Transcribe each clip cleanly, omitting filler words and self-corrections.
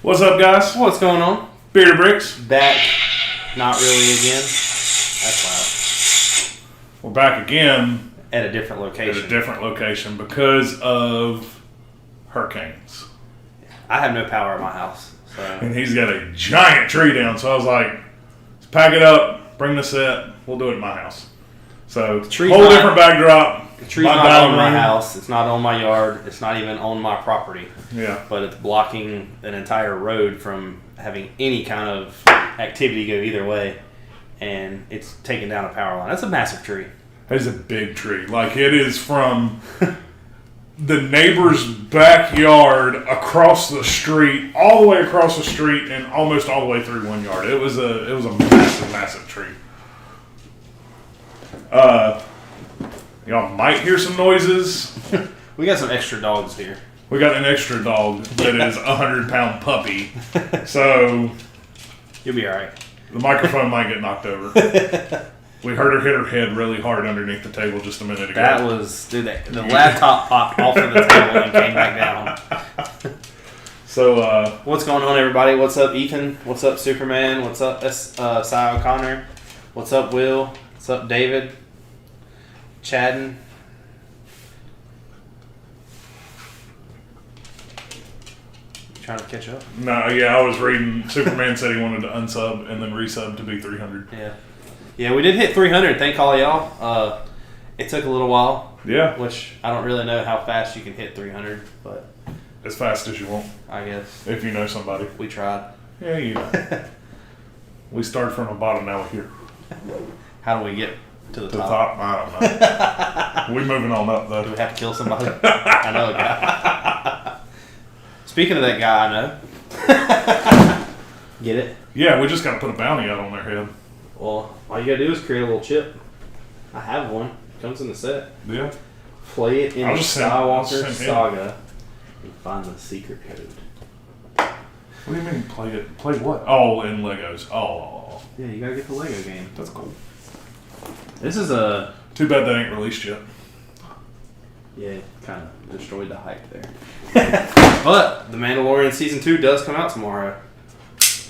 What's up, guys? What's going on? Bearded Brix. Back. Not really again. That's We're back again. At a different location. At a different location because of hurricanes. I have no power at my house. So. And he's got a giant tree down, so I was like, let's pack it up, bring the set, we'll do it at my house. So, whole different backdrop. The tree's not on my house. It's not on my yard. It's not even on my property. Yeah. But it's blocking an entire road from having any kind of activity go either way. And it's taking down a power line. That's a massive tree. It's a big tree. Like, it is from the neighbor's backyard across the street, all the way across the street, and almost all the way through 1 yard. It was a massive, massive tree. Y'all might hear some noises. We got some extra dogs here. We got an extra dog that is a 100-pound puppy. So you'll be all right. The microphone might get knocked over. We heard her hit her head really hard underneath the table just a minute ago. That was, dude, the laptop popped off of the table and came back down. So, what's going on, everybody? What's up, Ethan? What's up, Superman? What's up, Cy O'Connor? What's up, Will? What's up, David? Chadden? Trying to catch up? No, yeah, I was reading. Superman said he wanted to unsub and then resub to be 300. Yeah, we did hit 300. Thank all y'all. It took a little while. Yeah. Which I don't really know how fast you can hit 300, but as fast as you want, I guess. If you know somebody. We tried. Yeah, you know. We started from the bottom, now we're here. How do we get to the top? I don't know. We're moving on up, though. Do we have to kill somebody? I know a guy. Speaking of that guy I know. Get it? Yeah, we just got to put a bounty out on their head. Well, all you got to do is create a little chip. I have one. It comes in the set. Yeah. Play it in the Skywalker Saga and find the secret code. What do you mean, play it? Play what? Oh, in Legos. Oh. Yeah, you got to get the Lego game. That's cool. This is a... Too bad that ain't released yet. Yeah, it kind of destroyed the hype there. But The Mandalorian Season 2 does come out tomorrow.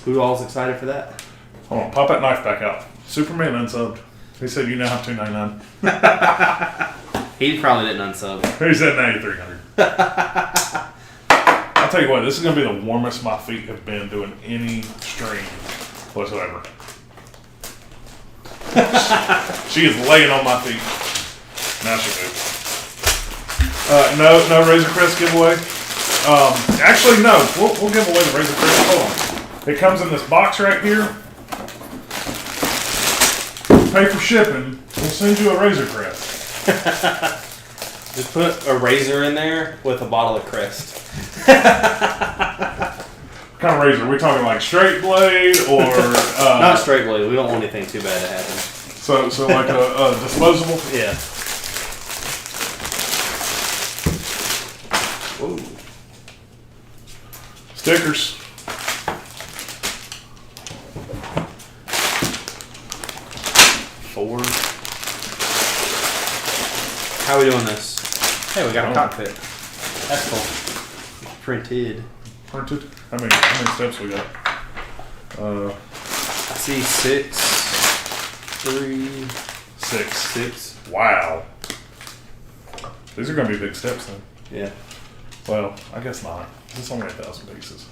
Who all's excited for that? Hold on, pop that knife back out. Superman unsubbed. He said you now have $2.99. He probably didn't unsub. He said now you're 300. I'll tell you what, this is going to be the warmest my feet have been doing any stream whatsoever. She is laying on my feet. Now she moves. No Razor Crest giveaway. Actually, no. We'll give away the Razor Crest. Hold on. It comes in this box right here. Pay for shipping. We'll send you a Razor Crest. Just put a razor in there with a bottle of Crest. What kind of razor? Are we talking like straight blade or... Not straight blade. We don't want anything too bad to happen. So like a disposable? Yeah. Whoa. Stickers. How are we doing this? Hey, we got a cockpit. That's cool. Printed. How many steps we got? I see 6, 3, 6. Wow. These are going to be big steps then. Yeah. Well, I guess not. It's only 1,000 pieces.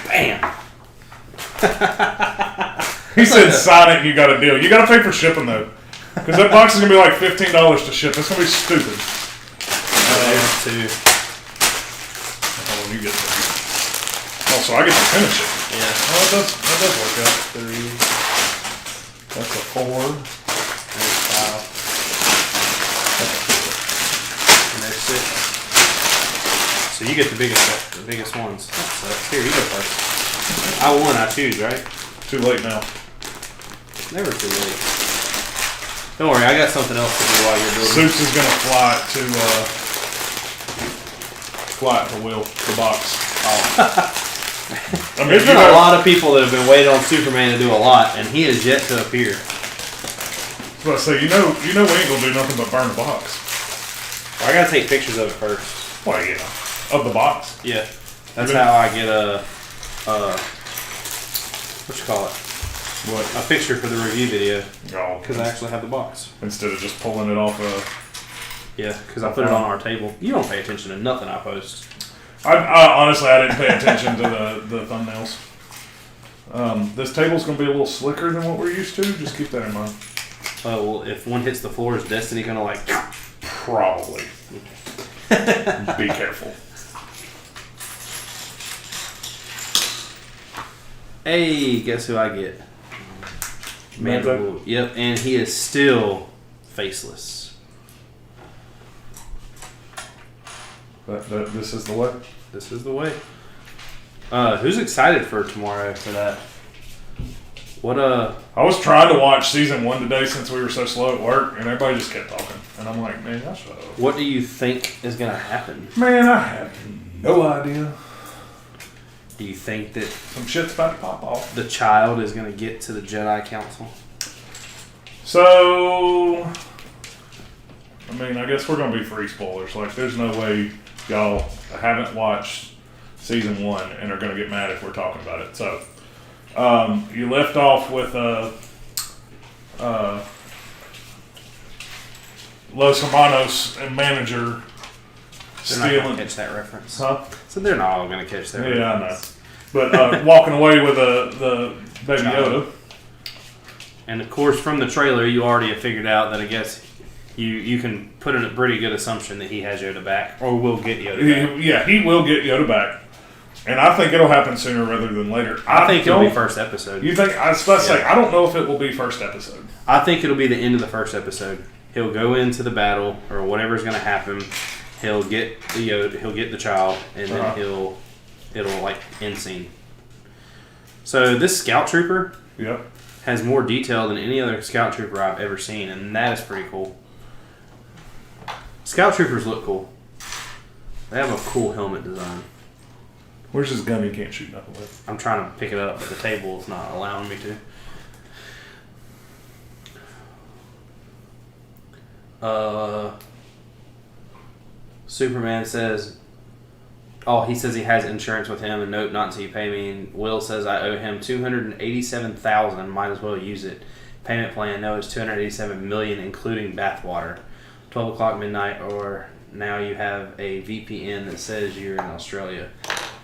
Bam. He said sign it and you got a deal. You got to pay for shipping though. Because that box is going to be like $15 to ship. That's going to be stupid. There's 2. Hold on, you get that. Oh, so I get to finish it. Yeah. Oh, that does work out. 3. That's a 4. There's 5. And there's 6. So you get the biggest ones. That sucks. Here, you go first. I won, I choose, right? Too late now. Never too late. Don't worry, I got something else to do while you're building. Zeus is gonna fly to Will, the box. Oh. I mean, there's been a lot of people that have been waiting on Superman to do a lot, and he is yet to appear. So I say, you know, we ain't gonna do nothing but burn the box. Well, I gotta take pictures of it first. Well, yeah, of the box. Yeah, that's how I get what you call it? What? A picture for the review video. Oh, Because I actually have the box. instead of just pulling it off. Yeah, because I put it on our table. You don't pay attention to nothing I post. I honestly, I didn't pay attention to the thumbnails. This table's gonna be a little slicker than what we're used to. Just keep that in mind. Oh well, if one hits the floor, is Destiny gonna like? Probably. Be careful. Hey, guess who I get? Mandalorian. Yep, and he is still faceless. This is the way. This is the way. Who's excited for tomorrow for that? What I was trying to watch season 1 today since we were so slow at work, and everybody just kept talking. And I'm like, man, that's What do you think is gonna happen? Man, I have no idea. Do you think that Some shit's about to pop off. the child is gonna get to the Jedi Council? So, I mean, I guess we're gonna be free spoilers. Like, there's no way y'all haven't watched season 1 and are gonna get mad if we're talking about it. So, you left off with Los Hermanos and manager They're not stealing. gonna catch that reference. Huh? So they're not all gonna catch that reference. Yeah, I know. But walking away with the Baby Yoda. And of course, from the trailer, you already have figured out that I guess you can put in a pretty good assumption that he has Yoda back, or will get Yoda back. Yeah, he will get Yoda back. And I think it'll happen sooner rather than later. I think it'll be first episode. You think? I was about to say, I don't know if it will be first episode. I think it'll be the end of the first episode. He'll go into the battle, or whatever's going to happen. He'll get the Yoda, he'll get the child, and then it'll like end scene. So this scout trooper Yep. has more detail than any other scout trooper I've ever seen, and that is pretty cool. Scout troopers look cool. They have a cool helmet design. Where's his gun he can't shoot nothing with? I'm trying to pick it up, but the table is not allowing me to. Superman says, he says he has insurance with him, and note, not until you pay me. And Will says, I owe him $287,000, might as well use it. Payment plan, no, it's $287 million, including bathwater. 12 o'clock midnight, or now you have a VPN that says you're in Australia.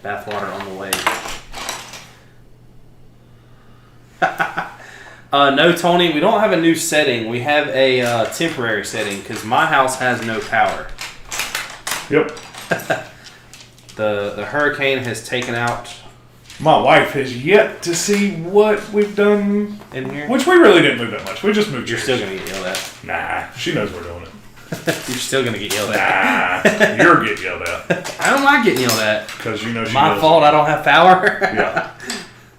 Bathwater on the way. No, Tony, we don't have a new setting. We have a temporary setting because my house has no power. Yep. The hurricane has taken out My wife has yet to see what we've done in here. which we really didn't move that much. We just moved. You're chairs. still gonna get yelled at. Nah, she knows we're doing it. You're still gonna get yelled at. Nah, you're getting yelled at I don't mind getting yelled at. because you know she. My knows fault. it. I don't have power. Yeah.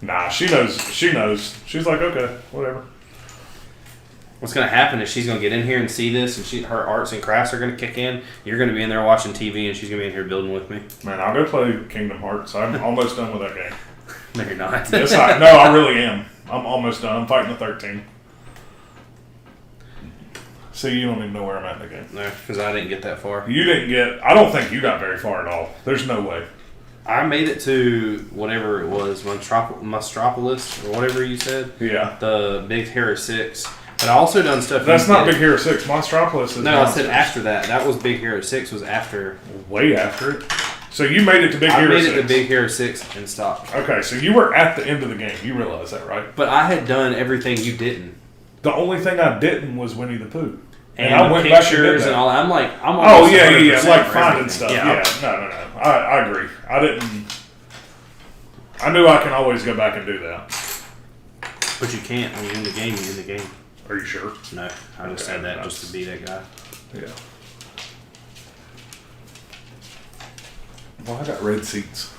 Nah, she knows. She knows. She's like, okay, whatever. What's gonna happen is she's gonna get in here and see this, and her arts and crafts are gonna kick in. You're gonna be in there watching TV, and she's gonna be in here building with me. Man, I'll go play Kingdom Hearts. I'm almost done with that game. No, you're not. Yes, I really am. I'm almost done. I'm fighting the 13. See, you don't even know where I'm at in the game. No, because I didn't get that far. You didn't get. I don't think you got very far at all. There's no way. I made it to whatever it was, Mastropolis, or whatever you said. Yeah. The Big Hero 6. But I also done stuff. That's not Big Hero 6. Monstropolis is. No, Monsters. I said after that. That was Big Hero 6 was after. Way after it. So you made it to Big Hero 6. I made it to Big Hero 6 and stopped. Okay, so you were at the end of the game. You realize that, right? But I had done everything you didn't. The only thing I didn't was Winnie the Pooh. And I the went back and did pictures that. and all that. I'm like, I'm Oh, almost yeah, 100% like for finding everything. stuff. Yeah. No. I agree. I didn't. I knew I can always go back and do that. But you can't. When you're in the game, you're in the game. Are you sure? No, I just said that just to be that guy. Yeah. Well, I got red seats.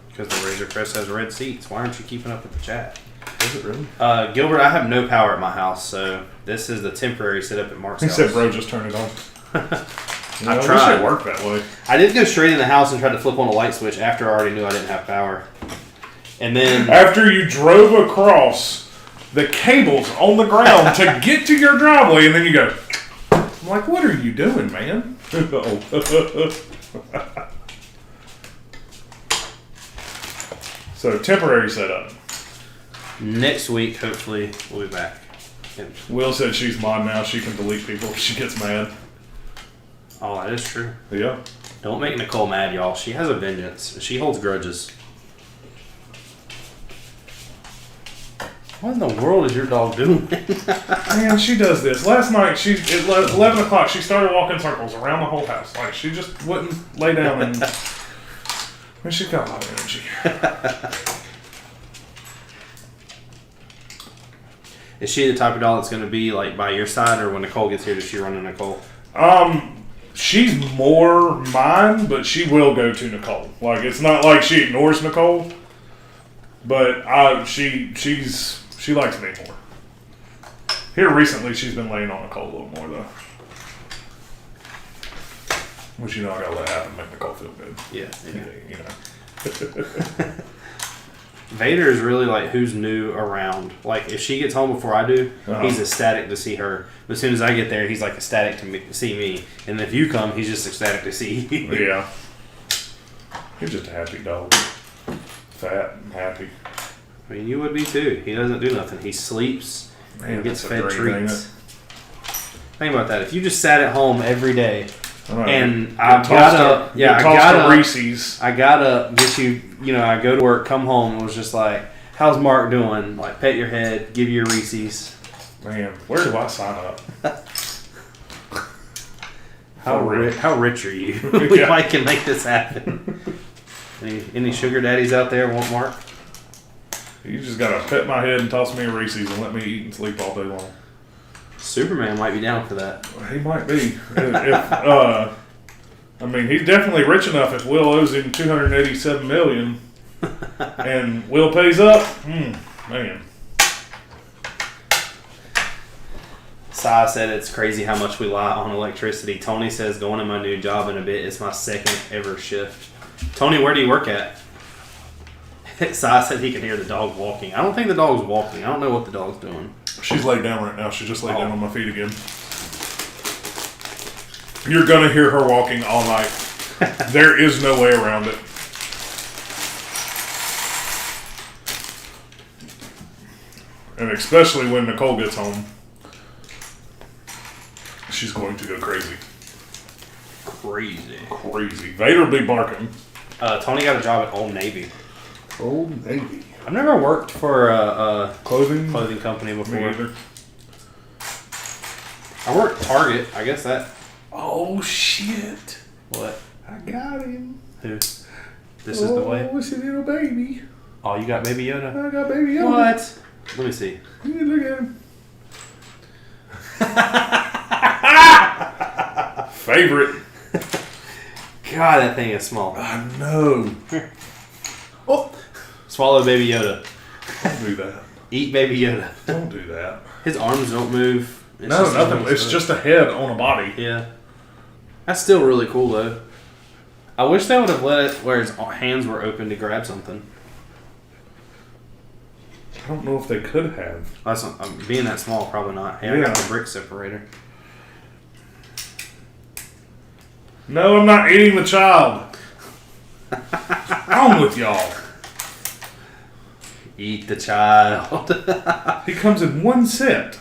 Because the Razor Crest has red seats. Why aren't you keeping up with the chat? Is it really? Gilbert, I have no power at my house, so this is the temporary setup at Mark's He house. said, bro, just turn it on. I This tried. should work that way. I did go straight in the house and tried to flip on a light switch after I already knew I didn't have power. And then... After you drove across the cables on the ground to get to your driveway, and then you go, I'm like, what are you doing, man? So, temporary setup. Next week, hopefully, we'll be back. Will said she's mod now. She can delete people if she gets mad. Oh, that is true. Yeah. Don't make Nicole mad, y'all. She has a vengeance. She holds grudges. What in the world is your dog doing? Man, she does this. Last night, at 11 o'clock, she started walking circles around the whole house. Like, she just wouldn't lay down and... Man, she's got a lot of energy. Is she the type of dog that's going to be, like, by your side, or when Nicole gets here, does she run to Nicole? She's more mine, but she will go to Nicole. Like, it's not like she ignores Nicole, but she likes me more. Here recently, she's been laying on Nicole a little more, though. Which, I gotta let happen, make Nicole feel good. Yeah. You know. Vader is really like who's new around. Like, if she gets home before I do, he's ecstatic to see her. But as soon as I get there, he's like ecstatic to see me. And if you come, he's just ecstatic to see you. Yeah. He's just a happy dog. Fat and happy. I mean, you would be too. He doesn't do nothing. He sleeps and gets fed treats. Think about that. If you just sat at home every day, and I gotta Reese's. I gotta get you. I go to work, come home, and was just like, "How's Mark doing?" Like, pet your head, give you your Reese's. Man, where do I sign up? How rich are you? I can make this happen. Any sugar daddies out there want Mark? You just gotta pet my head and toss me a Reese's and let me eat and sleep all day long. Superman might be down for that. He might be. He's definitely rich enough if Will owes him $287 million and Will pays up. Man. Sai said it's crazy how much we lie on electricity. Tony says going to my new job in a bit. It's my second ever shift. Tony, where do you work at? Sai said he can hear the dog walking. I don't think the dog's walking. I don't know what the dog's doing. She's laid down right now. She just laid down on my feet again. You're going to hear her walking all night. There is no way around it. And especially when Nicole gets home, she's going to go crazy. Crazy. Vader will be barking. Tony got a job at Old Navy. Old Navy. I've never worked for a clothing company before. Me either. I worked Target. I guess that. Oh, shit. What? I got him. Who? This is the way? Oh, it's a little baby. Oh, you got Baby Yoda? I got Baby Yoda. What? Let me see. Yeah, look at him. Favorite. God, that thing is small. I know. Oh. Swallow Baby Yoda. Don't do that. Eat Baby Yoda. Don't do that. His arms don't move. It's nothing. It's just a head on a body. Yeah. That's still really cool, though. I wish they would have let it where his hands were open to grab something. I don't know if they could have. Being that small, probably not. Hey, I got the Brix separator. No, I'm not eating the child. On with y'all. Eat the child. He comes in one set.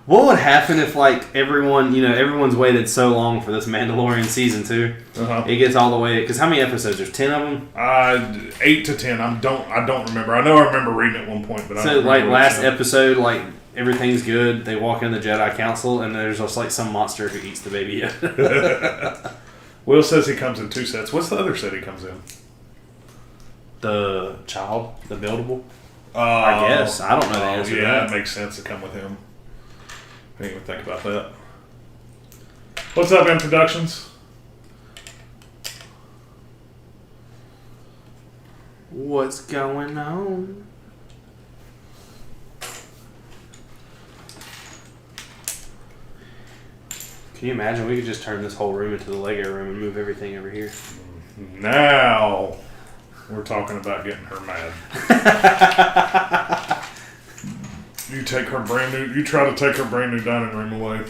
What would happen if, like, everyone's waited so long for this Mandalorian season 2? It gets all the way, because how many episodes? There's 10 of them? 8 to 10. I don't remember. I know I remember reading at one point, but I don't remember. So, like, last episode, like, everything's good. They walk in the Jedi Council, and there's just, like, some monster who eats the baby Yoda. Will says he comes in 2 sets. What's the other set he comes in? The child? The buildable? I guess. I don't know the answer to that. Yeah, it makes sense to come with him. I didn't even think about that. What's up, M Productions? What's going on? Can you imagine we could just turn this whole room into the Lego room and move everything over here? Now we're talking about getting her mad. You take her brand new. You try to take her brand new dining room away.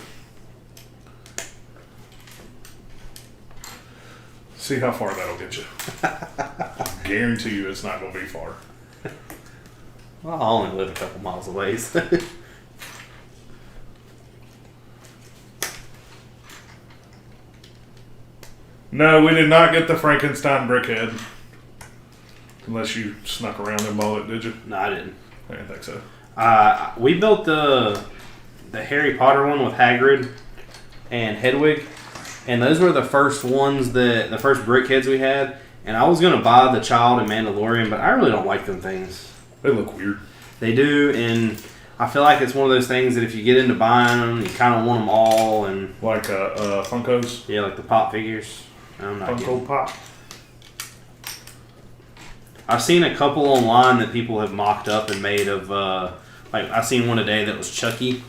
See how far that'll get you. Guarantee you, it's not going to be far. Well, I only live a couple miles away. So. No, we did not get the Frankenstein brickhead. Unless you snuck around and bought it, did you? No, I didn't. I didn't think so. We built the Harry Potter one with Hagrid and Hedwig, and those were the first ones the first brickheads we had. And I was gonna buy the Child and Mandalorian, but I really don't like them things. They look weird. They do, and I feel like it's one of those things that if you get into buying them, you kind of want them all, and Like Funkos? yeah, like the pop figures. I'm not getting. Funko Pop. I've seen a couple online that people have mocked up and made of, like I seen one today that was Chucky,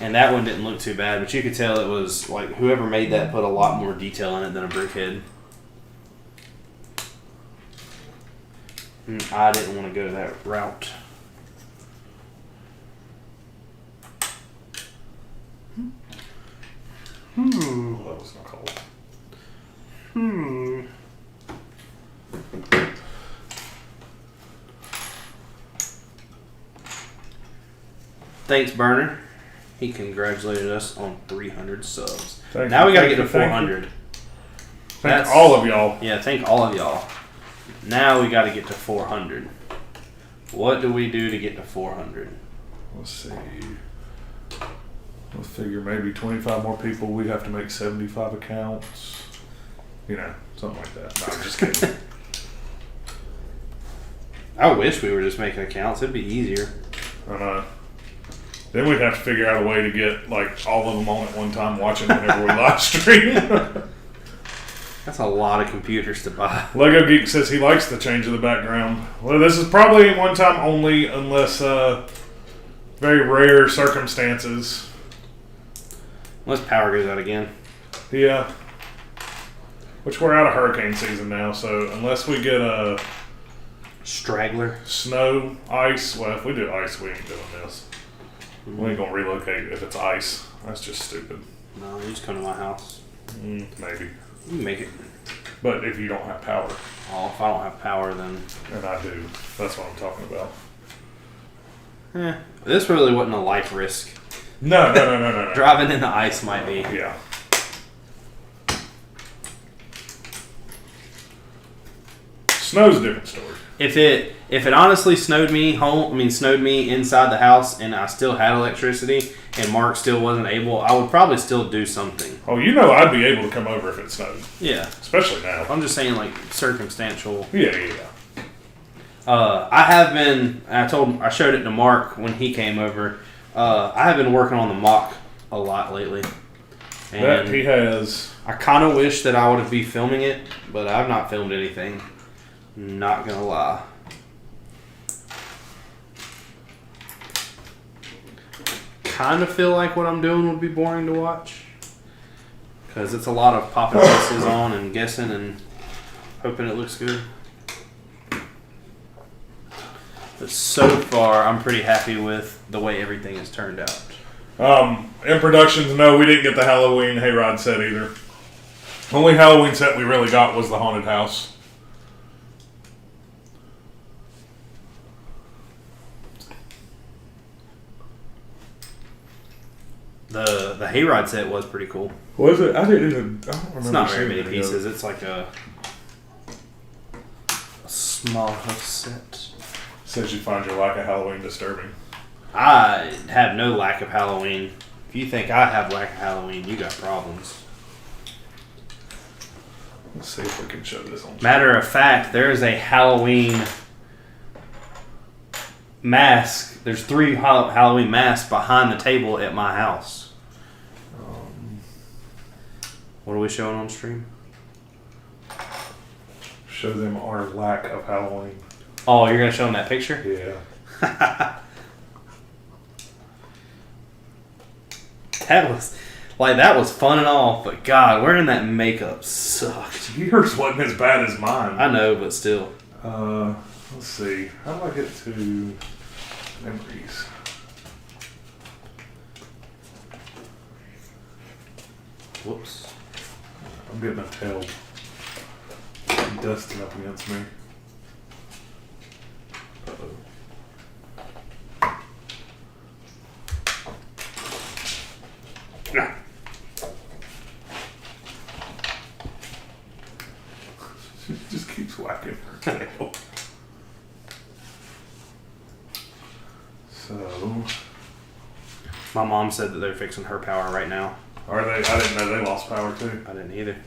and that one didn't look too bad, but you could tell it was like whoever made that put a lot more detail in it than a brickhead. And I didn't want to go that route. That was not cold. Thanks, Burner. He congratulated us on 300 subs. Thank Now you, we got to thank get to you, thank 400. Thank all of y'all. Yeah, thank all of y'all. Now we got to get to 400. What do we do to get to 400? Let's see. Let's figure maybe 25 more people. We have to make 75 accounts. You know, something like that. No, I'm just kidding. I wish we were just making accounts. It'd be easier. I know. Then we'd have to figure out a way to get like all of them on at one time watching whenever we live stream. That's a lot of computers to buy. Lego Geek says he likes the change of the background. Well, this is probably one time only unless very rare circumstances. Unless power goes out again. Yeah. Which we're out of hurricane season now, so unless we get a Straggler. snow, ice, well, if we do ice, we ain't doing this. We ain't gonna relocate if it's ice. That's just stupid. No, you just come to my house. Maybe. You can make it. But if you don't have power, Oh, if I don't have power, then... and I do, that's what I'm talking about. This really wasn't a life risk. No. Driving in the ice might be. Yeah. Snow's a different story. If it honestly snowed me inside the house, and I still had electricity, and Mark still wasn't able, I would probably still do something. Oh, you know I'd be able to come over if it snowed. Yeah. Especially now. I'm just saying, like, circumstantial. Yeah. I have been. I showed it to Mark when he came over. I have been working on the mock a lot lately. And That he has. I kind of wish that I would be filming it, but I've not filmed anything. Not gonna lie. Kind of feel like what I'm doing would be boring to watch. Because it's a lot of popping pieces on and guessing and hoping it looks good. But so far, I'm pretty happy with the way everything has turned out. In productions, no, we didn't get the Halloween hayride set either. Only Halloween set we really got was the haunted house. The hayride set was pretty cool. Was it? I don't remember. It's not very seeing many it pieces. It's like a small house set. Says you find your lack of Halloween disturbing. I have no lack of Halloween. If you think I have lack of Halloween, you got problems. Let's see if we can show this on. Matter of fact, there is a Halloween mask. There's 3 Halloween masks behind the table at my house. What are we showing on stream? Show them our lack of Halloween. Oh, you're going to show them that picture? Yeah. That was fun and all, but God, wearing that makeup sucked. Yours wasn't as bad as mine. I know, but still. Let's see. How do I get to memories? Whoops. I'm getting a tail dusting up against me. Uh-oh. Nah. She just keeps whacking her tail. So, My mom said that they're fixing her power right now. are they? I didn't know they lost power too. I didn't either.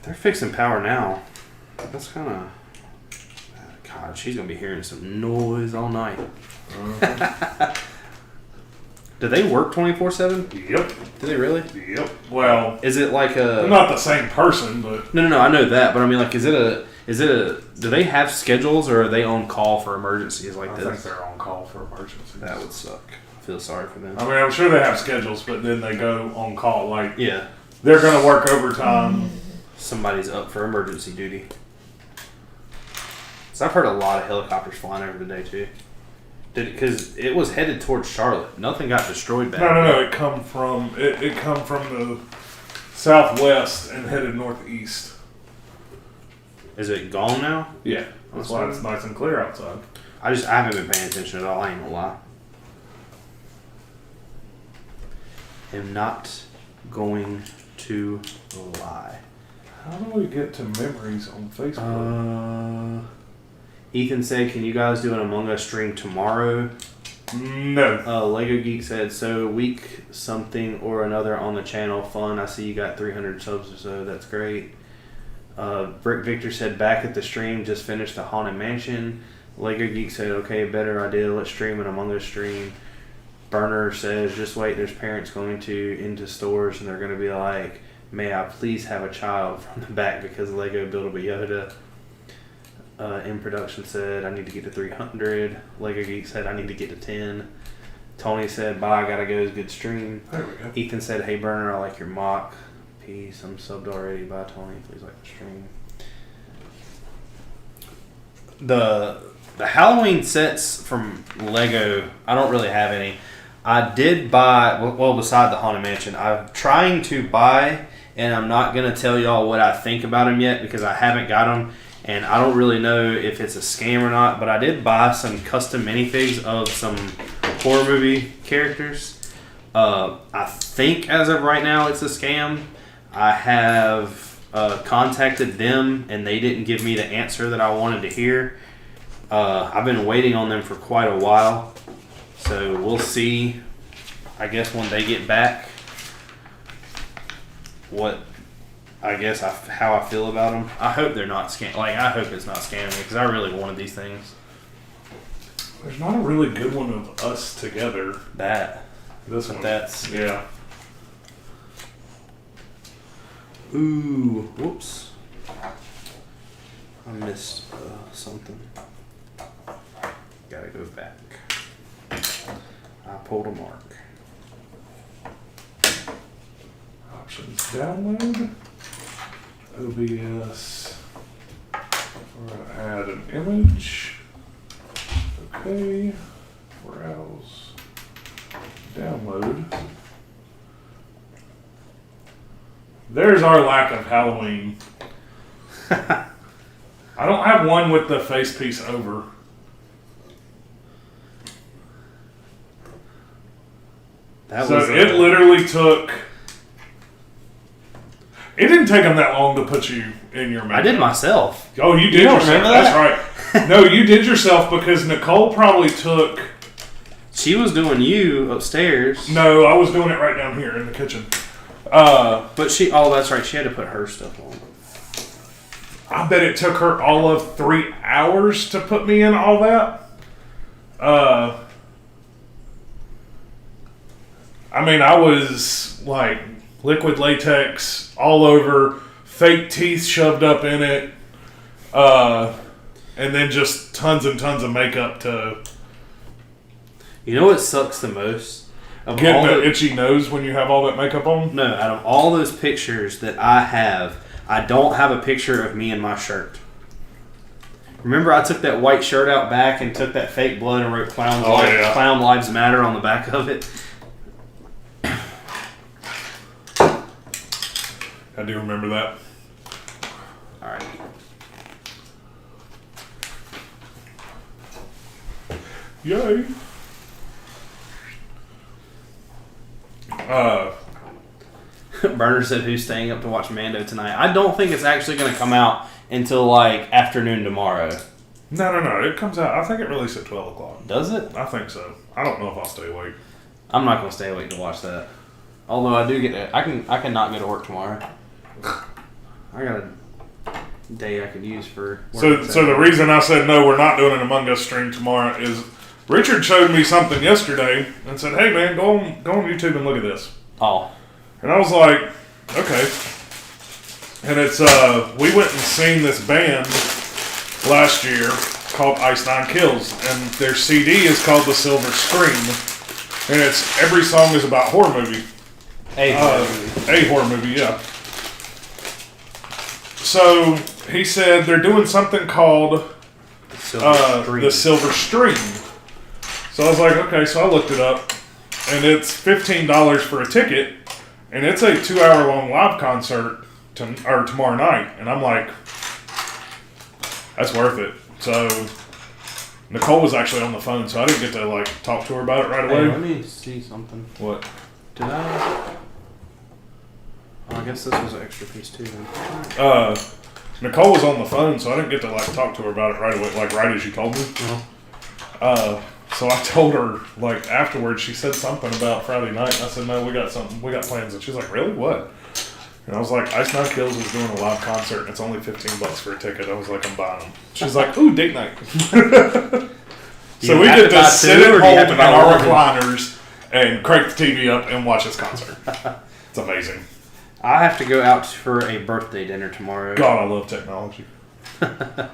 They're fixing power now. That's kind of... God, she's going to be hearing some noise all night. Do they work 24/7? Yep. Do they really? Yep. Well, Is it like a... they're not the same person, but No, I know that, but I mean, like, is it a... Do they have schedules, or are they on call for emergencies like I this? think they're on call for emergencies. That would suck. I feel sorry for them. I mean, I'm sure they have schedules, but then they go on call. Like, Yeah. they're going to work overtime. Somebody's up for emergency duty. So I've heard a lot of helicopters flying over today, too. Because it was headed towards Charlotte. Nothing got destroyed back No. there. It come from the southwest and headed northeast. Is it gone now? Yeah, that's why it's nice and clear outside. I haven't been paying attention at all. I ain't gonna lie. Am not going to lie. How do we get to memories on Facebook? Ethan said, "Can you guys do an Among Us stream tomorrow?" No. Lego Geek said, "So week something or another on the channel. Fun. I see you got 300 subs or so. That's great." Brick Victor said, "Back at the stream. Just finished the Haunted Mansion." Lego Geek said, "Okay, better idea. Let's stream an Among Us stream." Burner says, "Just wait. There's parents going into stores and they're going to be like, 'May I please have a child?' from the back because Lego built a Yoda." In Production said, "I need to get to 300. Lego Geek said, "I need to get to 10. Tony said, "Bye, gotta go. It's a good stream." There we go. Ethan said, "Hey, Burner, I like your mock. Peace. I'm subbed already. Bye, Tony. Please like the stream." The Halloween sets from Lego, I don't really have any. I did buy, well, beside the Haunted Mansion, I'm trying to buy, and I'm not going to tell y'all what I think about them yet because I haven't got them, and I don't really know if it's a scam or not, but I did buy some custom minifigs of some horror movie characters. I think as of right now it's a scam. I have contacted them, and they didn't give me the answer that I wanted to hear. I've been waiting on them for quite a while, so we'll see, I guess, when they get back, what, I guess, how I feel about them. I hope they're not I hope it's not scamming me, because I really wanted these things. There's not a really good one of us together. This one. That's... Yeah. Ooh, whoops. I missed something. Gotta go back. I pulled a mark. Options download. OBS. We're going to add an image. Okay. Browse. Download. There's our lack of Halloween. I don't have one with the face piece over. It literally took... It didn't take them that long to put you in your makeup. I did myself. Oh, you did You don't yourself. remember that? That's right. No, you did yourself because Nicole probably took... She was doing you upstairs. No, I was doing it right down here in the kitchen. But she... Oh, that's right. She had to put her stuff on. I bet it took her all of 3 hours to put me in all that. I mean, I was like liquid latex all over, fake teeth shoved up in it, and then just tons and tons of makeup to... You know what sucks the most? Getting the itchy nose when you have all that makeup on? No, out of all those pictures that I have, I don't have a picture of me in my shirt. Remember I took that white shirt out back and took that fake blood and wrote Clown Lives Matter on the back of it? I do remember that. All right. Yay. Burner said, "Who's staying up to watch Mando tonight?" I don't think it's actually going to come out until like afternoon tomorrow. No. It comes out. I think it released at 12 o'clock. Does it? I think so. I don't know if I'll stay awake. I'm not going to stay awake to watch that. Although I do get to, I can not go to work tomorrow. I got a day I could use for work. So the reason I said no, we're not doing an Among Us stream tomorrow is Richard showed me something yesterday and said, "Hey man, go on YouTube and look at this." Oh. And I was like, okay. And it's we went and seen this band last year called Ice Nine Kills, and their CD is called The Silver Scream, and it's every song is about horror movie. A horror movie, yeah. So he said they're doing something called the Silver Stream. So I was like, okay. So I looked it up, and it's $15 for a ticket, and it's a 2-hour-long live concert tomorrow night. And I'm like, that's worth it. So Nicole was actually on the phone, so I didn't get to like talk to her about it right away. Hey, let me see something. What? Did I? Oh, I guess this was an extra piece too. Then. Nicole was on the phone, so I didn't get to like talk to her about it right away, like right as you told me. So I told her like afterwards. She said something about Friday night, and I said, "No, we got plans." And she's like, "Really? What?" And I was like, "Ice Nine Kills is doing a live concert, and it's only $15 for a ticket." I was like, "I'm buying them." She's like, "Ooh, date night." So we get to sit at home in our recliners and crank the TV up and watch this concert. It's amazing. I have to go out for a birthday dinner tomorrow. God, I love technology. A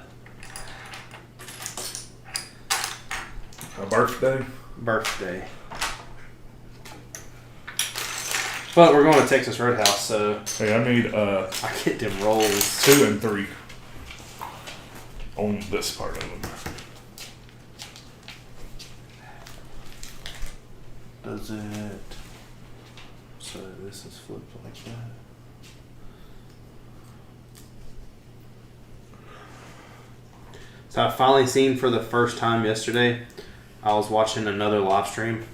birthday? Birthday. But we're going to Texas Roadhouse, so... Hey, I need I get them rolls. 2 and 3 on this part of them. Does it... So this is flipped like that. So I finally seen for the first time yesterday, I was watching another live stream,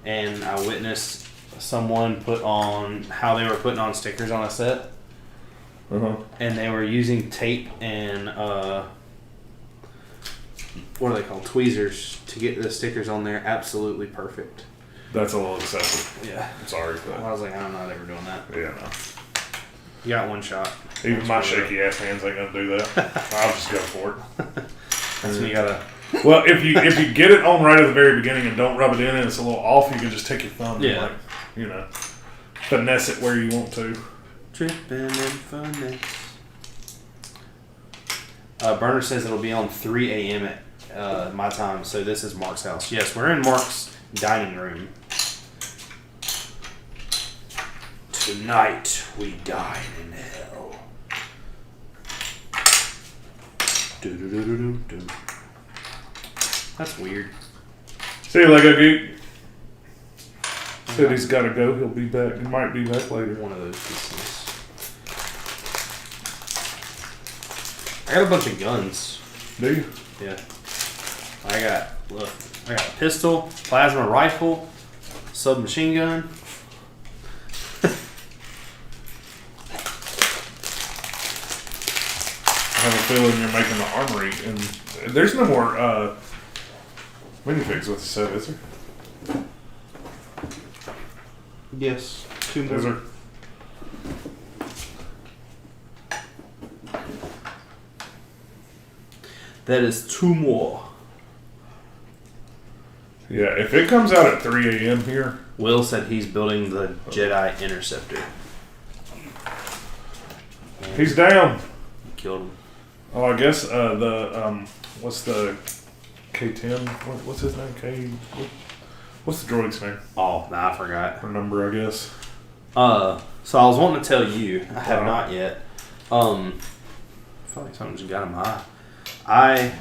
and I witnessed someone put on how they were putting on stickers on a set. And they were using tape and what are they called? Tweezers to get the stickers on there absolutely perfect. That's a little excessive. Yeah. I'm sorry. But I was like, I don't know how they were doing that. Yeah, no. You got one shot. Even my shaky ass hands ain't gonna do that. I'll just go for it. That's when you gotta... Well, if you get it on right at the very beginning and don't rub it in and it's a little off, you can just take your thumb and like, you know, finesse it where you want to. Tripping and finesse. Burner says it'll be on 3 a.m. at my time, so this is Mark's house. Yes, we're in Mark's dining room. Tonight we dine in hell. Do-do-do-do-do-do. That's weird. See you later, Geek. Said he's got to go. He'll be back. He might be back later. One of those pieces. I got a bunch of guns. Do you? Yeah. I got a pistol, plasma rifle, submachine gun. I have a feeling you're making the armory, and there's no more minifigs with the set, is there? Yes, 2 more. Is there? That is 2 more. Yeah, if it comes out at 3 a.m. here. Will said he's building the Jedi Interceptor. He's down. Killed him. Oh, I guess what's the K-10? What's his name? What's the droid's name? Oh, nah, I forgot. Or number, I guess. So I was wanting to tell you, I have not yet. I feel like something just got in my eye.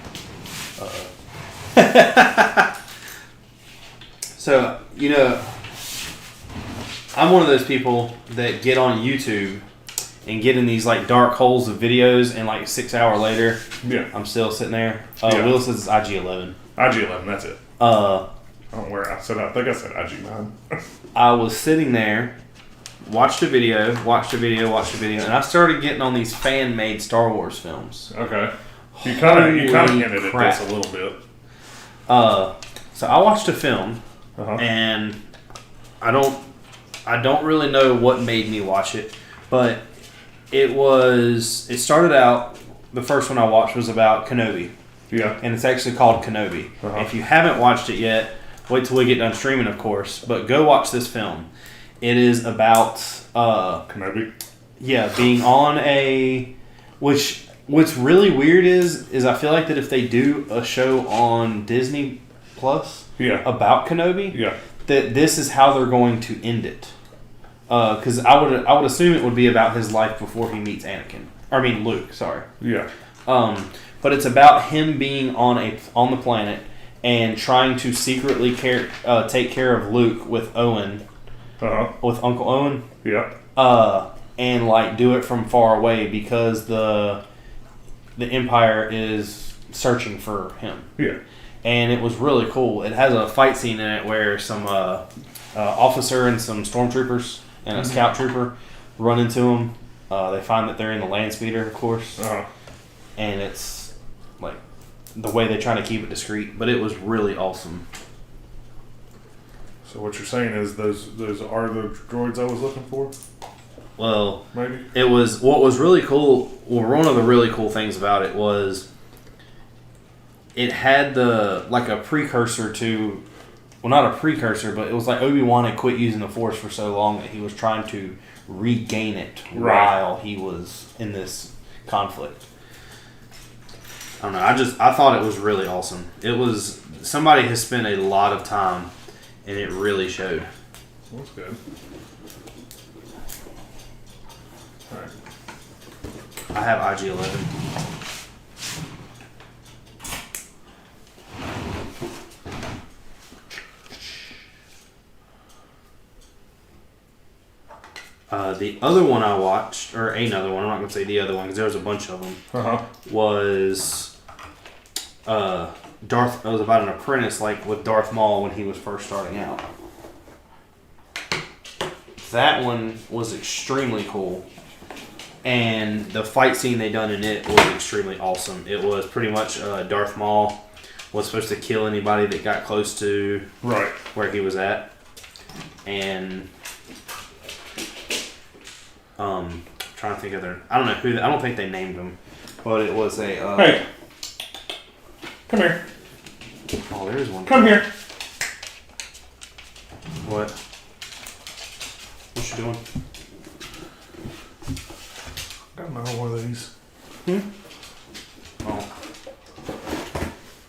So, you know, I'm one of those people that get on YouTube and get in these like dark holes of videos, and like 6 hours later, I'm still sitting there. Will says it's IG-11. IG-11, that's it. I don't know where I said. I think I said IG-9. I was sitting there, watched a video, and I started getting on these fan-made Star Wars films. Okay. You kind of hinted at this a little bit. So I watched a film, and I don't really know what made me watch it, but it started out, the first one I watched was about Kenobi. Yeah. And it's actually called Kenobi. If you haven't watched it yet, wait till we get done streaming, of course, but go watch this film. It is about Kenobi. Yeah, being on what's really weird is I feel like that if they do a show on Disney Plus about Kenobi, that this is how they're going to end it. Because I would assume it would be about his life before he meets Luke. Sorry. Yeah. But it's about him being on the planet and trying to secretly take care of Luke with Owen, with Uncle Owen. Yeah. And like do it from far away because the Empire is searching for him. Yeah. And it was really cool. It has a fight scene in it where some officer and some stormtroopers and a scout trooper run into him. They find that they're in the land speeder, of course. And it's like the way they try to keep it discreet, but it was really awesome. So what you're saying is those are the droids I was looking for? Well, maybe it was what was really cool. Well, one of the really cool things about it was it had a precursor to, well, not a precursor, but it was like Obi-Wan had quit using the Force for so long that he was trying to regain it while he was in this conflict. I don't know. I thought it was really awesome. It was, somebody has spent a lot of time, and it really showed. That's good. All right. I have IG-11. The other one I watched, or another one, I'm not going to say the other one because there was a bunch of them, was it was about an apprentice with Darth Maul when he was first starting out. That one was extremely cool. And the fight scene they done in it was extremely awesome. It was pretty much Darth Maul was supposed to kill anybody that got close to where he was at. And trying to think of their, I don't know who, I don't think they named him, but it was a hey, come here. Oh, there's one. Come here. What? What you doing? Got another one of these.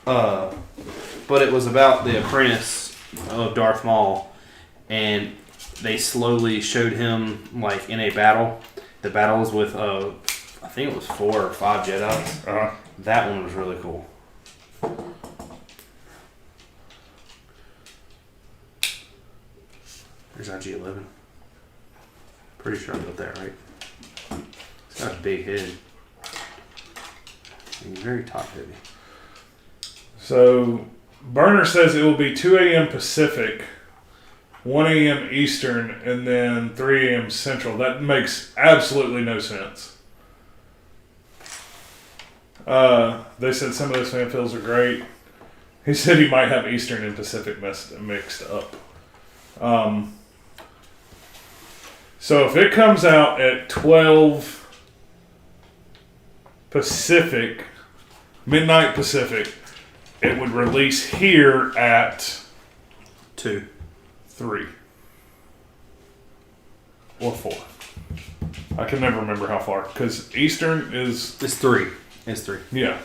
But it was about the apprentice of Darth Maul, and they slowly showed him in a battle. The battle was with I think it was 4 or 5 Jedis. That one was really cool. There's IG-11. Pretty sure I got that right. It's got a big head. And very top heavy. So, Burner says it will be 2 a.m. Pacific, 1 a.m. Eastern, and then 3 a.m. Central. That makes absolutely no sense. They said some of those fan fills are great. He said he might have Eastern and Pacific mixed up. So if it comes out at 12 Pacific, midnight Pacific, it would release here at 2, 3, or 4. I can never remember how far, because Eastern is... It's 3. It's 3. Yeah.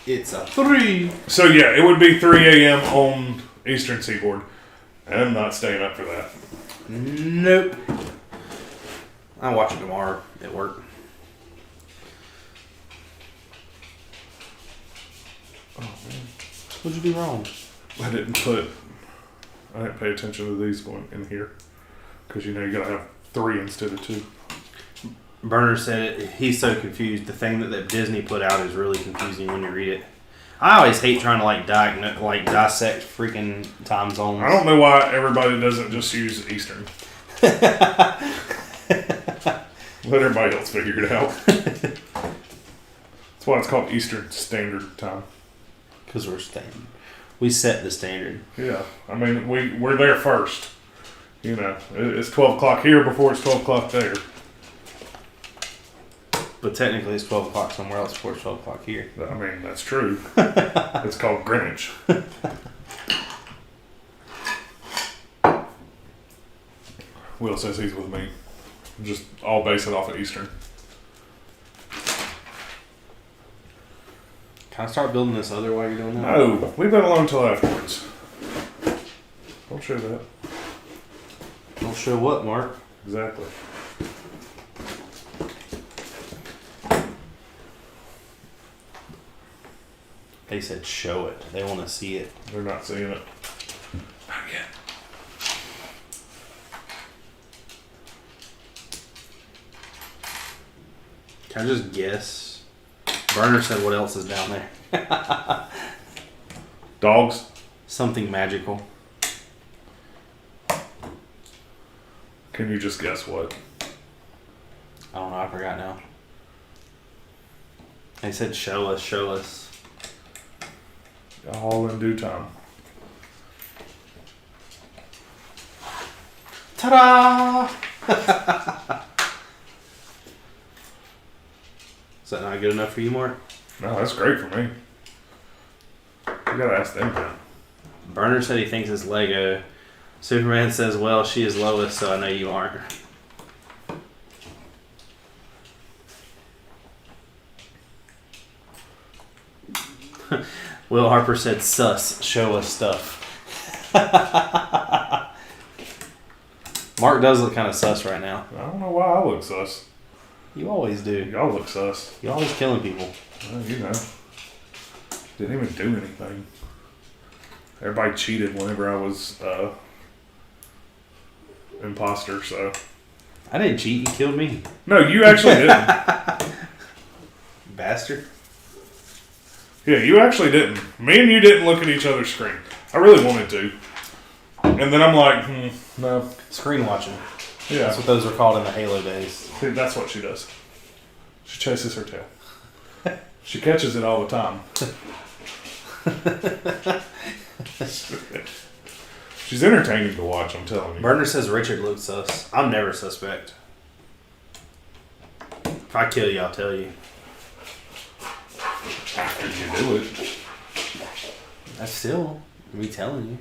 It's a 3. So yeah, it would be 3 a.m. on Eastern Seaboard. I'm not staying up for that. Nope. I'll watch it tomorrow at work. Oh, man. What'd you do wrong? I didn't pay attention to these going in here. Because you gotta have 3 instead of 2. Burner said he's so confused. The thing that Disney put out is really confusing when you read it. I always hate trying to dissect freaking time zones. I don't know why everybody doesn't just use Eastern. Let everybody else figure it out. That's why it's called Eastern Standard Time. Because we're standard. We set the standard. Yeah, I mean we're there first. It's 12 o'clock here before it's 12 o'clock there. But technically it's 12 o'clock somewhere else before it's 12 o'clock here. I mean, that's true. It's called Greenwich. Will says he's with me. Just all base it off of Eastern. Can I start building this other while you're doing that? No, leave that alone until afterwards. Don't show that. Don't show what, Mark? Exactly. They said show it. They want to see it. They're not seeing it. Not yet. Can I just guess? Burner said what else is down there? Dogs? Something magical. Can you just guess what? I don't know. I forgot now. They said show us, show us. All in due time. Ta-da! Is that not good enough for you, Mark? No, that's great for me. You gotta ask them that. Burner said he thinks it's Lego. Superman says, well, she is Lois, so I know you aren't. Will Harper said, sus, show us stuff. Mark does look kind of sus right now. I don't know why I look sus. You always do. Y'all look sus. You're always killing people. Well, Didn't even do anything. Everybody cheated whenever I was imposter, so. I didn't cheat. You killed me. No, you actually didn't. Bastard. Yeah, you actually didn't. Me and you didn't look at each other's screen. I really wanted to. And then I'm like, no. Screen watching. Yeah. That's what those are called in the Halo days. See, that's what she does. She chases her tail. She catches it all the time. She's entertaining to watch, I'm telling you. Burner says Richard looks sus. I'm never suspect. If I kill you, I'll tell you. After you do it. That's still me telling you.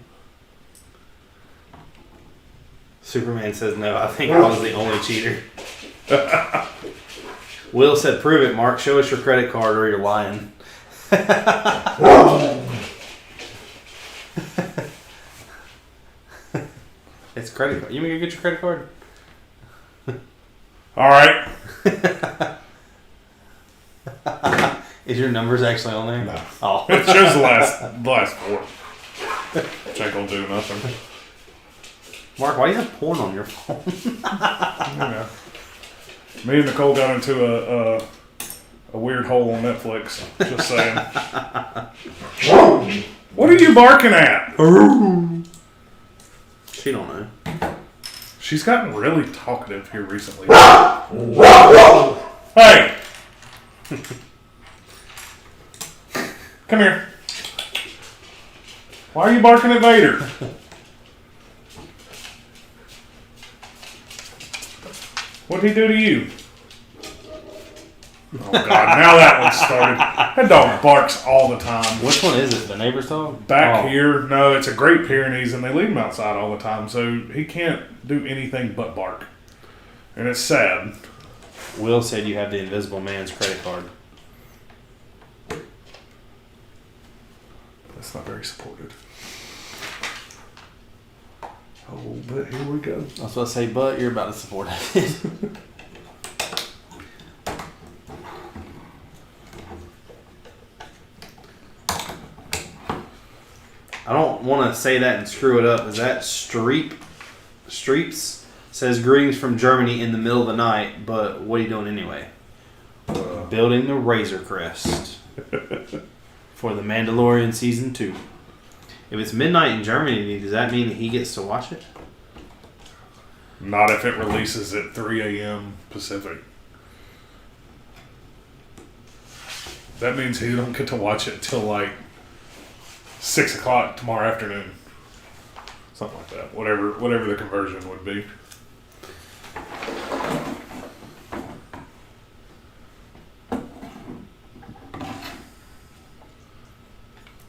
Superman says no. I think I was the only cheater. Will said, prove it, Mark. Show us your credit card or you're lying. It's credit card. You want me to get your credit card? All right. Is your numbers actually on there? No. Oh. It shows the last 4. Which ain't gonna do nothing. Mark, why do you have porn on your phone? Yeah. Me and Nicole got into a weird hole on Netflix. Just saying. What are you barking at? She don't know. She's gotten really talkative here recently. Hey! Come here. Why are you barking at Vader? What'd he do to you? Oh God, now that one started. That dog barks all the time. Which one is it? The neighbor's dog? Back here, no, it's a Great Pyrenees, and they leave him outside all the time, so he can't do anything but bark. And it's sad. Will said you have the Invisible Man's credit card. That's not very supportive. Oh, but here we go. I was about to say, but you're about to support it. I don't want to say that and screw it up. Is that Streeps? Says greetings from Germany in the middle of the night, but what are you doing anyway? Building the Razor Crest for the Mandalorian Season 2. If it's midnight in Germany, does that mean that he gets to watch it? Not if it releases at 3 a.m. Pacific. That means he don't get to watch it till like 6 o'clock tomorrow afternoon. Something like that. Whatever the conversion would be.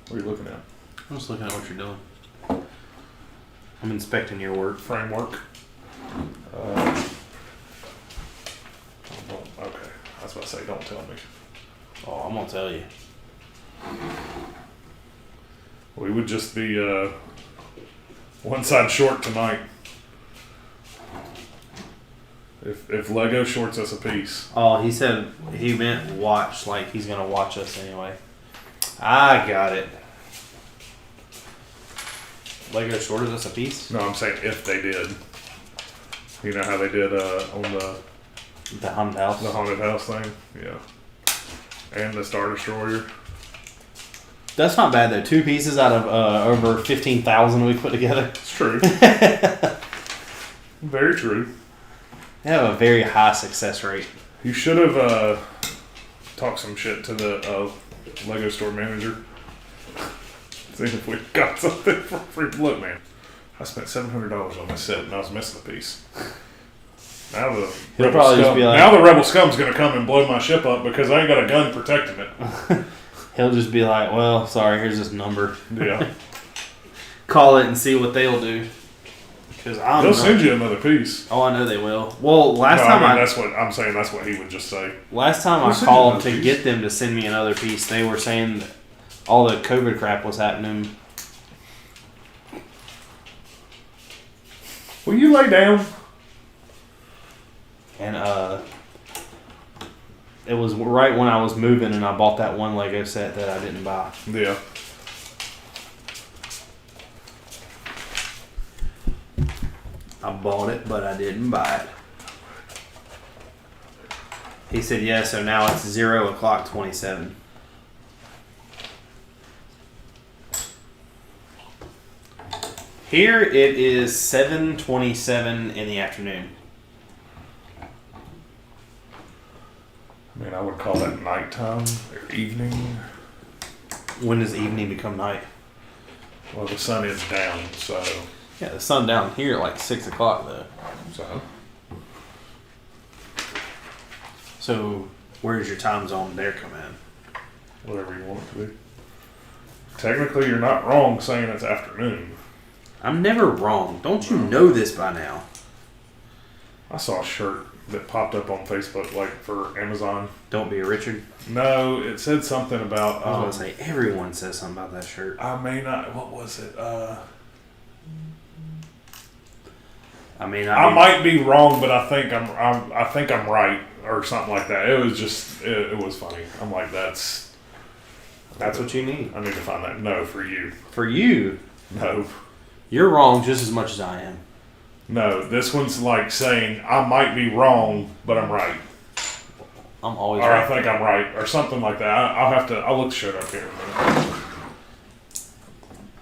What are you looking at? I'm just looking at what you're doing. I'm inspecting your work. Framework. Okay. I was about to say, don't tell me. Oh, I'm going to tell you. We would just be one side short tonight. If Lego shorts us a piece. Oh, he said he meant watch, like he's going to watch us anyway. I got it. Lego shorted us a piece? No, I'm saying if they did. You know how they did on the haunted house? The haunted house thing? Yeah. And the Star Destroyer. That's not bad though. 2 pieces out of over 15,000 we put together. It's true. Very true. They have a very high success rate. You should have talked some shit to the Lego store manager. See if we got something for free. Look, man, I spent $700 on this set and I was missing a piece. Now the Rebel Scum's gonna come and blow my ship up because I ain't got a gun protecting it. He'll just be like, well, sorry, here's this number. Yeah. Call it and see what they'll do. Because they'll send you another piece. Oh, I know they will. Well, that's what I'm saying. That's what he would just say. Last time I called to get them to send me another piece, they were saying that all the COVID crap was happening. Will you lay down? And it was right when I was moving, and I bought that one Lego set that I didn't buy. Yeah. I bought it, but I didn't buy it. He said, yeah, so now it's 0:27. Here it is 7:27 in the afternoon. I mean, I would call that nighttime or evening. When does evening become night? Well, the sun is down, so... Yeah, the sun down here at like 6 o'clock, though. So, where's your time zone there come in? Whatever you want it to be. Technically, you're not wrong saying it's afternoon. I'm never wrong. Don't you know this by now? I saw a shirt that popped up on Facebook, like, for Amazon. Don't be a Richard? No, it said something about... I was going to say, everyone says something about that shirt. I may not... What was it? I might be wrong, but I think I'm right, or something like that. It was just... It was funny. I'm like, that's what you need. I need to find that. No, for you. For you? No. You're wrong just as much as I am. No, this one's like saying, I might be wrong, but I'm right. I'm always right. Or I right. think I'm right, or something like that. I'll look the shit up here in a minute.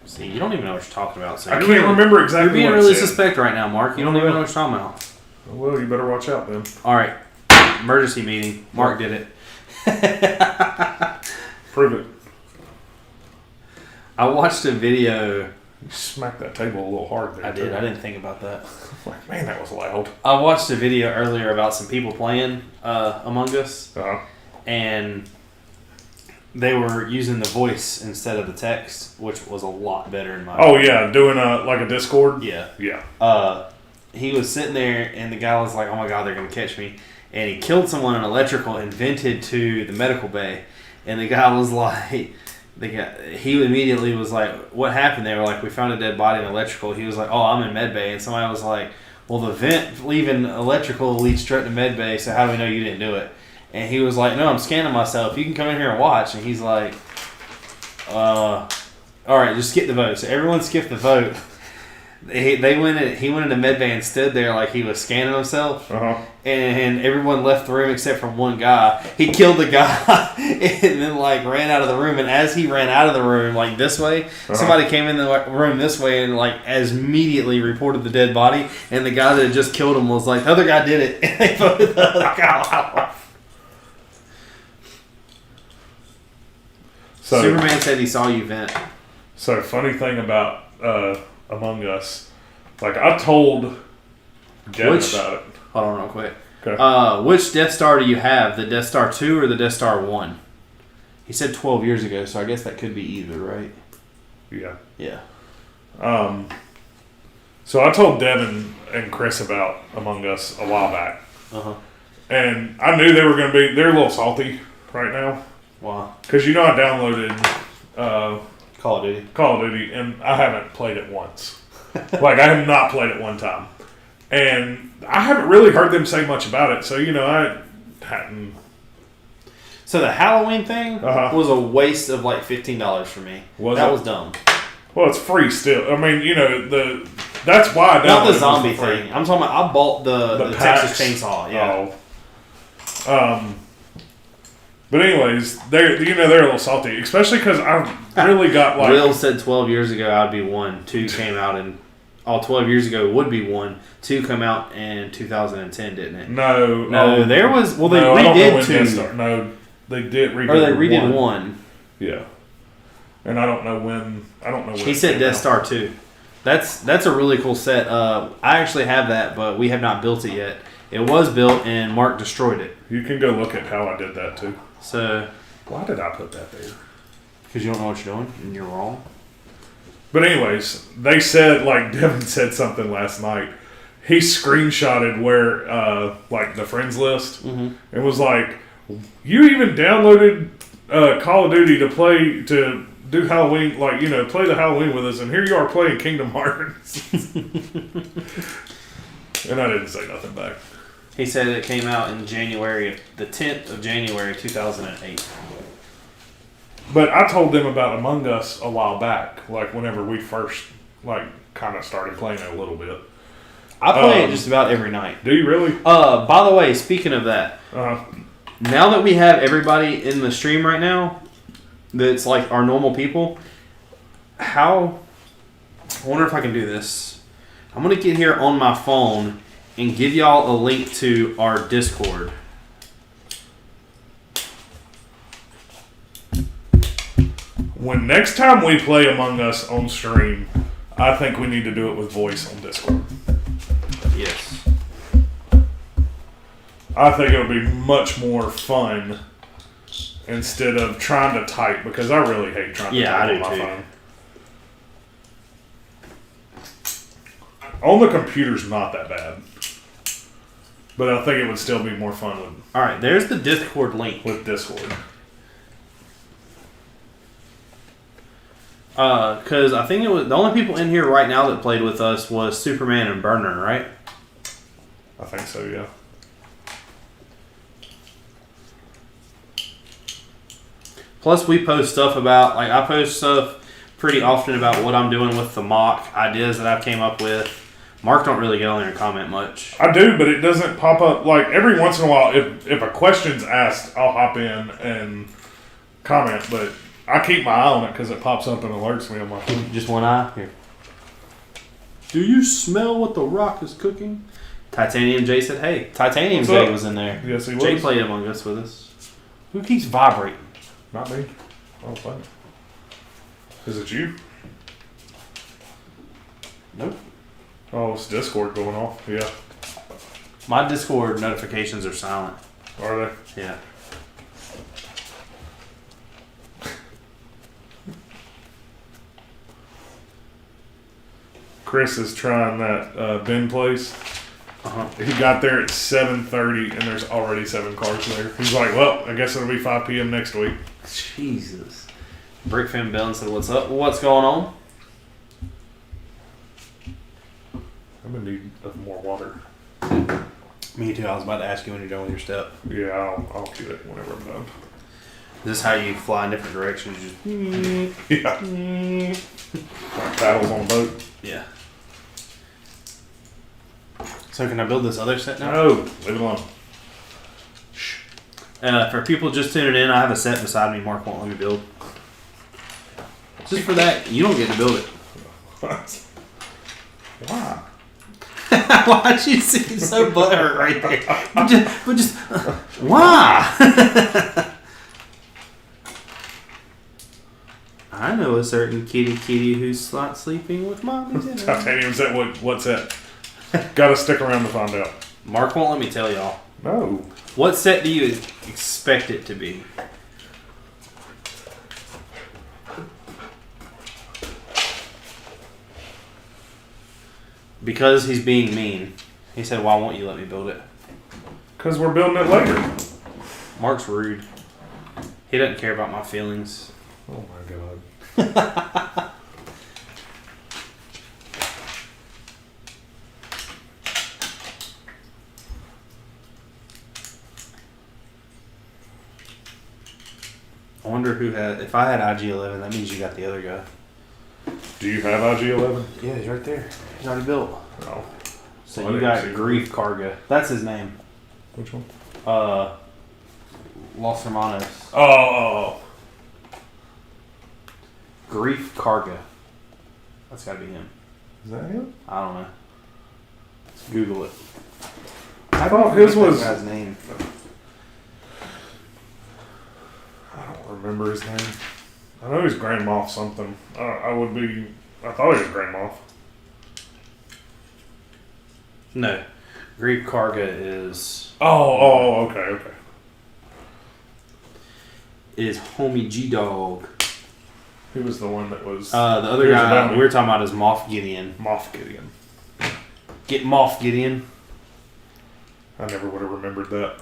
See, you don't even know what you're talking about. So I can't remember exactly what it said. You're being really suspect right now, Mark. You don't even know what you're talking about. Well, you better watch out then. Alright. Emergency meeting. Mark did it. Prove it. I watched a video... You smacked that table a little hard there. I did. I didn't think about that. Like, man, that was loud. I watched a video earlier about some people playing Among Us. Uh-huh. And they were using the voice instead of the text, which was a lot better in my opinion. Yeah, doing like a Discord? Yeah. Yeah. He was sitting there, and the guy was like, oh my God, they're going to catch me. And he killed someone in electrical and vented to the medical bay. And the guy was like... He immediately was like, what happened? They were like, we found a dead body in electrical. He was like, oh, I'm in medbay. And somebody was like, well, the vent leaving electrical leads straight to medbay, so how do we know you didn't do it? And he was like, no, I'm scanning myself. You can come in here and watch. And he's like, all right, just skip the vote. So everyone skipped the vote. He went into medbay and stood there like he was scanning himself. And everyone left the room except for one guy. He killed the guy and then like ran out of the room. And as he ran out of the room, like this way, somebody came in the room this way and like as immediately reported the dead body. And the guy that had just killed him was like, the other guy did it. And they voted the other guy off. So, Superman said he saw you vent. So funny thing about Among Us, like I told Devin about it. Hold on real quick. Okay. Which Death Star do you have? The Death Star 2 or the Death Star 1? He said 12 years ago, so I guess that could be either, right? Yeah. Yeah. So I told Devin and Chris about Among Us a while back. And I knew they were going to be, they're a little salty right now. Wow. Because I downloaded Call of Duty. Call of Duty, and I haven't played it once. Like, I have not played it one time. And I haven't really heard them say much about it, so, I hadn't... So the Halloween thing was a waste of like $15 for me. That was dumb. Well, it's free still. I mean, that's why I downloaded it. Not the zombie thing. I'm talking about, I bought the Texas Chainsaw. Yeah. But anyways, they're a little salty, especially because I really got like... Will said 12 years ago I'd be 1. 2 came out in... 12 years ago would be 1. 2 come out in 2010, didn't it? No. There was... Well, they redid 2. No, they did redid 1. Or they redid 1. Yeah. And I don't know when... He said Death Star 2. That's a really cool set. I actually have that, but we have not built it yet. It was built and Mark destroyed it. You can go look at how I did that too. So, why did I put that there? Because you don't know what you're doing and you're wrong. But anyways, they said, like Devin said something last night. He screenshotted where, like the friends list, and was like, "You even downloaded Call of Duty to do Halloween, like play the Halloween with us, and here you are playing Kingdom Hearts." And I didn't say nothing back. He said it came out in the 10th of January 2008. But I told them about Among Us a while back, like whenever we first, like, kind of started playing it a little bit. I play it just about every night. Do you really? By the way, speaking of that, now that we have everybody in the stream right now, that's like our normal people, I wonder if I can do this. I'm going to get here on my phone and give y'all a link to our Discord. When next time we play Among Us on stream, I think we need to do it with voice on Discord. Yes. I think it would be much more fun instead of trying to type, because I really hate trying to type on my phone. On the computer's not that bad. But I think it would still be more fun with... Alright, there's the Discord link. With Discord. Because I think it was... The only people in here right now that played with us was Superman and Burner, right? I think so, yeah. Plus, we post stuff about... Like, I post stuff pretty often about what I'm doing with the mock ideas that I came up with. Mark don't really get on there and comment much. I do, but it doesn't pop up. Like, every once in a while, if a question's asked, I'll hop in and comment. But I keep my eye on it because it pops up and alerts me on my phone. Just one eye? Here. Do you smell what the Rock is cooking? Titanium Jay said, hey. Titanium Jay was in there. Yes, he was. Jay played Among Us with us. Who keeps vibrating? Not me. Oh, funny. Is it you? Nope. Oh, it's Discord going off. Yeah. My Discord notifications are silent. Are they? Yeah. Chris is trying that bin place. He got there at 7:30 and there's already 7 cars there. He's like, well, I guess it'll be 5 p.m. next week. Jesus. Brick Fan Bell said, what's up? What's going on? I'm in need of more water. Me too. I was about to ask you when you're done with your step. Yeah, I'll get it whenever I'm done. Is this how you fly in different directions? Just Yeah. Like paddles on a boat. Yeah. So can I build this other set now? No, leave it alone. Shh. For people just tuning in, I have a set beside me Mark won't let me build. Just for that, you don't get to build it. What? Why? Why'd you seem so butthurt right there? But just why? I know a certain kitty who's not sleeping with mommy. Titanium set, what's that? Gotta stick around to find out. Mark won't let me tell y'all. No. What set do you expect it to be? Because he's being mean. He said, why won't you let me build it? Because we're building it later. Mark's rude. He doesn't care about my feelings. Oh my god. I wonder who had... If I had IG-11, that means you got the other guy. Do you have IG-11? Yeah, he's right there. He's already built. No. So you got Grief Karga. That's his name. Which one? Los Hermanos. Oh. Grief Karga. That's gotta be him. Is that him? I don't know. Let's Google it. I thought his was... That guy's name. I don't remember his name. I know he's Grand Moff something. I thought he was Grand Moff. No. Grief Karga is... Okay. Is Homie G-Dog. He was the one that was... The other guy we were talking about is Moff Gideon. Moff Gideon. Get Moff Gideon. I never would have remembered that.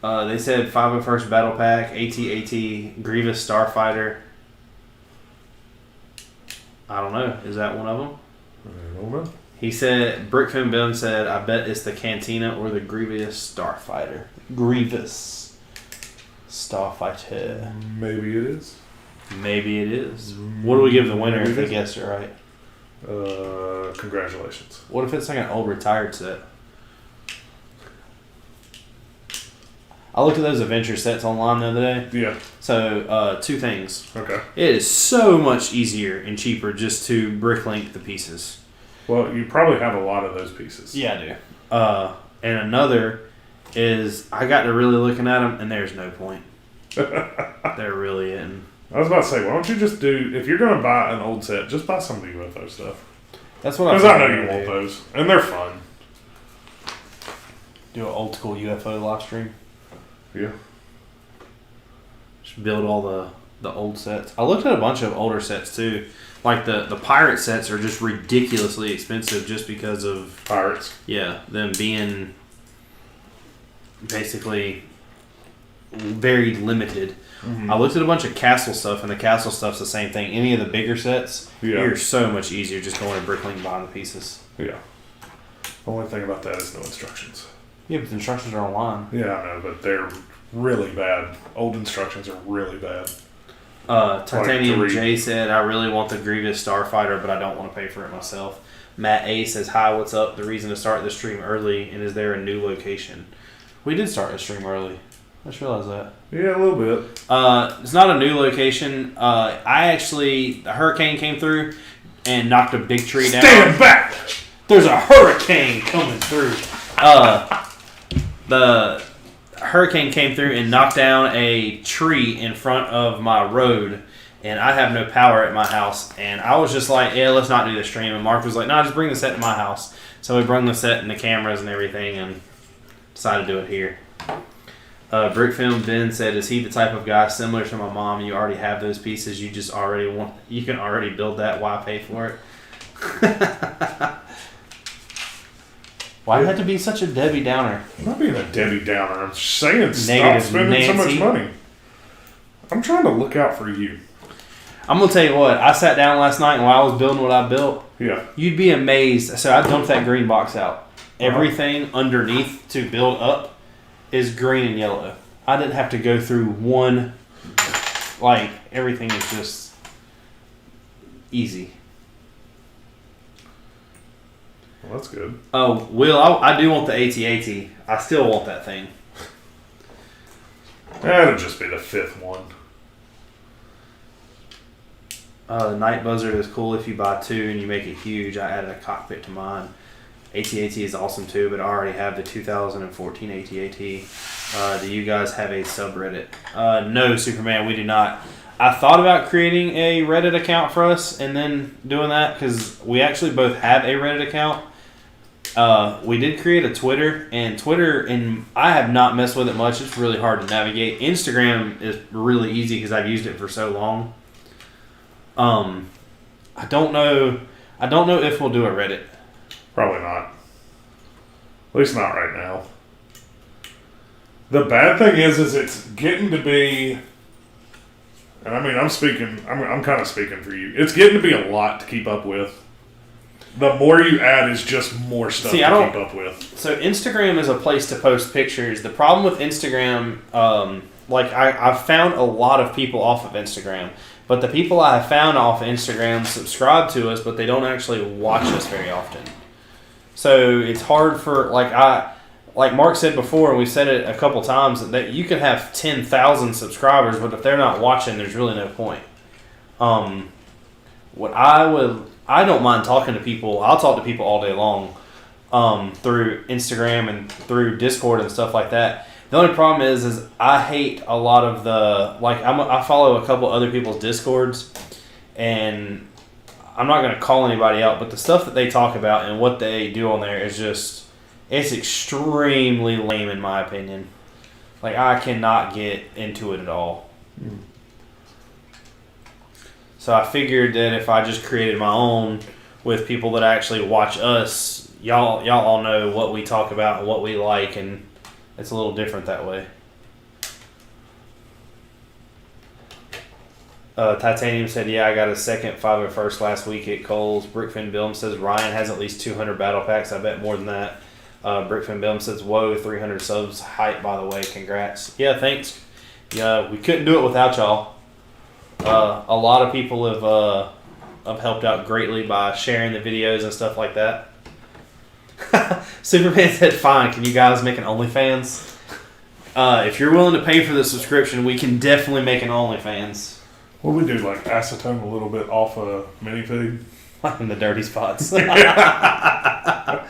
They said 501st Battle Pack, AT-AT, Grievous Starfighter. I don't know. Is that one of them? I don't know. He said, Brickfin Ben said, I bet it's the Cantina or the Grievous Starfighter. Grievous Starfighter. Maybe it is. Maybe it is. What do we give the winner Maybe if they it guessed it right? Congratulations. What if it's like an old retired set? I looked at those adventure sets online the other day. Yeah. So, two things. Okay. It is so much easier and cheaper just to bricklink the pieces. Well, you probably have a lot of those pieces. Yeah, I do. And another is I got to really looking at them, and there's no point. There really isn't. I was about to say, why don't you just do, if you're going to buy an old set, just buy some of the UFO stuff. That's what Because I know you want those, and they're fun. Do an old school UFO live stream. Yeah. Just build all the old sets. I looked at a bunch of older sets too. Like the pirate sets are just ridiculously expensive just because of Pirates. Yeah, them being basically very limited. Mm-hmm. I looked at a bunch of castle stuff, and the castle stuff's the same thing. Any of the bigger sets, you're so much easier just going to Bricklink buying the pieces. Yeah. The only thing about that is no instructions. Yeah, but the instructions are online. Yeah, I know, but they're really bad. Old instructions are really bad. Titanium J said, I really want the Grievous Starfighter, but I don't want to pay for it myself. Matt A says, hi, what's up? The reason to start the stream early, and is there a new location? We did start the stream early. I just realized that. Yeah, a little bit. It's not a new location. The hurricane came through and knocked a big tree down. Stand back! There's a hurricane coming through. The hurricane came through and knocked down a tree in front of my road, and I have no power at my house. And I was just like, yeah, let's not do the stream. And Mark was like, no, just bring the set to my house. So we brought the set and the cameras and everything and decided to do it here. Brickfilm Ben said, is he the type of guy similar to my mom? You already have those pieces. You just already want. You can already build that. Why pay for it? Why have to be such a Debbie Downer? I'm not being a Debbie Downer. I'm just saying stop Negative spending Nancy. so much money. I'm trying to look out for you. I'm going to tell you what. I sat down last night and while I was building what I built, yeah, you'd be amazed. So I dumped that green box out. Everything underneath to build up is green and yellow. I didn't have to go through one. Like, everything is just easy. Well, that's good. Oh, Will, I do want the AT-AT. I still want that thing. That'll just be the 5th one. The Night Buzzard is cool if you buy 2 and you make it huge. I added a cockpit to mine. AT-AT is awesome too, but I already have the 2014 AT-AT. Do you guys have a subreddit? No, Superman, we do not. I thought about creating a Reddit account for us and then doing that because we actually both have a Reddit account. We did create a Twitter, and I have not messed with it much. It's really hard to navigate. Instagram is really easy because I've used it for so long. I don't know if we'll do a Reddit. Probably not. At least not right now. The bad thing is it's getting to be, and I mean, I'm kind of speaking for you. It's getting to be a lot to keep up with. The more you add is just more stuff to keep up with. So Instagram is a place to post pictures. The problem with Instagram, I've found a lot of people off of Instagram, but the people I have found off of Instagram subscribe to us, but they don't actually watch us very often. So it's hard for, like Mark said before, and we've said it a couple times, that you can have 10,000 subscribers, but if they're not watching, there's really no point. I don't mind talking to people. I'll talk to people all day long through Instagram and through Discord and stuff like that. The only problem is I hate a lot of I follow a couple other people's Discords, and I'm not going to call anybody out, but the stuff that they talk about and what they do on there is just, it's extremely lame in my opinion. Like, I cannot get into it at all. Mm. So I figured that if I just created my own with people that actually watch us, y'all all know what we talk about and what we like, and it's a little different that way. Titanium said, yeah, I got a second 501st last week at Kohl's. Brickfin Bilm says, Ryan has at least 200 battle packs. I bet more than that. Brickfin Bilm says, whoa, 300 subs. Hype, by the way. Congrats. Yeah, thanks. Yeah, we couldn't do it without y'all. A lot of people have helped out greatly by sharing the videos and stuff like that. Superman said, fine, can you guys make an OnlyFans? If you're willing to pay for the subscription, we can definitely make an OnlyFans. What do we do, like acetone a little bit off a minifig? Like in the dirty spots. That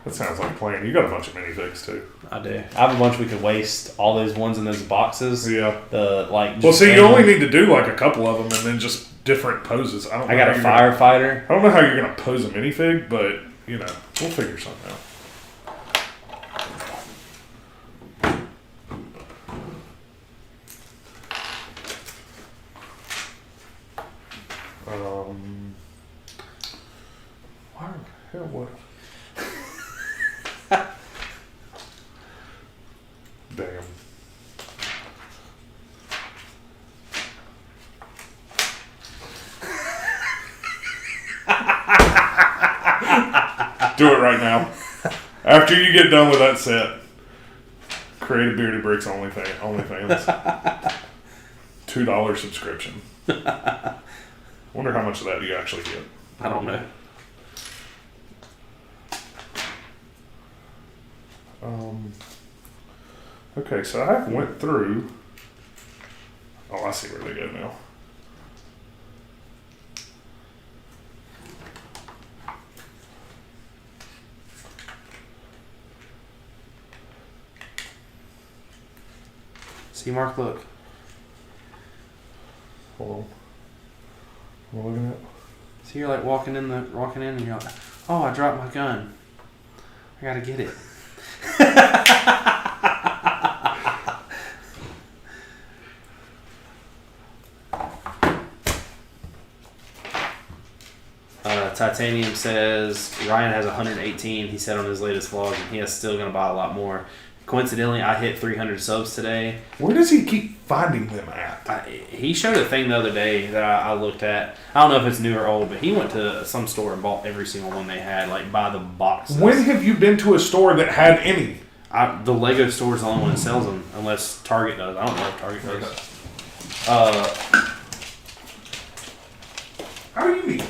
sounds like a plan. You got a bunch of minifigs too. I do. I have a bunch we could waste. All those ones in those boxes. Yeah. Well, see, you only need to do like a couple of them, and then just different poses. I got a firefighter. I don't know how you're gonna pose a minifig, but we'll figure something out. Why the hell what? Damn. Do it right now. After you get done with that set, create a Bearded Brix OnlyFans. $2 subscription. Wonder how much of that you actually get. I don't know. Okay, so I went through. Oh, I see where they go now. See, Mark, look. Hold on. What am I looking at? See, you're like walking in and you're like, oh, I dropped my gun. I gotta get it. Titanium says Ryan has 118. He said on his latest vlog, and he is still going to buy a lot more. Coincidentally, I hit 300 subs today. Where does he keep finding them at? He showed a thing the other day that I looked at. I don't know if it's new or old, but he went to some store and bought every single one they had, like by the boxes. When have you been to a store that had any? The Lego store is the only one that sells them, unless Target does. I don't know if Target does. How do you need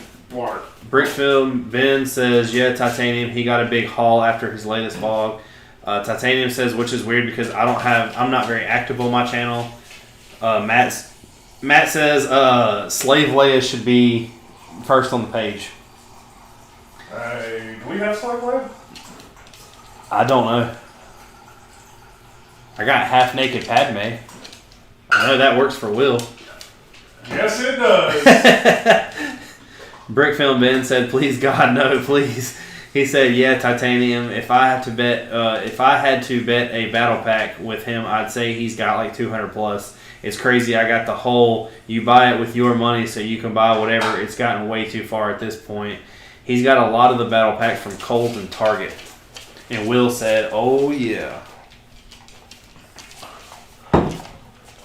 Brickfield Ben says, yeah, Titanium. He got a big haul after his latest vlog. Titanium says, which is weird because I'm not very active on my channel. Matt says, Slave Leia should be first on the page. Do we have Slave Leia? I don't know. I got half naked Padme. I know that works for Will. Yes, it does. Brickfilm Ben said, "Please God, no, please." He said, "Yeah, Titanium. If I had to bet a battle pack with him, I'd say he's got like 200 plus. It's crazy. I got the whole you buy it with your money, so you can buy whatever. It's gotten way too far at this point. He's got a lot of the battle packs from Colt and Target." And Will said, "Oh yeah."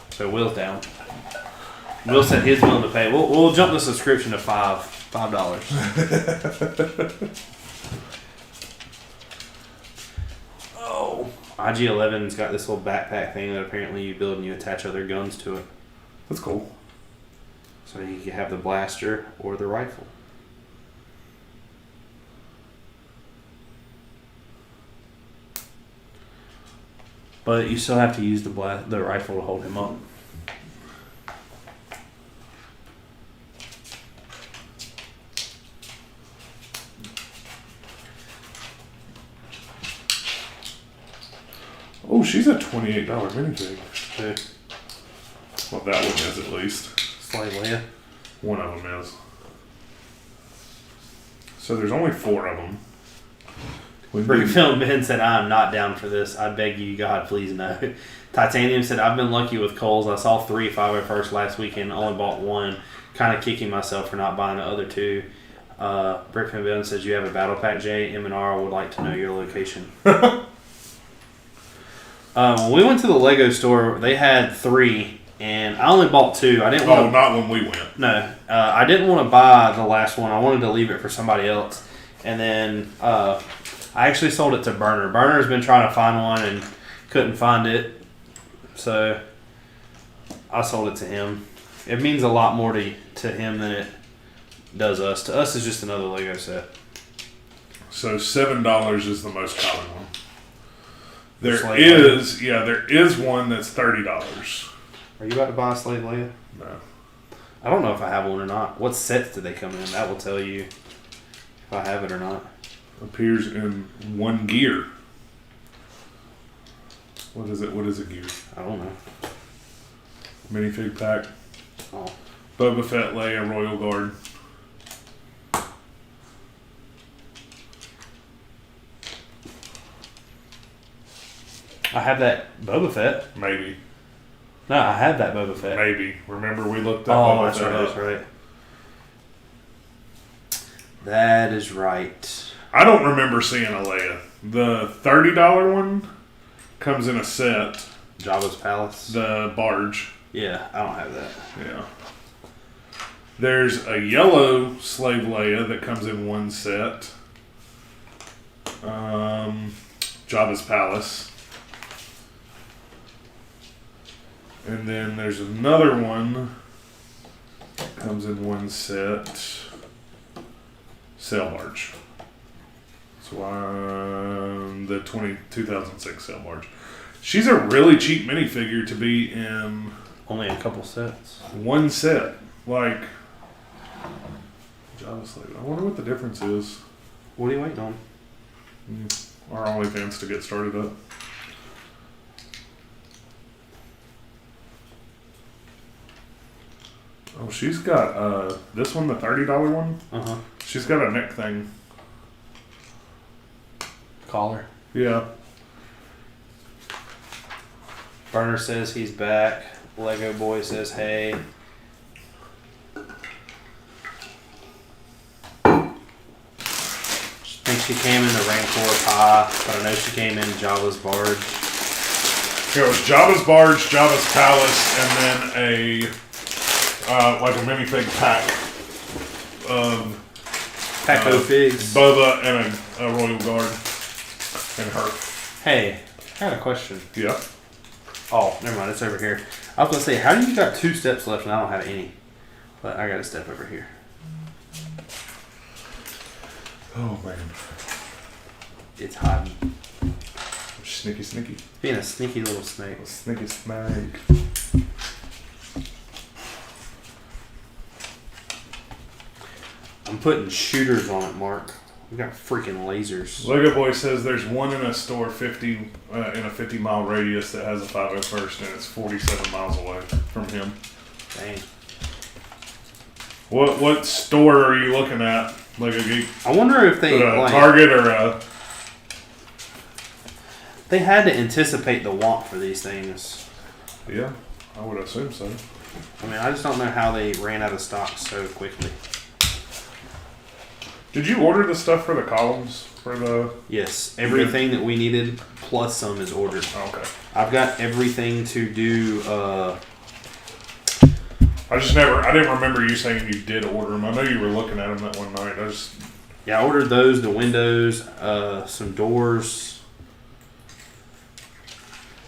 So Will's down. Will said he's willing to pay. We'll jump the subscription to $5. Oh, IG-11's got this little backpack thing that apparently you build and you attach other guns to it. That's cool. So you can have the blaster or the rifle. But you still have to use the rifle to hold him up. Oh, she's a $28 minifig. Yeah. Well, that one is at least. Slave Leia. One of them is. So there's only 4 of them. Brickfilm Ben said, "I am not down for this. I beg you, God, please no." Titanium said, "I've been lucky with Kohl's. I saw 3 501st last weekend, only bought 1. Kind of kicking myself for not buying the other 2. Brickfilm Ben says, "You have a battle pack, Jay. M&R would like to know your location." When we went to the Lego store, they had 3, and I only bought 2. I didn't want. Oh, not when we went. No, I didn't want to buy the last one. I wanted to leave it for somebody else, and then I actually sold it to Burner. Burner's been trying to find one and couldn't find it, so I sold it to him. It means a lot more to him than it does us. To us, it's just another Lego set. So $7 is the most common one. There is one that's $30. Are you about to buy a Slave Leia? No. I don't know if I have one or not. What sets do they come in? That will tell you if I have it or not. Appears in 1 gear. What is it? What is a gear? I don't know. Minifig pack. Oh. Boba Fett, Leia, Royal Guard. I have that Boba Fett. Maybe. No, I have that Boba Fett. Maybe. Remember we looked at Oh, Boba that's Fett right. up. That's right. That is right. I don't remember seeing a Leia. The $30 one comes in a set. Jabba's Palace. The barge. Yeah, I don't have that. Yeah. There's a yellow Slave Leia that comes in 1 set. Jabba's Palace. And then there's another one. Comes in 1 set. Sail barge. So the 2006 sail barge. She's a really cheap minifigure to be in Only a couple sets. 1 set. Like, Java Slave. I wonder what the difference is. What are you waiting on? Our OnlyFans to get started up. Oh, she's got this one, the $30 one. Uh-huh. She's got a neck thing. Collar. Yeah. Burner says he's back. Lego Boy says hey. I think she came in the Rancor Pie, but I know she came in Jabba's Barge. Here was Jabba's barge, Jabba's palace, and then a like a minifig pack of Paco Figs. Boba and a Royal Guard and her. Hey, I got a question. Yeah. Oh, never mind. It's over here. I was going to say, how do you got 2 steps left and I don't have any? But I got a step over here. Oh, man. It's hiding. Sneaky. Being a sneaky little snake. Sneaky snake. I'm putting shooters on it, Mark. We got freaking lasers. Lego Boy says there's one in a store 50 in a 50-mile radius that has a 501st, and it's 47 miles away from him. Dang. What store are you looking at, Lego Geek? I wonder if they Target or a... They had to anticipate the want for these things. Yeah, I would assume so. I mean, I just don't know how they ran out of stock so quickly. Did you order the stuff for the columns for the? Yes, everything that we needed plus some is ordered. Oh, okay. I've got everything to do. I didn't remember you saying you did order them. I know you were looking at them that one night. I ordered those, the windows, some doors.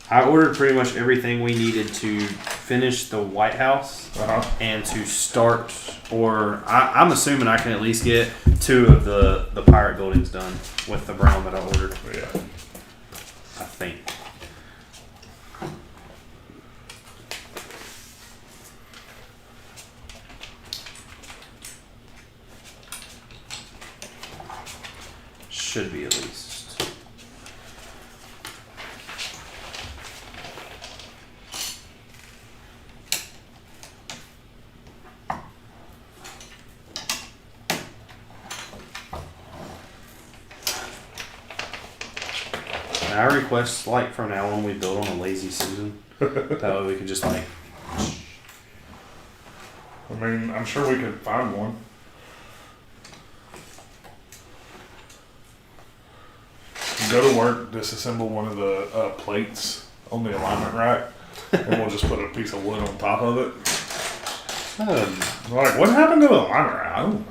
I ordered pretty much everything we needed to finish the White House and to start, or I'm assuming I can at least get 2 of the pirate buildings done with the brown that I ordered. Yeah. I think. Should be at least. I request, like, from now on we build on a lazy Susan. That way we can just, like... I mean, I'm sure we could find one. Go to work, disassemble one of the plates on the alignment rack, and we'll just put a piece of wood on top of it. Like, what happened to the alignment rack? I don't know.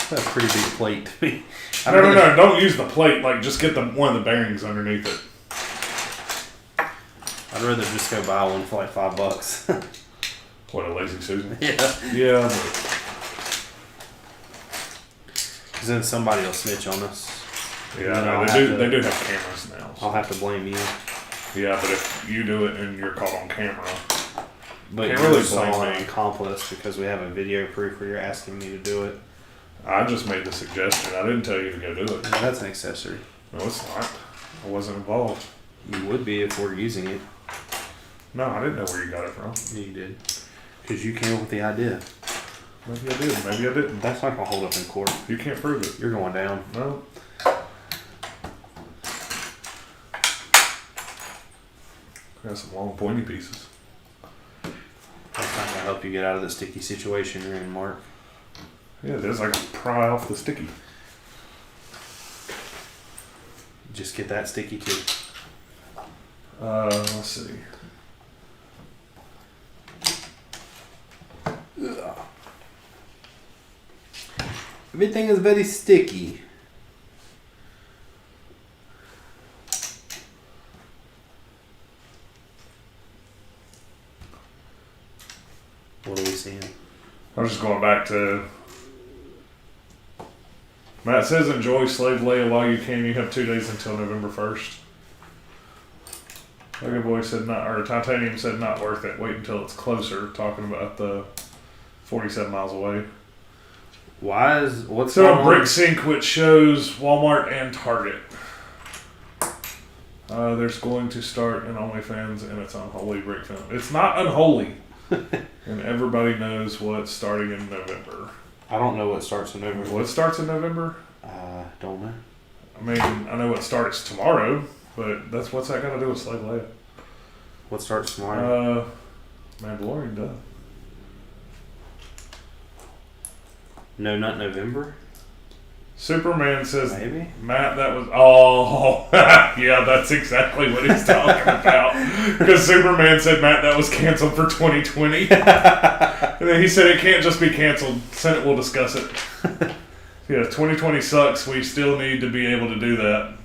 That's a pretty big plate to me. No, don't use the plate. Like, just get one of the bearings underneath it. I'd rather just go buy one for like $5. What, a lazy Susan? Yeah. Yeah. Because then somebody will snitch on us. Yeah, no, they do have cameras now. So. I'll have to blame you. Yeah, but if you do it and you're caught on camera, but can't you're really still blame an me. accomplice because we have a video proof where you're asking me to do it. I just made the suggestion. I didn't tell you to go do it. No, that's an accessory. No, it's not. I wasn't involved. You would be if we're using it. No, I didn't know where you got it from. Yeah, you did. Because you came up with the idea. Maybe I did. Maybe I didn't. That's not going to hold up in court. You can't prove it. You're going down. No. Got some long pointy pieces. That's not going to help you get out of the sticky situation you're in, Mark. Yeah, it is. I can pry off the sticky. Just get that sticky too. Let's see. Ugh. Everything is very sticky. What are we seeing? I'm just going back to... Matt says enjoy Slave Leia while you can. You have 2 days until November 1st. Lego Boy said not, or Titanium said not worth it. Wait until it's closer. Talking about the 47 miles away. What's So Brix Inc., which shows Walmart and Target. There's going to start an OnlyFans and it's unholy brick film. It's not unholy. And everybody knows what's starting in November. I don't know what starts in November. What starts in November? Don't know. I mean, I know what starts tomorrow, but what's that got to do with Slave Leia? What starts tomorrow? Mandalorian does. No, not November. Superman says, Maybe. Matt, that was... Oh, yeah, that's exactly what he's talking about. Because Superman said, Matt, that was canceled for 2020. And then he said it can't just be canceled. Senate will discuss it. Yeah, 2020 sucks. We still need to be able to do that.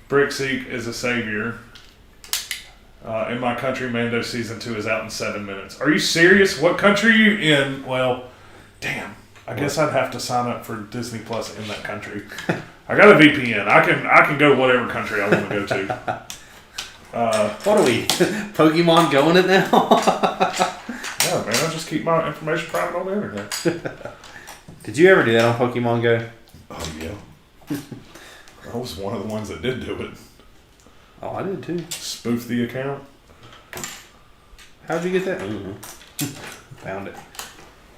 Brix Inc. is a savior. In my country, Mando Season 2 is out in 7 minutes. Are you serious? What country are you in? Well, damn. I guess I'd have to sign up for Disney Plus in that country. I got a VPN. I can go whatever country I want to go to. What are we? Pokemon going it now? Yeah, man. I just keep my information private on the internet. Did you ever do that on Pokemon Go? Oh, yeah. I was one of the ones that did do it. Oh, I did too. Spoof the account. How'd you get that? Found it.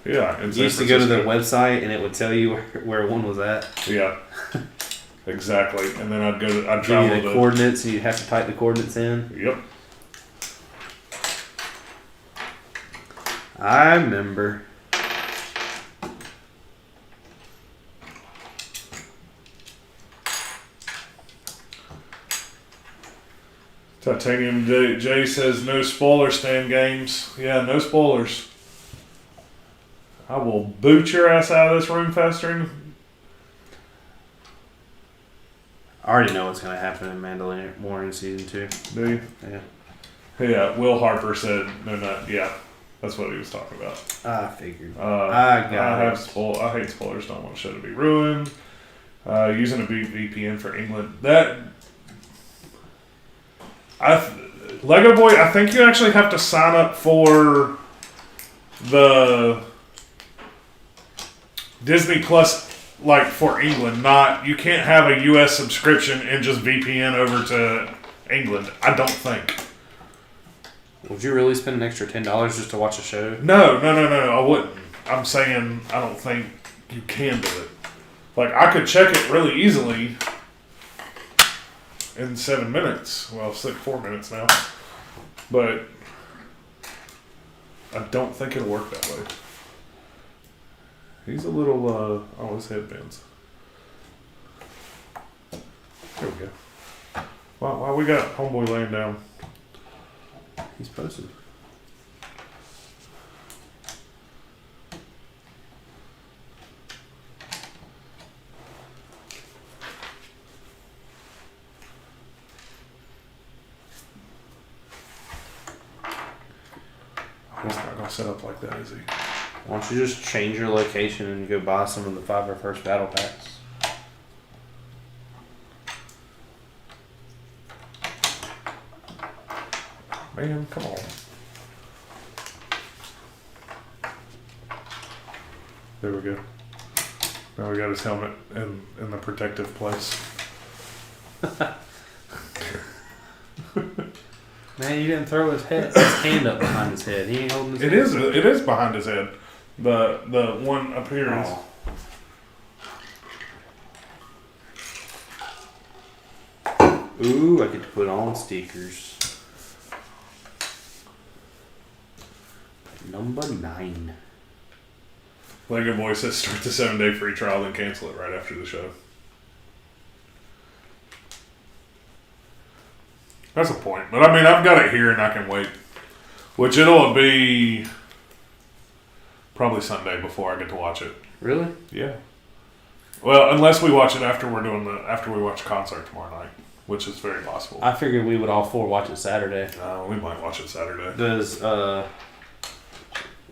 Yeah. You used to go to the website and it would tell you where one was at. Yeah. Exactly. And then I'd give travel you the coordinates and you'd have to type the coordinates in. Yep. I remember. Titanium J says no spoiler stand games. Yeah, no spoilers. I will boot your ass out of this room faster. I already know what's going to happen in Mandalorian Season 2. Do you? Yeah. Yeah, Will Harper said no, not yeah. That's what he was talking about. I figured. I hate spoilers. Don't want a show to be ruined. Using a VPN for England. Lego Boy, I think you actually have to sign up for the Disney Plus, like for England. You can't have a US subscription and just VPN over to England. I don't think. Would you really spend an extra $10 just to watch a show? No, I wouldn't. I'm saying I don't think you can do it. Like, I could check it really easily in 7 minutes. Well, it's like 4 minutes now. But I don't think it'll work that way. He's a little, his headbands. There we go. Wow, we got homeboy laying down. He's posted. He's not going to set up like that, is he? Why don't you just change your location and go buy some of the 5 first battle packs? Man, come on. There we go. Now we got his helmet in the protective place. Man, you didn't throw his hand up behind his head. He ain't holding his head. It is behind his head. The one up here is. Ooh, I get to put on stickers. Number 9. Lego Boy says start the 7-day free trial, then cancel it right after the show. That's a point. But I mean, I've got it here and I can wait. Which it'll be probably Sunday before I get to watch it. Really? Yeah. Well, unless we watch it after we watch concert tomorrow night, which is very possible. I figured we would all 4 watch it Saturday. We might watch it Saturday. Does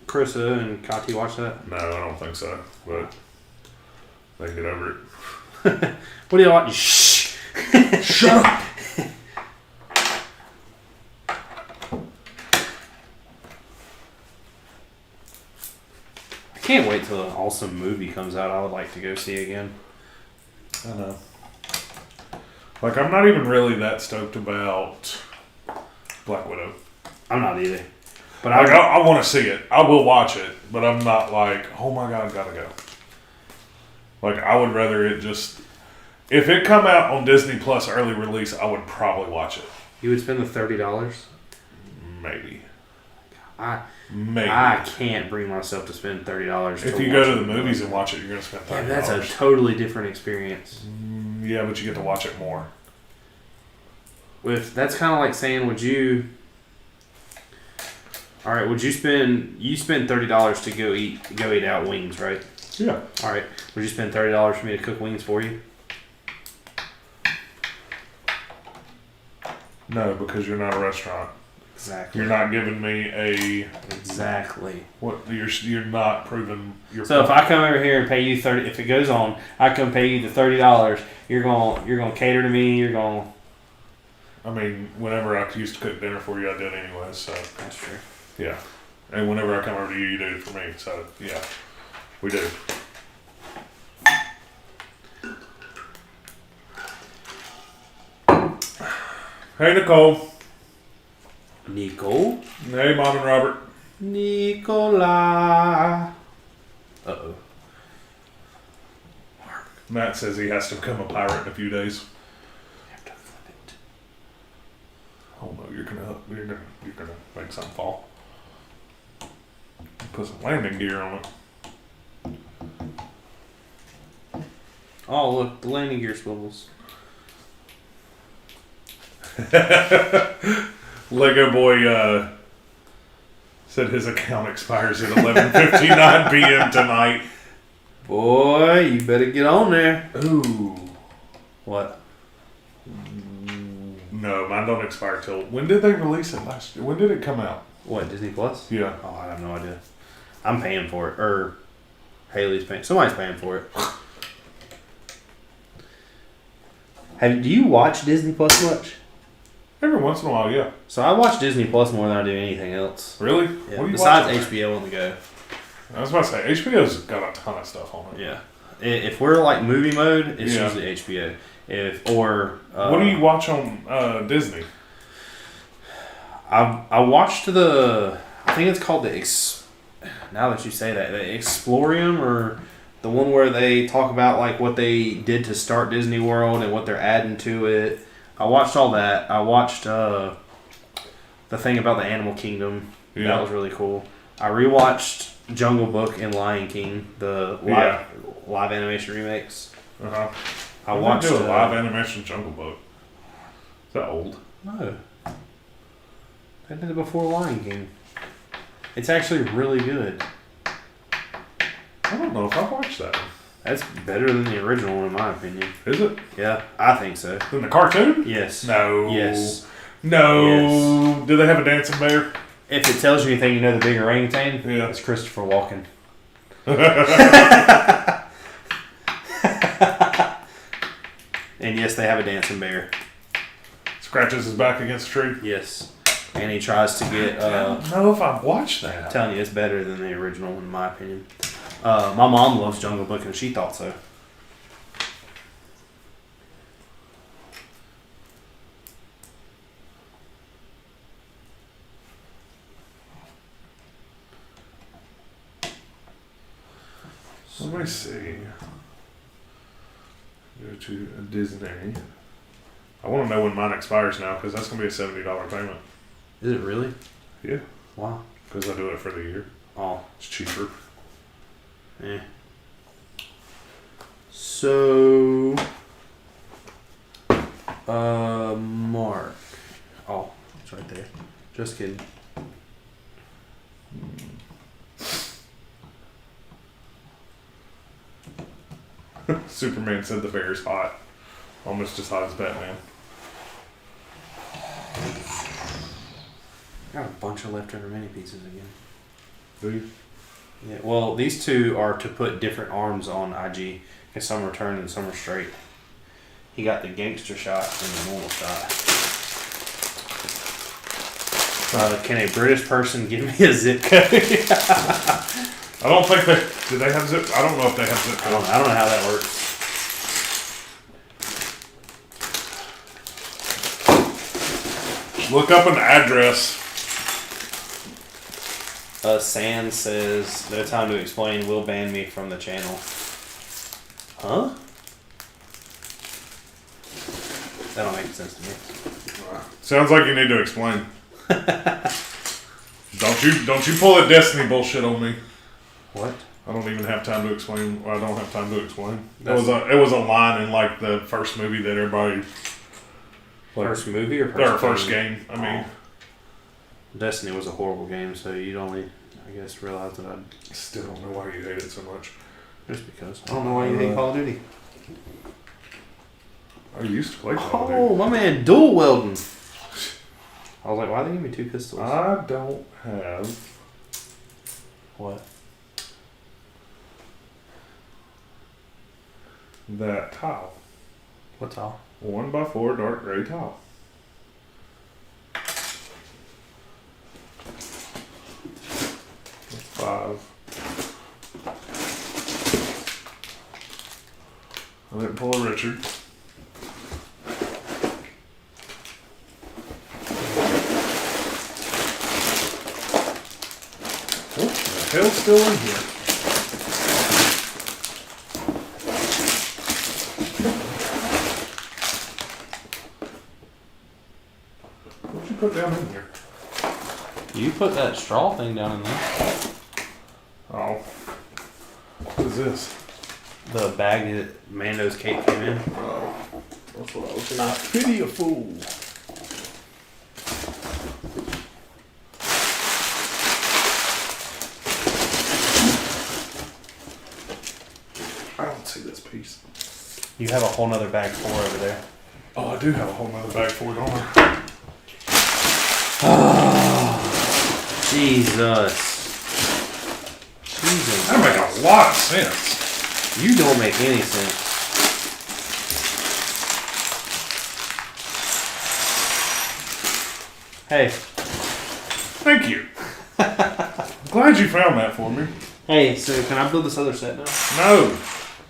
Carissa and Kati watch that? No, I don't think so. But they can get over it. What do you watch? Shh. Shut up. I can't wait till an awesome movie comes out I would like to go see again. I know. Like, I'm not even really that stoked about Black Widow. I'm not either. But I want to see it. I will watch it, but I'm not like, oh my god, gotta go. Like, I would rather it just... If it come out on Disney Plus early release, I would probably watch it. You would spend the $30? Maybe. Maybe. I can't bring myself to spend $30. If you go to the movies and watch it, you're going to spend $30. Yeah, that's a totally different experience. Yeah, but you get to watch it more. That's kind of like saying, would you spend $30 to go eat out wings, right? Yeah. All right. Would you spend $30 for me to cook wings for you? No, because you're not a restaurant. Exactly. You're not giving me a... Exactly. What you're not proving your So point. if I come over here and pay you 30, if it goes on, I come pay you the $30. You're gonna cater to me. You're gonna. I mean, whenever I used to cook dinner for you, I did anyway. So That's true. yeah, and whenever I come over to you, you do it for me. So yeah, we do. Hey Nicole. Nicole. Hey Mom and Robert. Nicola. Uh-oh. Matt says he has to become a pirate in a few days. You have to flip it. Oh no, you're gonna make something fall. Put some landing gear on it. Oh, look, the landing gear swivels. Lego Boy said his account expires at 11:59 p.m. tonight. Boy, you better get on there. Ooh. What? No, mine don't expire till... When did they release it last year? When did it come out? What, Disney Plus? Yeah. Oh, I have no idea. I'm paying for it. Or Haley's paying. Somebody's paying for it. Do you watch Disney Plus much? Every once in a while, yeah. So I watch Disney Plus more than I do anything else. Really? Yeah. What do you Besides watch? HBO on the go. I was about to say, HBO's got a ton of stuff on it. Yeah. If we're like movie mode, it's Yeah. usually HBO. What do you watch on Disney? I watched I think it's called now that you say that, the Explorium, or the one where they talk about like what they did to start Disney World and what they're adding to it. I watched all that. I watched the thing about the Animal Kingdom. Yeah. That was really cool. I rewatched Jungle Book and Lion King, the live animation remakes. Uh-huh. I watched do a live animation Jungle Book. Is that old? No. They did it before Lion King. It's actually really good. I don't know if I've watched that. That's better than the original one, in my opinion. Is it? Yeah, I think so. In the cartoon? Yes. No. Yes. No. Yes. Do they have a dancing bear? If it tells you anything, you know the big orangutan? Yeah. It's Christopher Walken. And yes, they have a dancing bear. Scratches his back against a tree? Yes. And he tries to get... I don't know if I've watched that. I'm telling you, it's better than the original, in my opinion. My mom loves Jungle Book, and she thought so. Let me see. Go to Disney. I want to know when mine expires now, because that's going to be a $70 payment. Is it really? Yeah. Wow. Because I do it for the year. Oh. It's cheaper. Eh. So, Mark. Oh, it's right there. Just kidding. Superman said the bear's hot. Almost as hot as Batman. Got a bunch of leftover mini pieces again. Do you? Yeah, well, these two are to put different arms on IG, because some are turned and some are straight. He got the gangster shot and the normal shot. Can a British person give me a zip code? I don't think they... Do they have zip... I don't know if they have zip I don't codes. know how that works. Look up an address. Sand says, no time to explain, will ban me from the channel. Huh? That don't make sense to me. Sounds like you need to explain. Don't you pull that Destiny bullshit on me. What? I don't even have time to explain. Or I don't have time to explain. It That's- was a line in like the first movie that everybody... Like, First movie or their first game. I mean... Destiny was a horrible game, so you'd only, I guess, realize that I'd... Still don't know why you hate it so much. Just because. I don't know why you hate Call of Duty. I used to play Call of Oh, Duty. my man, dual welding. I was like, why they give me 2 pistols? I don't have... What? That tile. What tile? 1x4 dark gray tile. That's 5. I didn't pull a Richard. What the hell's still in here? What'd you put down in here? You put that straw thing down in there. Oh. What is this? The bag that Mando's cape came in. Oh. That's what I was thinking. I pity a fool. I don't see this piece. You have a whole nother bag 4 over there. Oh, I do have a whole nother bag for it, don't I? Jesus. Jesus. That makes a lot of sense. You don't make any sense. Hey. Thank you. Glad you found that for me. Hey, so can I build this other set now? No.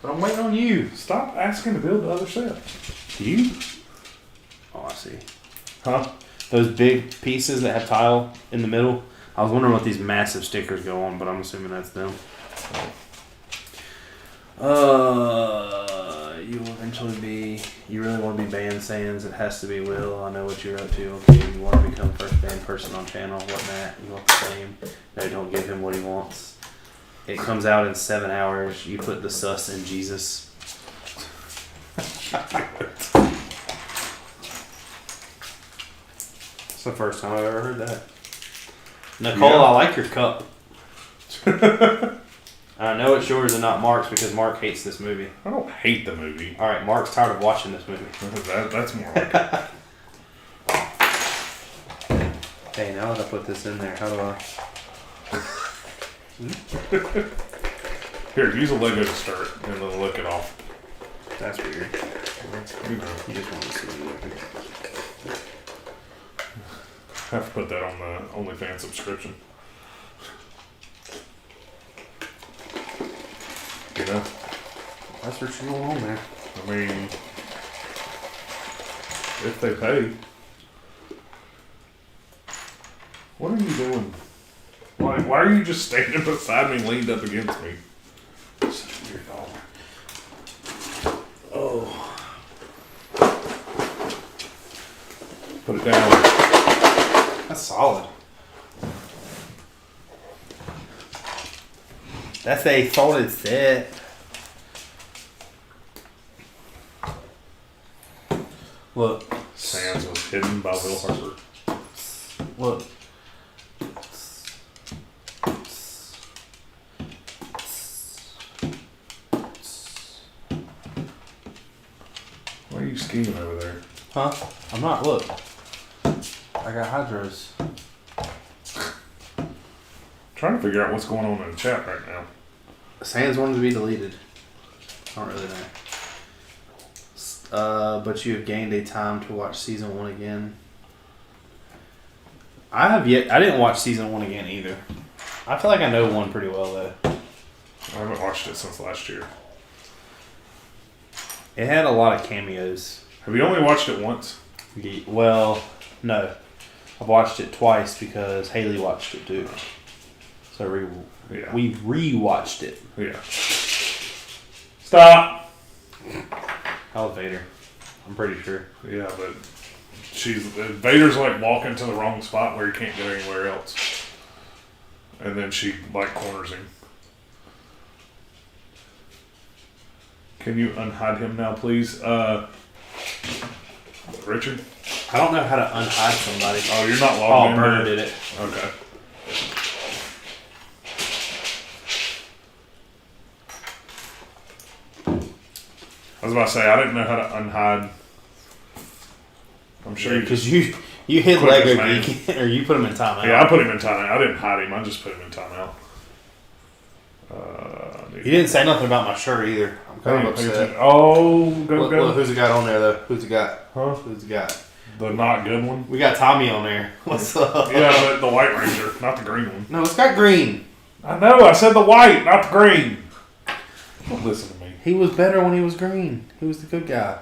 But I'm waiting on you. Stop asking to build the other set. You? Oh, I see. Huh? Those big pieces that have tile in the middle. I was wondering what these massive stickers go on, but I'm assuming that's them. You will eventually be. You really want to be banned, Sans? It has to be Will. I know what you're up to. Okay, you want to become first banned person on channel. What, Matt? You want the same? No, don't give him what he wants. It comes out in 7 hours. You put the sus in Jesus. It's the first time I've ever heard that. Nicole, yeah. I like your cup. I know it's yours and not Mark's because Mark hates this movie. I don't hate the movie. Alright, Mark's tired of watching this movie. That's more like it. Hey, now that I put this in there, how do I... Here, use a Lego to start and then lick it off. That's weird. You know. You just want to see me looking. I have to put that on the OnlyFans subscription. You know? That's what's going on there. I mean, if they pay. What are you doing? Why are you just standing beside me, leaned up against me? Such a weird dog. Oh. Put it down. That's solid. That's a solid set. Look. Sans was hidden by Will Harper. Look. Why are you scheming over there? Huh? I'm not. Look. I got hydros. Trying to figure out what's going on in the chat right now. Sans wanted to be deleted. I don't really know. But you have gained a time to watch season 1 again. I didn't watch season 1 again either. I feel like I know 1 pretty well though. I haven't watched it since last year. It had a lot of cameos. Have you only watched it once? Well, no. I've watched it twice because Haley watched it too. So we re-watched it. Yeah. Stop! Vader. I'm pretty sure. Yeah, but Vader's like walking to the wrong spot where he can't go anywhere else. And then she like corners him. Can you unhide him now, please? Richard? I don't know how to unhide somebody. Oh, you're not logged in. Oh, Burner did it. Okay. I was about to say, I didn't know how to unhide. I'm sure because you You hid quick Lego as Geek, or you put him in timeout. Yeah, I put him in timeout. I didn't hide him. I just put him in timeout. You didn't say nothing about my shirt either. I'm kind of upset. Oh, go. Look, who's it got on there though? Who's it got? Huh? Who's it got? The not good one? We got Tommy on there. What's up? Yeah, the White Ranger, not the green one. No, it's got green. I know, I said the white, not the green. Don't listen to me. He was better when he was green. He was the good guy.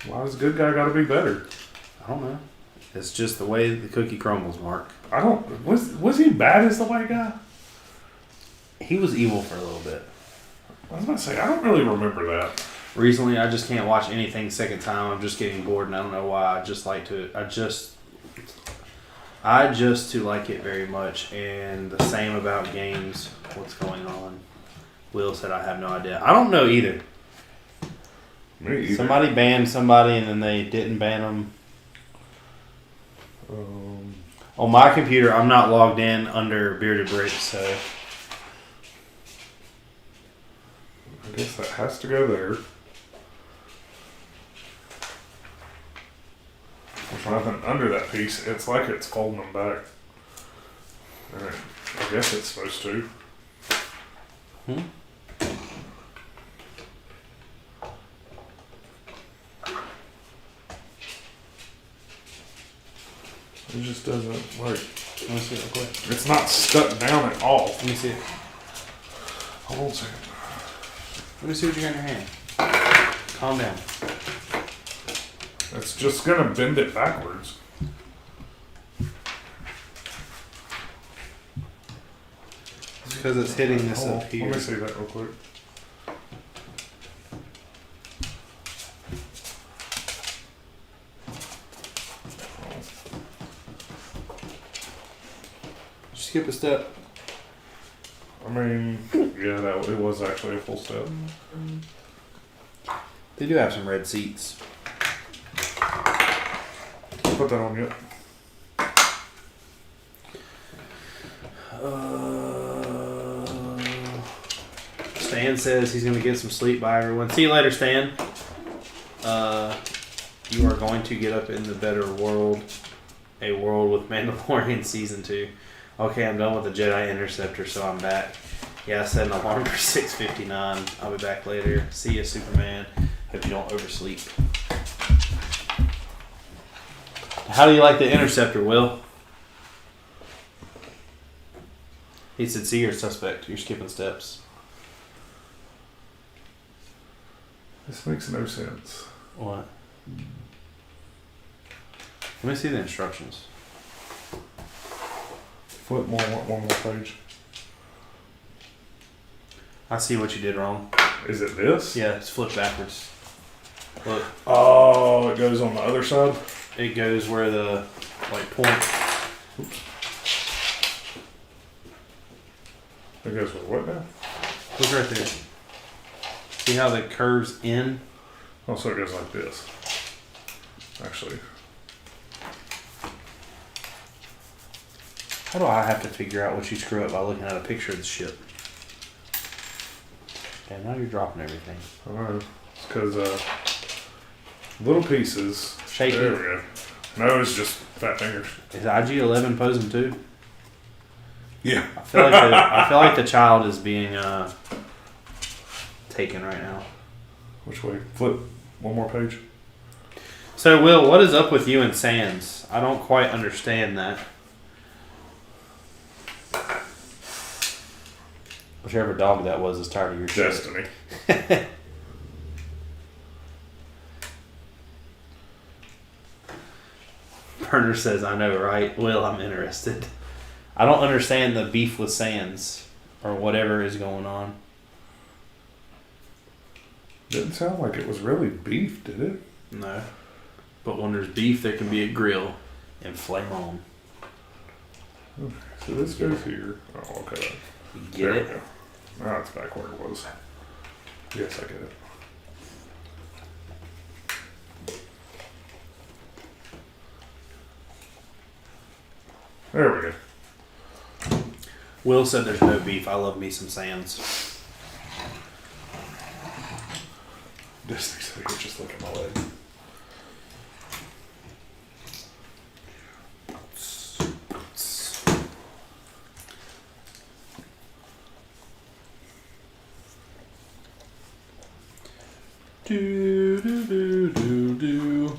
Why does the good guy got to be better? I don't know. It's just the way the cookie crumbles, Mark. I don't. Was he bad as the white guy? He was evil for a little bit. I was about to say, I don't really remember that. Recently, I just can't watch anything second time. I'm just getting bored, and I don't know why. I just like to. I just to like it very much, and the same about games. What's going on? Will said, I have no idea. I don't know either. Me either. Somebody banned somebody, and then they didn't ban them. On my computer, I'm not logged in under Bearded Brix, so I guess that has to go there. There's nothing under that piece. It's like it's folding them back. Alright. I guess it's supposed to. It just doesn't, like... let me see it real quick. It's not stuck down at all. Let me see it. Hold on a second. Let me see what you got in your hand. Calm down. It's just gonna bend it backwards. It's because it's hitting this Hold up on. here. Let me see that real quick. Skip a step. I mean, yeah, it was actually a full step. They do have some red seats. Put that on yet. Stan says he's going to get some sleep. Bye, everyone. See you later, Stan. You are going to get up in the better world. A world with Mandalorian Season 2. Okay, I'm done with the Jedi Interceptor, so I'm back. Yeah, I set an alarm for 6:59. I'll be back later. See ya, Superman. Hope you don't oversleep. How do you like the Interceptor, Will? He said, see your suspect. You're skipping steps. This makes no sense. What? Let me see the instructions. Flip one more page. I see what you did wrong. Is it this? Yeah, it's flipped backwards. Look. Oh, it goes on the other side? It goes where the, point. Oops. It goes with what now? Look right there. See how the curves in? Oh, so it goes like this. Actually. How do I have to figure out what you screw up by looking at a picture of the ship? Okay, now you're dropping everything. I don't know. It's because little pieces. Shaky. There we go. No, it's just fat fingers. Is IG-11 posing too? Yeah. I feel like the child is being taken right now. Which way? Flip one more page. So, Will, what is up with you and Sans? I don't quite understand that. Whichever dog that was is tired of your shit. Destiny. Burner says, I know, right? Will, I'm interested. I don't understand the beef with Sans or whatever is going on. Didn't sound like it was really beef, did it? No. But when there's beef, there can be a grill and flame on. Okay, so this goes here. Oh, okay. You get There it? we go. Now it's back where it was. Yes, I get it. There we go. Will said there's no beef. I love me some Sans. Destiny said he could just look at my leg. Do do do do do.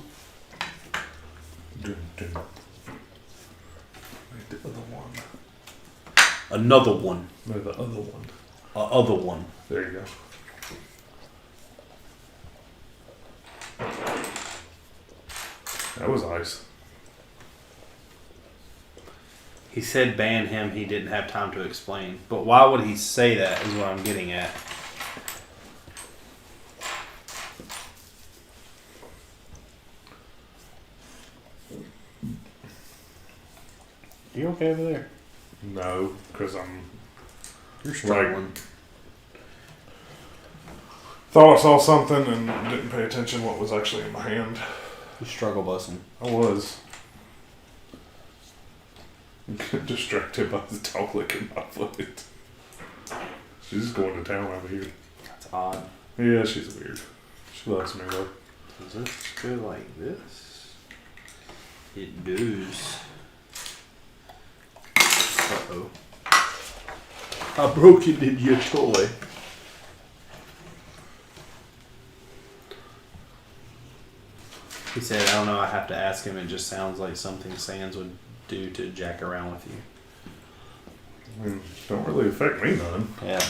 Do, do. Wait, the other one. Another one. No, the other one. Other one. There you go. That was ice. He said ban him, he didn't have time to explain. But why would he say that is what I'm getting at. You okay over there? No, because You're struggling. thought I saw something and didn't pay attention what was actually in my hand. You struggle busting. I was. Distracted by the dog licking my foot. She's just going to town over here. That's odd. Yeah, she's weird. She loves me though. Does this go like this? It does. Uh-oh. I broke it in your toy. He said, I don't know, I have to ask him. It just sounds like something Sands would do to jack around with you. I mean, don't really affect me none. Yeah.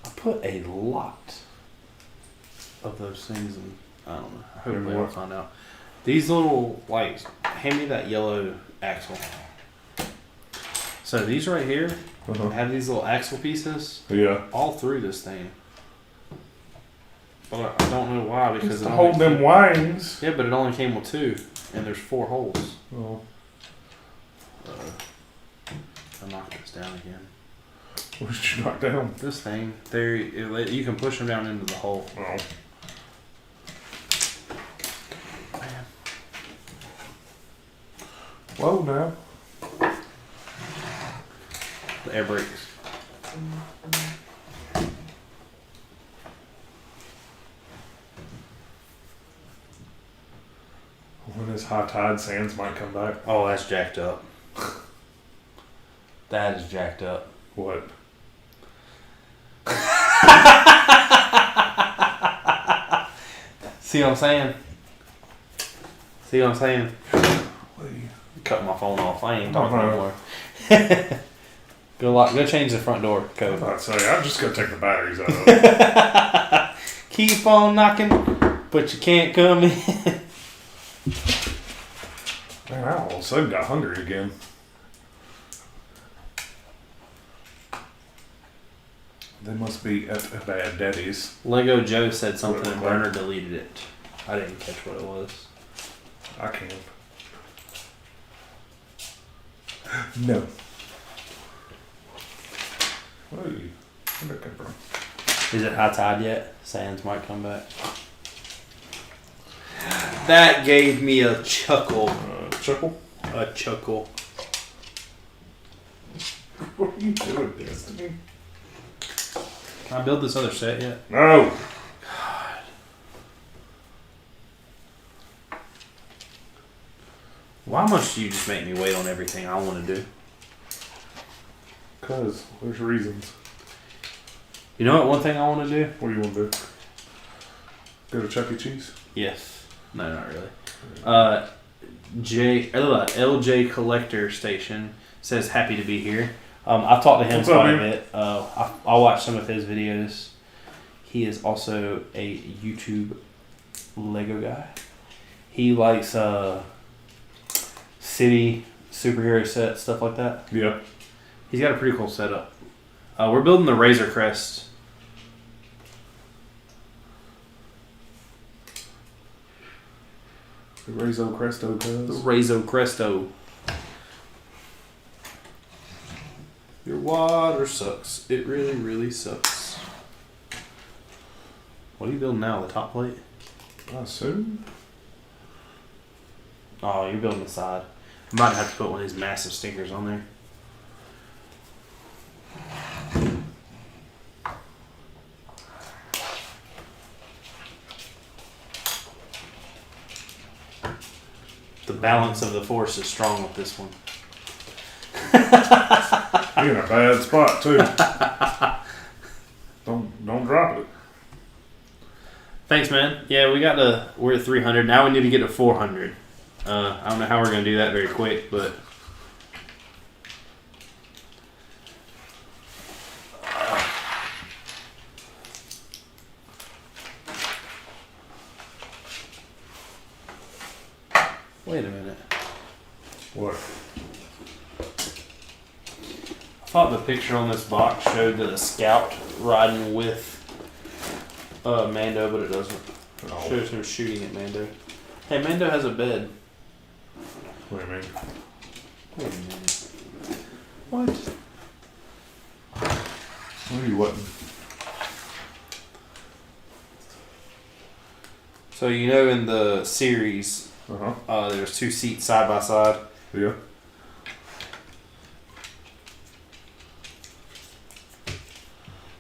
I put a lot of those things in. I don't know. I hope In they what? will find out. These little, like, hand me that yellow axle. So these right here have these little axle pieces Yeah. all through this thing. But I don't know why, because Just it to only hold them came- wings. Yeah, but it only came with 2, and there's 4 holes. Oh, I'll knock this down again. what did you knock down? This thing, you can push them down into the hole. Oh. Man. Whoa now. The air brakes. When it's high tide, Sands might come back. Oh, that's jacked up. That is jacked up. What? See what I'm saying? See what I'm saying? What are you? Cut my phone off. I ain't talking Uh-huh. anymore. Go change the front door I'm code. about to say, I'm just going to take the batteries out of it. Keep on knocking, but you can't come in. Man, I all of a sudden got hungry again. They must be at a bad daddy's. Lego Joe said something and What? Burner deleted it. I didn't catch what it was. I can't. No. Hey, where'd that come from? Is it high tide yet? Sands might come back. That gave me a chuckle. Chuckle? A chuckle. What are you doing, Destiny? Can I build this other set yet? No! Why must you just make me wait on everything I want to do? Because there's reasons. You know what? One thing I want to do? What do you want to do? Go to Chuck E. Cheese? Yes. No, not really. LJ Collector Station says happy to be here. I've talked to him What's up, quite a man? bit. I'll watch some of his videos. He is also a YouTube Lego guy. He likes city superhero sets, stuff like that. Yeah. He's got a pretty cool setup. We're building the Razor Crest. The Razor Cresto The cuz. Razor Cresto. Your water sucks. It really, really sucks. What are you building now? The top plate? I assume. Oh, you're building the side. I might have to put one of these massive stickers on there. The balance of the force is strong with this one. You're in a bad spot too. Don't drop it. Thanks, man. Yeah, we're at 300. Now we need to get to 400. I don't know how we're going to do that very quick, but... Wait a minute. What? I thought the picture on this box showed that a scout riding with Mando, but it doesn't. It shows him shooting at Mando. Hey, Mando has a bed. What do you mean? Wait a minute. What? What are you wanting? So you know in the series, there's 2 seats side by side. Yeah.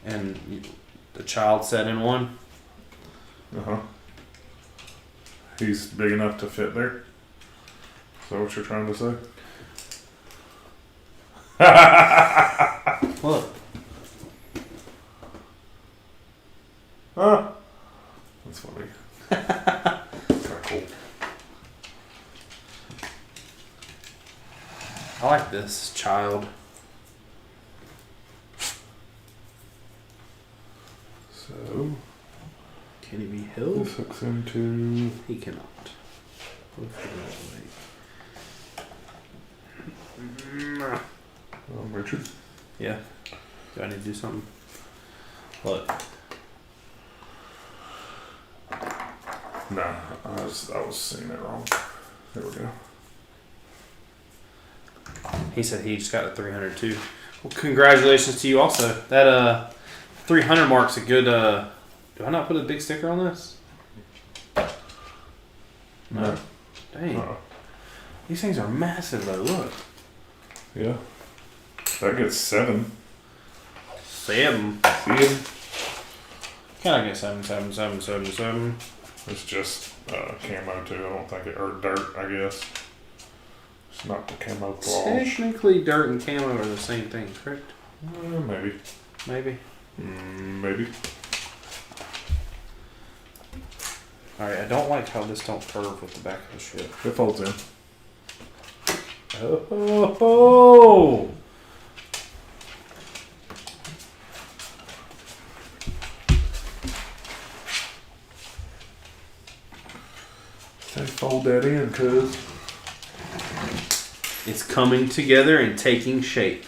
And the child sat in one. He's big enough to fit there. Is that what you're trying to say? Look. That's funny. Kind of cool. I like this child. So, can he be held? this hooks into... He cannot. Richard? Yeah. Do I need to do something? Look. Nah, I was seeing it wrong. There we go. He said he just got a 300 too. Well, congratulations to you also. That 300 mark's a good. Do I not put a big sticker on this? No. Dang. These things are massive though. Look. Yeah. That gets 7. 7. 7. Can I get 7, 7, 7, 7, 7? It's just camo too. I don't think it, or dirt, I guess. It's not the camo claws. Technically, dirt and camo are the same thing, correct? Maybe. Maybe. Maybe. Alright, I don't like how this don't curve with the back of the ship. It folds in. Oh! Say fold that in, cuz. It's coming together and taking shape.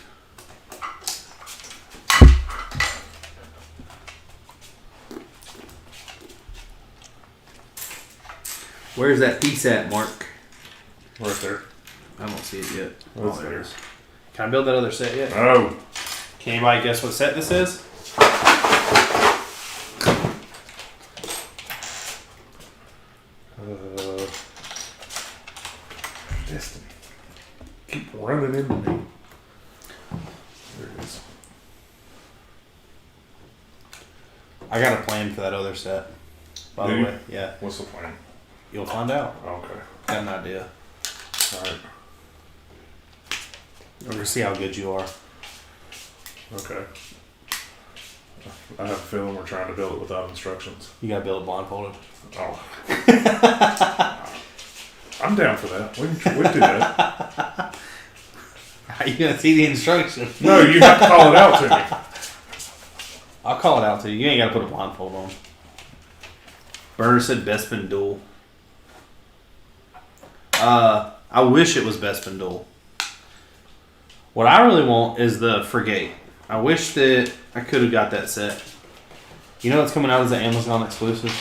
Where's that piece at, Mark? Right there. I don't see it yet. Oh, there it is. Can I build that other set yet? No. Can anybody guess what set this is? Destiny. Keep running into me. There it is. I got a plan for that other set. By the way, yeah. What's the plan? You'll find out. Okay. Got an idea. Alright. We're gonna see how good you are. Okay. I have a feeling we're trying to build it without instructions. You gotta build it blindfolded. Oh. I'm down for that. We can do that. How you gonna see the instructions? No, you have to call it out to me. I'll call it out to you. You ain't gotta put a blindfold on. Burner said Bespin Duel. I wish it was Bespin Duel. What I really want is the Frigate. I wish that I could have got that set. You know what's coming out as an Amazon exclusive?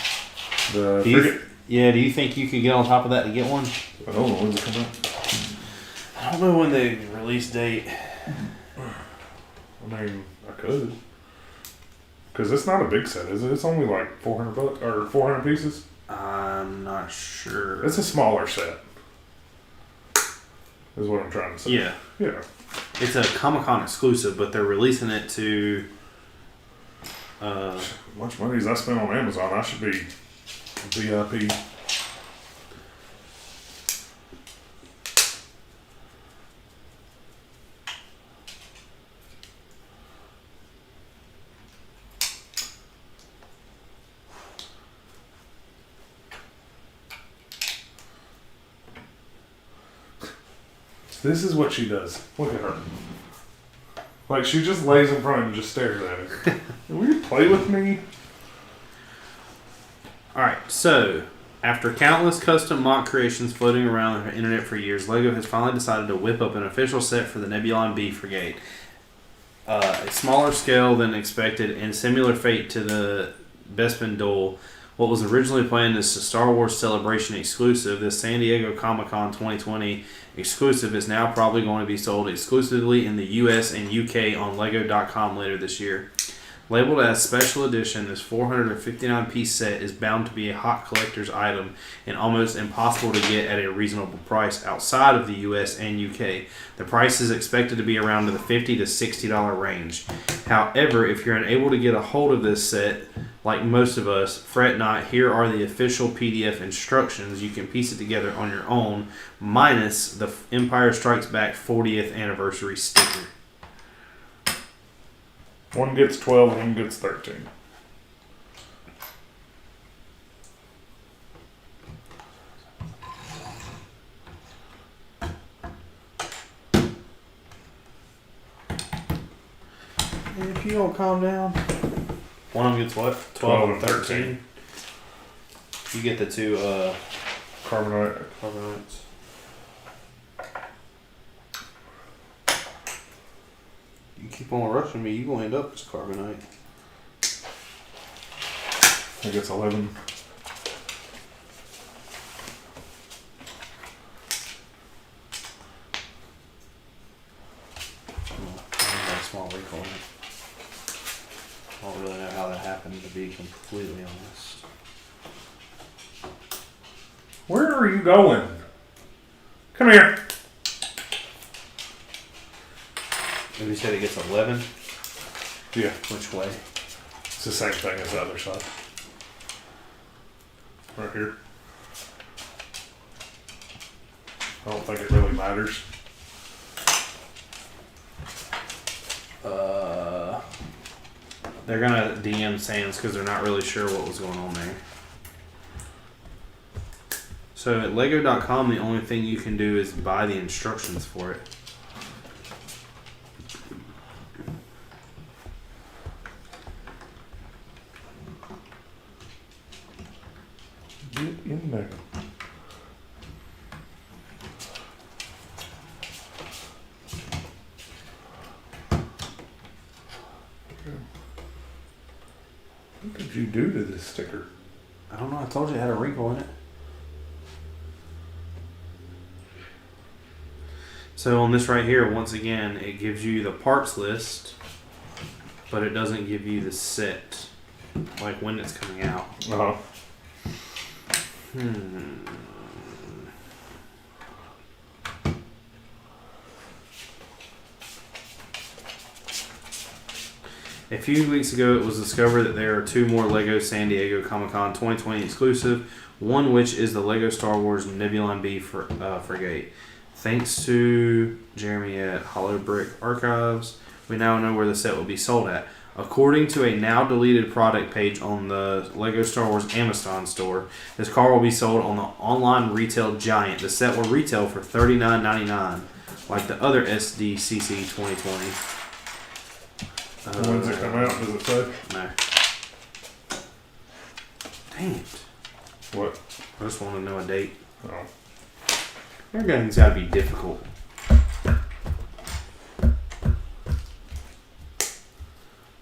The frigate? Yeah, do you think you could get on top of that to get one? I don't know. When's it come out? I don't know when the release date. I mean, I could. Because it's not a big set, is it? It's only like $400 or 400 pieces. I'm not sure. It's a smaller set. Is what I'm trying to say. Yeah. Yeah. It's a Comic-Con exclusive, but they're releasing it to... much money as I spent on Amazon, I should be VIP. This is what she does. Look at her. Like, she just lays in front of him and just stares at him. Will you play with me? Alright, so after countless custom mock creations floating around the internet for years, LEGO has finally decided to whip up an official set for the Nebula B frigate. A smaller scale than expected and similar fate to the Bespin Duel. What was originally planned as a Star Wars Celebration exclusive, this San Diego Comic-Con 2020 exclusive is now probably going to be sold exclusively in the US and UK on Lego.com later this year. Labeled as Special Edition, this 459-piece set is bound to be a hot collector's item and almost impossible to get at a reasonable price outside of the US and UK. The price is expected to be around the $50 to $60 range. However, if you're unable to get a hold of this set, like most of us, fret not. Here are the official PDF instructions. You can piece it together on your own, minus the Empire Strikes Back 40th anniversary sticker. One gets 12, one gets 13. If you don't calm down. One of them gets what? 12 and 13. You get the two Carbonite. carbonates. You keep on rushing me, you gonna end up as carbonite. I guess 11. I got a small wrinkle in it. I don't really know how that happened, to be completely honest. Where are you going? Come here. Maybe you said it gets 11? Yeah, Which way? it's the same thing as the other side. Right here. I don't think it really matters. They're gonna DM Sans because they're not really sure what was going on there. So at Lego.com, the only thing you can do is buy the instructions for it. Get in there. What did you do to this sticker? I don't know, I told you it had a wrinkle in it. So on this right here, once again, it gives you the parts list, but it doesn't give you the set, like when it's coming out. Uh-huh. A few weeks ago, it was discovered that there are two more LEGO San Diego Comic-Con 2020 exclusive, one which is the LEGO Star Wars Nebula B frigate. Thanks to Jeremy at Hollow Brick Archives, we now know where the set will be sold at. According to a now deleted product page on the LEGO Star Wars Amazon store, this car will be sold on the online retail giant. The set will retail for $39.99, like the other SDCC 2020. When's it come out? Does it say? No. Dang it. What? I just want to know a date. Oh. Everything's got to be difficult.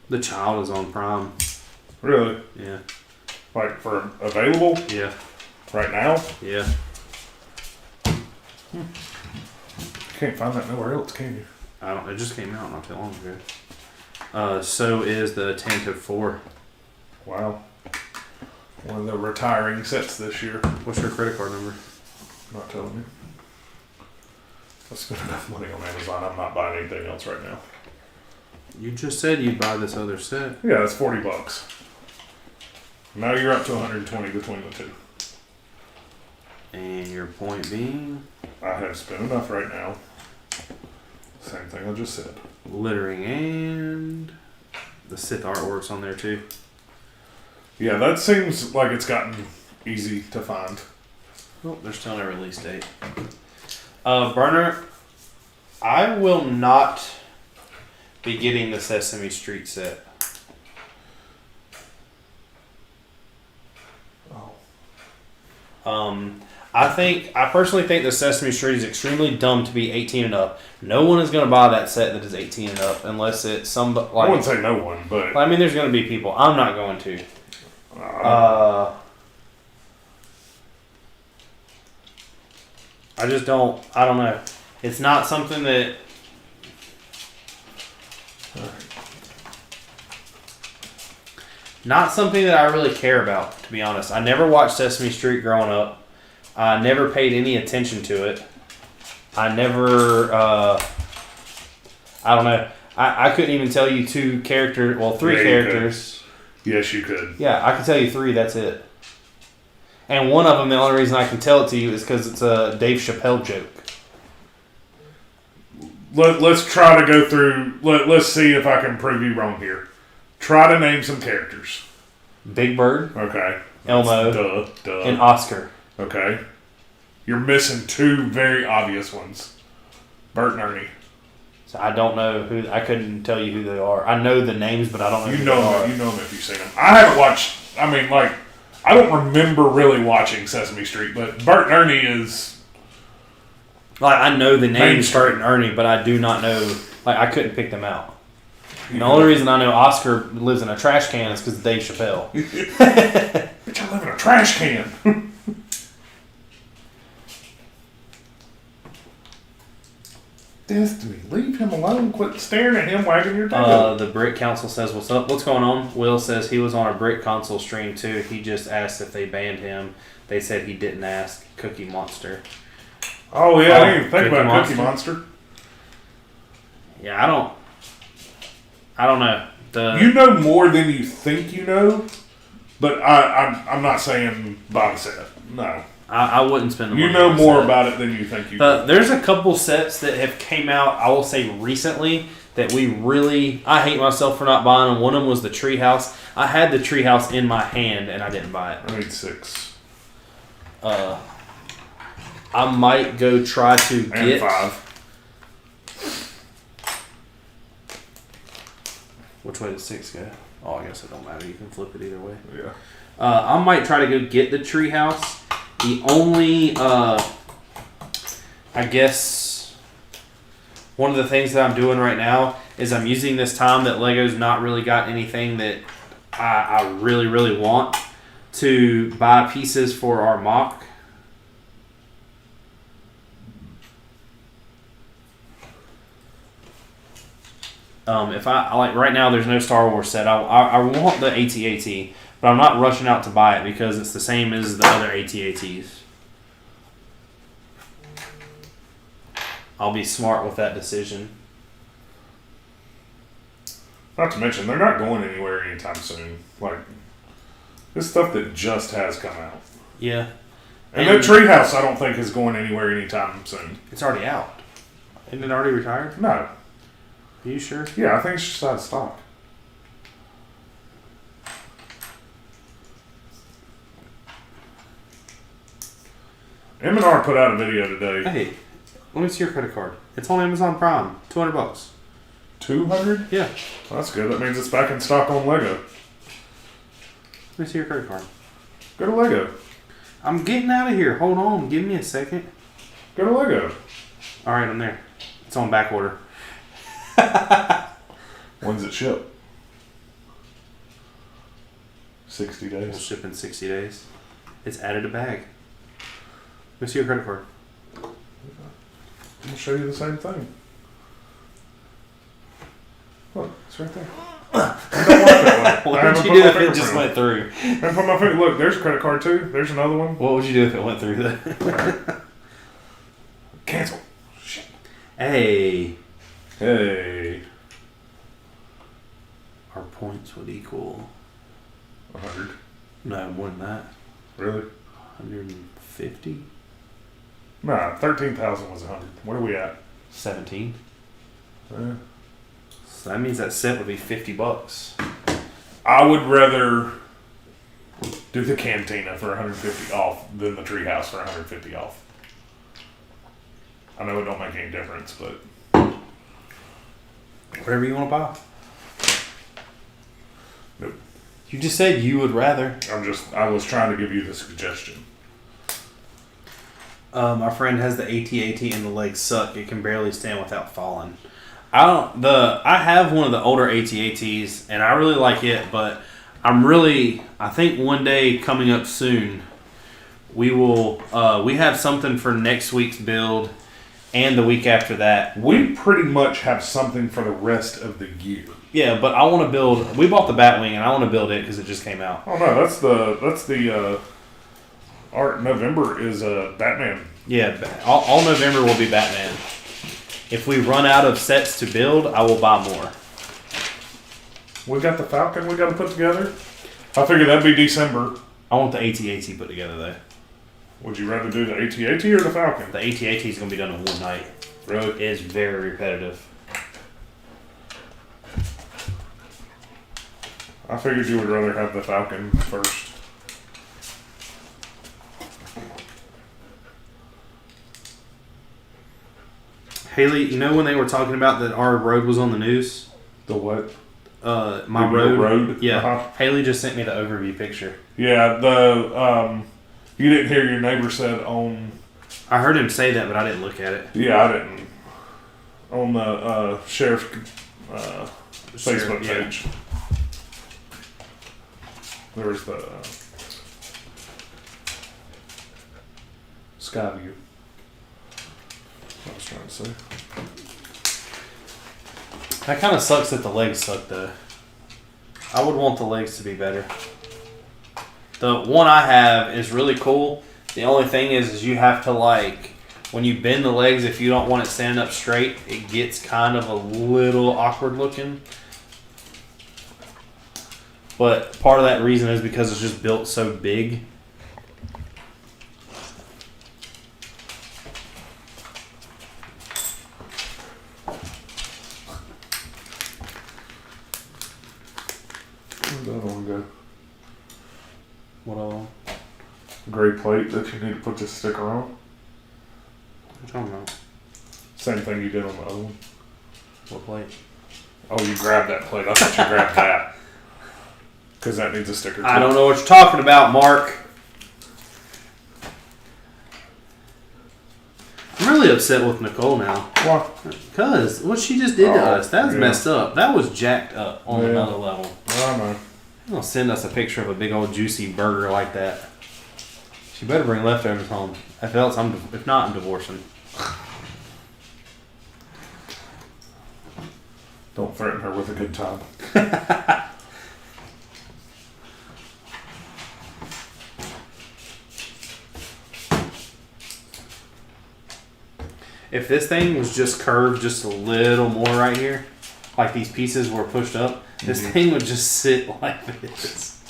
The Child is on Prime. Really? Yeah. Like for available Yeah. right now? Yeah. You can't find that nowhere else, can you? I don't. It just came out not too long ago. So is the Tanto 4. Wow. One of the retiring sets this year. What's your credit card number? Not telling you. I spent enough money on Amazon. I'm not buying anything else right now. You just said you'd buy this other set. Yeah, it's $40. Now you're up to 120 between the two. And your point being? I have spent enough right now. Same thing I just said. Littering and the Sith artwork's on there too. Yeah, that seems like it's gotten easy to find. Oh, they're still no release date. Burner, I will not be getting the Sesame Street set. I personally think the Sesame Street is extremely dumb to be 18 and up. No one is going to buy that set that is 18 and up unless it's somebody. Like, I wouldn't say no one, but I mean, there's going to be people. I'm not going to. I just don't. I don't know. It's not something that. Not something that I really care about, to be honest. I never watched Sesame Street growing up. I never paid any attention to it. I never, I don't know. I couldn't even tell you three characters. Yes, you could. Yeah, I can tell you three, that's it. And one of them, the only reason I can tell it to you is because it's a Dave Chappelle joke. Let's try to go through, let's see if I can prove you wrong here. Try to name some characters. Big Bird. Okay. Elmo. Duh. And Oscar. Okay. You're missing two very obvious ones. Bert and Ernie. So I don't know who. I couldn't tell you who they are. I know the names, but I don't know who they are. You know them if you've seen them. I haven't watched. I mean, like, I don't remember really watching Sesame Street, but Bert and Ernie is. Like, I know the names Bert and Ernie, but I do not know. Like, I couldn't pick them out. And the only reason I know Oscar lives in a trash can is because of Dave Chappelle. Bitch, I live in a trash can. Destiny, leave him alone. Quit staring at him, wagging your tail. The Brick Council says, "What's up? What's going on?" Will says he was on a Brick Council stream too. He just asked if they banned him. They said he didn't ask. Cookie Monster. Oh yeah, I didn't even think about Cookie Monster. Yeah, I don't know. You know more than you think you know, but I'm not saying buy the set. No. I wouldn't spend the money. You know more about it than you think you do. There's a couple sets that have came out, I will say recently, that I hate myself for not buying them. One of them was the Treehouse. I had the Treehouse in my hand and I didn't buy it. I need 6. I might go try to and get... 5. Which way does 6 go? Oh, I guess it don't matter. You can flip it either way. Yeah. I might try to go get the Treehouse. The only, I guess, one of the things that I'm doing right now is I'm using this time that Lego's not really got anything that I really, really want to buy pieces for our mock. If I like right now, there's no Star Wars set. I want the AT-AT. But I'm not rushing out to buy it because it's the same as the other AT-ATs. I'll be smart with that decision. Not to mention, they're not going anywhere anytime soon. Like, this stuff that just has come out. Yeah. And that Treehouse, I don't think, is going anywhere anytime soon. It's already out. Isn't it already retired? No. Are you sure? Yeah, I think it's just out of stock. M&R put out a video today. Hey, let me see your credit card. It's on Amazon Prime. $200. 200? Yeah. Well, that's good. That means it's back in stock on Lego. Let me see your credit card. Go to Lego. I'm getting out of here. Hold on. Give me a second. Go to Lego. All right, I'm there. It's on back order. When's it ship? 60 It'll days. ship in 60 days. It's added a bag. Let me see your credit card. I'll show you the same thing. Look, it's right there. I don't like that one. What would you do if it just went through? And put my finger. Look, there's a credit card too. There's another one. What would you do if it went through then? Cancel. Shit. Hey. Hey. Our points would equal 100. no more than that. Really? 150? Nah, 13,000 was 100. What are we at? 17. Yeah. So that means that set would be $50. I would rather do the Cantina for 150 off than the Treehouse for 150 off. I know it don't make any difference, but Whatever you want to buy. Nope. You just said you would rather. I was trying to give you the suggestion. My friend has the AT-AT and the legs suck. It can barely stand without falling. I have one of the older AT-ATs and I really like it, but I think one day coming up soon, we have something for next week's build and the week after that. We pretty much have something for the rest of the year. Yeah, but I want to build. We bought the Batwing, and I want to build it because it just came out. Oh no, that's the Art November is Batman. Yeah, all November will be Batman. If we run out of sets to build, I will buy more. We got the Falcon we got to put together. I figure that'd be December. I want the AT-AT put together though. Would you rather do the AT-AT or the Falcon? The AT-AT is going to be done in one night. Really? It is very repetitive. I figured you would rather have the Falcon first. Haley, you know when they were talking about that our road was on the news? The what? My road. Yeah. Uh-huh. Haley just sent me the overview picture. Yeah, you didn't hear your neighbor said on... I heard him say that, but I didn't look at it. Yeah, I didn't. On the sheriff's Facebook page. There was the Skyview. I was trying to say. That kind of sucks that the legs suck, though. I would want the legs to be better. The one I have is really cool. The only thing is you have to, like, when you bend the legs, if you don't want it standing up straight, it gets kind of a little awkward looking. But part of that reason is because it's just built so big. Where'd the other one go? What all? Gray plate that you need to put this sticker on. I don't know. Same thing you did on the other one. What plate? Oh, you grabbed that plate. I thought you grabbed that. Because that needs a sticker too. I don't know what you're talking about, Mark. I'm really upset with Nicole now. Why? Because what she just did to us, that was messed up. That was jacked up on another level. I know. Don't send us a picture of a big old juicy burger like that. She better bring leftovers home. If not, I'm divorcing. Don't threaten her with a good time. If this thing was just curved just a little more right here, like these pieces were pushed up, this thing would just sit like this.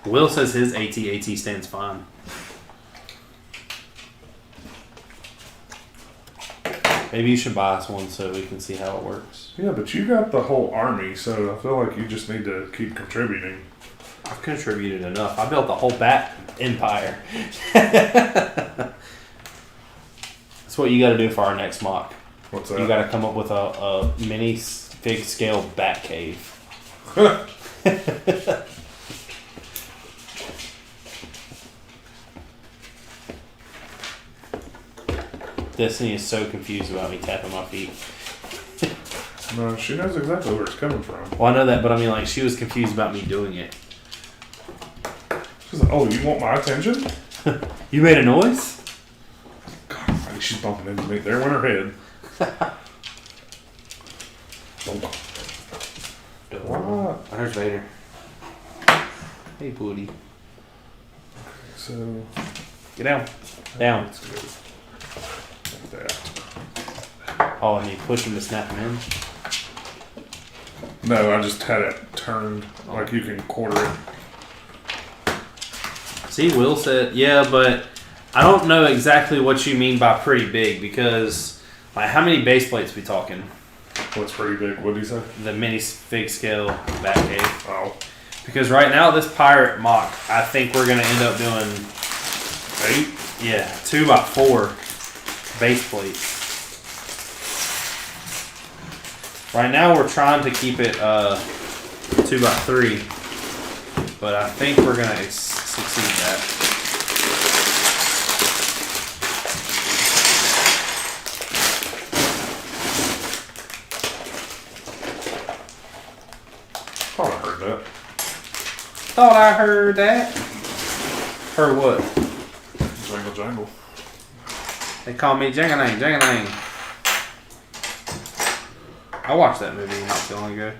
Will says his AT-AT stands fine. Maybe you should buy us one so we can see how it works. Yeah, but you got the whole army, so I feel like you just need to keep contributing. I've contributed enough. I built the whole Bat Empire. That's what you got to do for our next mock. What's that? You got to come up with a mini big scale Bat Cave. Destiny is so confused about me tapping my feet. No, she knows exactly where it's coming from. Well, I know that, but I mean, like, she was confused about me doing it. She's like, oh, you want my attention? You made a noise? God, I think she's bumping into me. There went her head. What? There's Vader. Hey, booty. So... Get down. Down. Let's go. Like that. Oh, and you push him to snap him in? No, I just had it turned like you can quarter it. See, Will said, yeah, but I don't know exactly what you mean by pretty big because, like, how many base plates we talking? What's pretty big? What did he say? The mini big scale Batcave. Oh. Because right now, this pirate mock, I think we're going to end up doing 8? Yeah, 2x4. base plate. Right now we're trying to keep it 2x3, but I think we're gonna succeed that. Thought I heard that. Thought I heard that. Heard what? Jangle jangle. They call me Jangalang, Jangalang. I watched that movie not too long ago.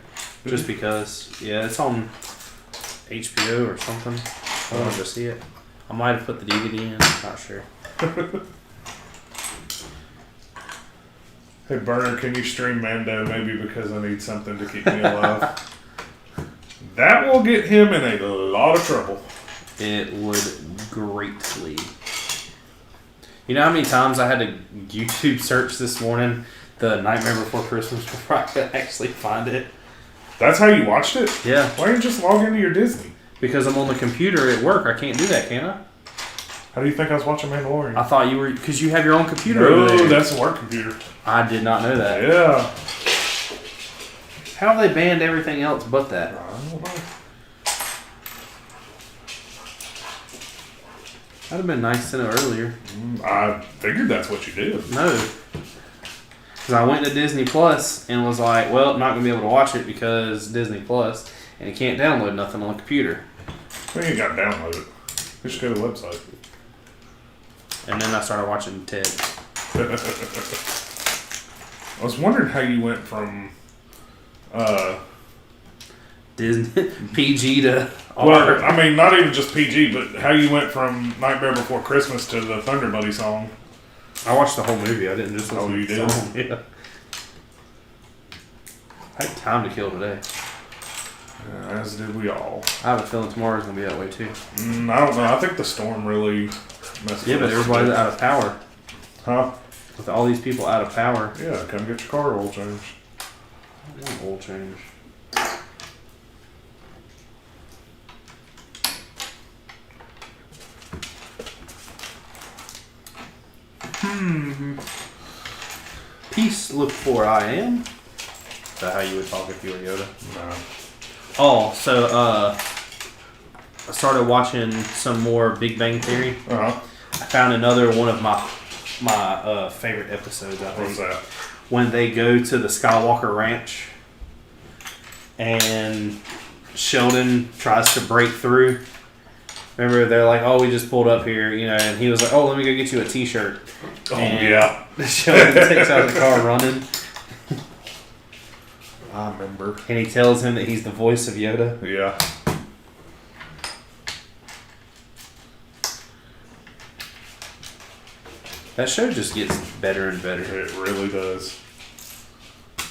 Just because. Yeah, it's on HBO or something. I wanted to see it. I might have put the DVD in. Not sure. Hey, Burner, can you stream Mando maybe because I need something to keep me alive? That will get him in a lot of trouble. It would greatly. You know how many times I had to YouTube search this morning the Nightmare Before Christmas before I could actually find it? That's how you watched it? Yeah. Why don't you just log into your Disney? Because I'm on the computer at work. I can't do that, can I? How do you think I was watching Mandalorian? I thought you were... Because you have your own computer over No, there. that's a work computer. I did not know that. Yeah. How have they banned everything else but that? I don't know. That'd have been nice to know earlier. I figured that's what you did. No. Because I went to Disney Plus and was like, well, I'm not going to be able to watch it because Disney Plus, and you can't download nothing on the computer. Well, you got to download it. You should go to the website. And then I started watching Ted. I was wondering how you went from Disney PG to R. well, I mean, not even just PG, but how you went from Nightmare Before Christmas to the Thunder Buddy song. I watched the whole movie. I didn't just listen Oh, you to the did? song. Yeah. I had time to kill today. As did we all. I have a feeling tomorrow's going to be that way too. I don't know. I think the storm really messed Yeah, but us everybody's up. out of power. Huh? With all these people out of power. Yeah, come get your car oil changed. I want oil change. Peace, look for I am. Is that how you would talk if you were Yoda? No. Oh, so I started watching some more Big Bang Theory. Uh-huh. I found another one of my favorite episodes, I think. What's that? When they go to the Skywalker Ranch and Sheldon tries to break through. Remember, they're like, oh, we just pulled up here, you know, and he was like, oh, let me go get you a t-shirt. Oh, And yeah. Sheldon takes out the car running, I remember. and he tells him that he's the voice of Yoda. Yeah. That show just gets better and better. It really does. I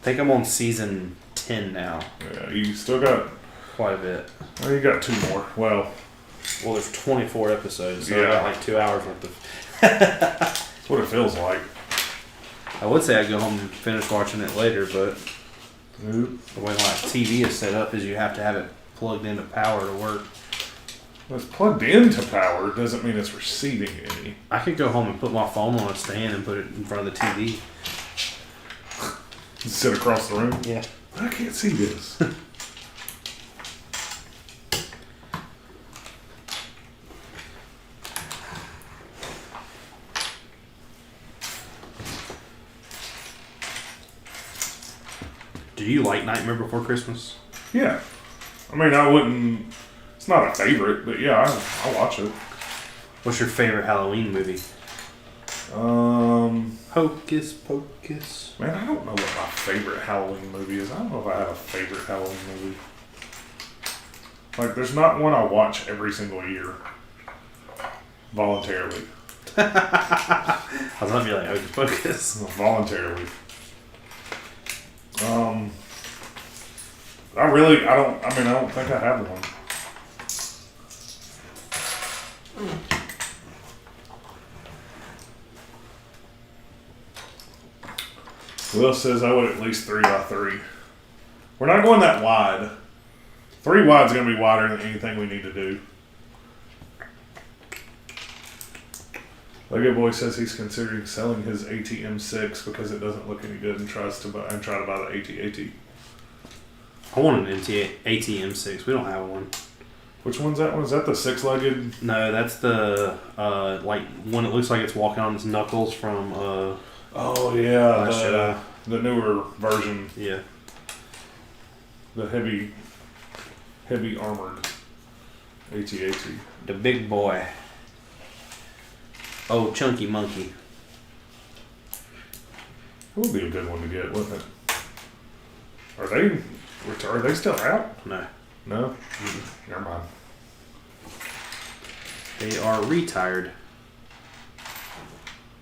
think I'm on season 10 now. Yeah, you still got... Quite a bit. Well, you got 2 more. Well, Well, there's 24 episodes, so I Yeah. got like 2 hours worth of... that's what it feels like. I would say I'd go home and finish watching it later, but Nope. the way my TV is set up is you have to have it plugged into power to work. Well, it's plugged into power. Doesn't mean it's receiving any. I could go home and put my phone on a stand and put it in front of the TV. Sit across the room. Yeah. I can't see this. Do you like Nightmare Before Christmas? Yeah. I mean, I wouldn't... It's not a favorite, but yeah, I'll watch it. What's your favorite Halloween movie? Hocus Pocus. Man, I don't know what my favorite Halloween movie is. I don't know if I have a favorite Halloween movie. Like, there's not one I watch every single year. Voluntarily. I was going to be like Hocus Pocus. Voluntarily. I don't think I have one. Will says I would at least 3x3. We're not going that wide. 3 wide's going to be wider than anything we need to do. Lego Boy says he's considering selling his ATM6 because it doesn't look any good and try to buy the AT-AT. I want an ATM6. We don't have one. Which one's that one? Is that the 6-legged? No, that's the like one that looks like it's walking on its knuckles from Oh yeah, the newer version. Yeah. The heavy armored AT-AT. The big boy. Oh, Chunky Monkey. It would be a good one to get, wouldn't it? Are they still out? No. No? Mm-hmm. Never mind. They are retired.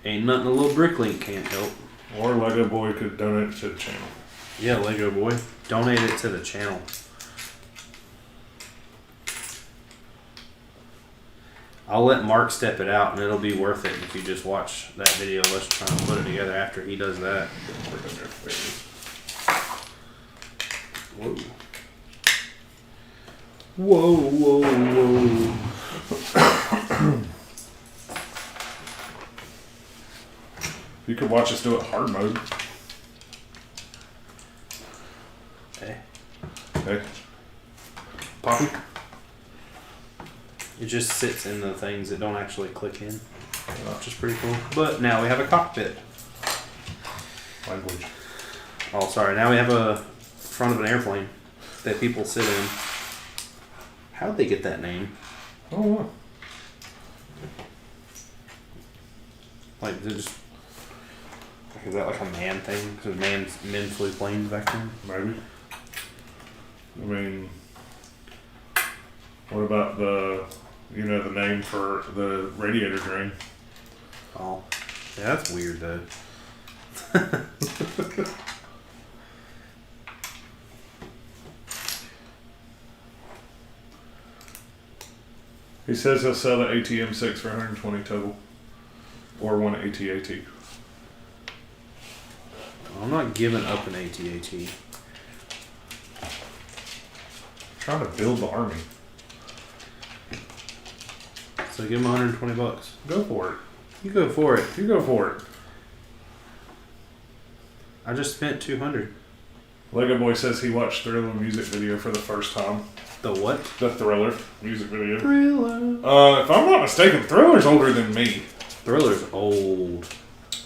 Ain't nothing a little Bricklink can't help. Or Lego Boy could donate it to the channel. Yeah, Lego Boy. Donate it to the channel. I'll let Mark step it out, and it'll be worth it if you just watch that video. Let's try and put it together after he does that. Whoa. Whoa, whoa, whoa. You could watch us do it hard mode. Okay. Hey. Poppy. It just sits in the things that don't actually click in, which is pretty cool. But now we have a cockpit. Language. Oh, sorry. Now we have a front of an airplane that people sit in. How'd they get that name? Oh, wow. Like, they're just... Is that like a man thing? Because men flew planes back then? Maybe. I mean, what about the name for the radiator drain? Oh. Yeah, that's weird, though. He says he'll sell the ATM6 for 120 total. Or one AT-AT. I'm not giving up an AT-AT. Trying to build the army. So give him $120. Go for it. You go for it. You go for it. I just spent $200. Lego Boy says he watched Thriller music video for the first time. The what? The Thriller music video. Thriller. If I'm not mistaken, Thriller's older than me. Thriller's old.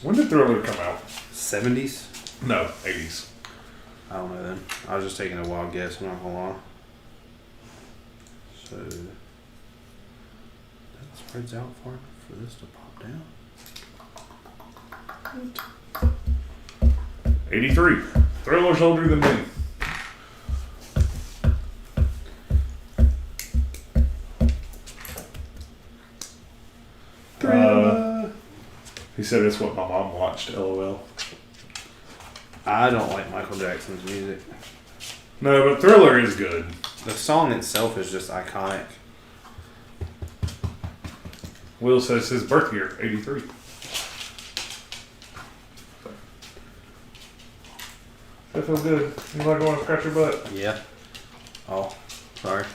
When did Thriller come out? 70s? No, 80s. I don't know then. I was just taking a wild guess, I'm not gonna lie. So that spreads out far enough for this to pop down. 83. Thriller's older than me. He said it's what my mom watched, LOL. I don't like Michael Jackson's music. No, but Thriller is good. The song itself is just iconic. Will says his birth year, 83. That feels good. You like going to scratch your butt? Yeah. Oh, sorry.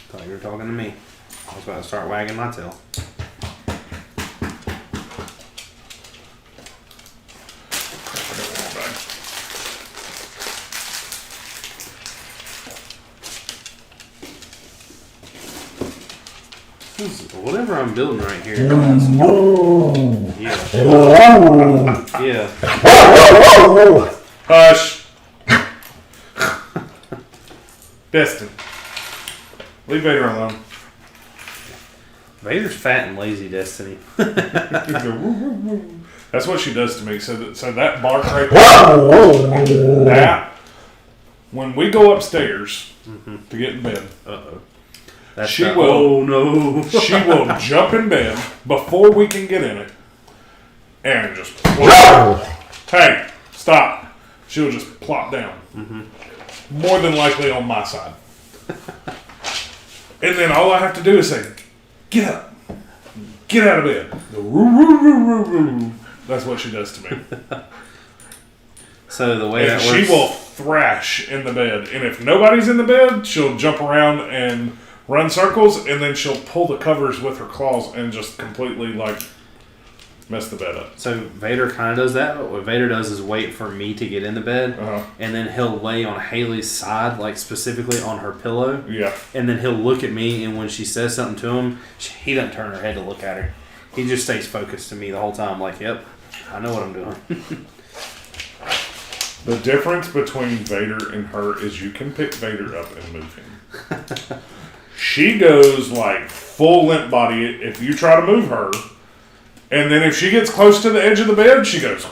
Thought you were talking to me. I was about to start wagging my tail. Whatever I'm building right here. Yeah. Yeah. Hush. Destin. Leave Vader alone. Vader's fat and lazy, Destiny. That's what she does to me. So that bark right there, that, when we go upstairs to get in bed, she will jump in bed before we can get in it and just plop. Hey, stop. She'll just plop down. More than likely on my side. And then all I have to do is say, get up. Get out of bed. That's what she does to me. So the way and that works... she will thrash in the bed. And if nobody's in the bed, she'll jump around and run circles, and then she'll pull the covers with her claws and just completely, like, mess the bed up. So Vader kind of does that, but what Vader does is wait for me to get in the bed, and then he'll lay on Haley's side, like specifically on her pillow. Yeah. And then he'll look at me, and when she says something to him, he doesn't turn her head to look at her. He just stays focused to me the whole time, like, yep, I know what I'm doing. The difference between Vader and her is you can pick Vader up and move him. She goes like full limp body if you try to move her. And then if she gets close to the edge of the bed, she goes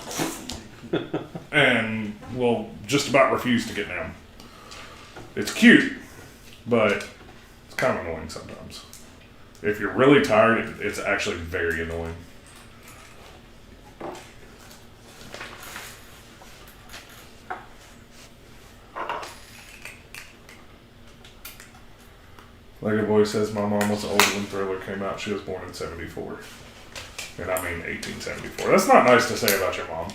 and will just about refuse to get down. It's cute, but it's kind of annoying sometimes. If you're really tired, it's actually very annoying. Lego Boy says my mom was old when Thriller came out. She was born in 74. And I mean 1874. That's not nice to say about your mom.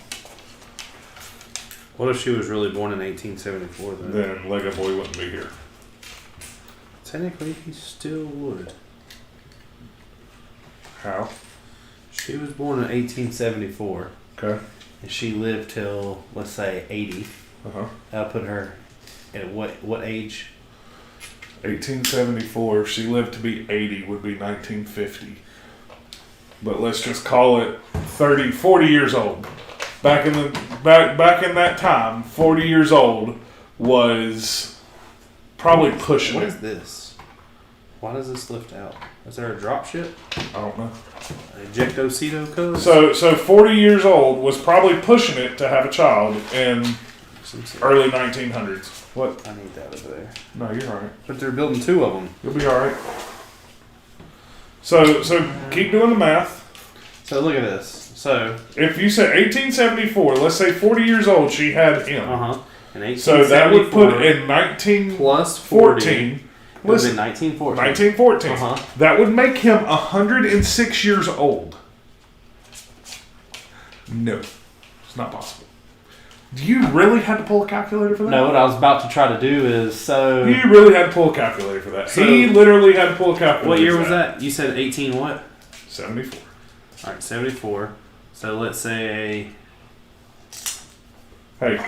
What if she was really born in 1874 then? Then Lego Boy wouldn't be here. Technically, he still would. How? She was born in 1874. Okay. And she lived till, let's say, 80. Uh-huh. That'll put her at what age? 1874. If she lived to be 80, would be 1950. But let's just call it 40 years old. Back in that time, 40 years old was probably pushing What it. is this? Why does this lift out? Is there a drop ship? I don't know. Ejectocito code? So 40 years old was probably pushing it to have a child in early 1900s. What? I need that over there. No, you're all right. But they're building two of them. You'll be all right. So keep doing the math. So look at this. So if you said 1874, let's say 40 years old, she had him. And So that would put in 19 plus 14. Listen, 1914. 1914. That would make him 106 years old. No, it's not possible. Do you really have to pull a calculator for that? No, what I was about to try to do is You really had to pull a calculator for that. So, he literally had to pull a calculator. What year was that? You said 18 what? 74. All right, 74. So let's say. Hey,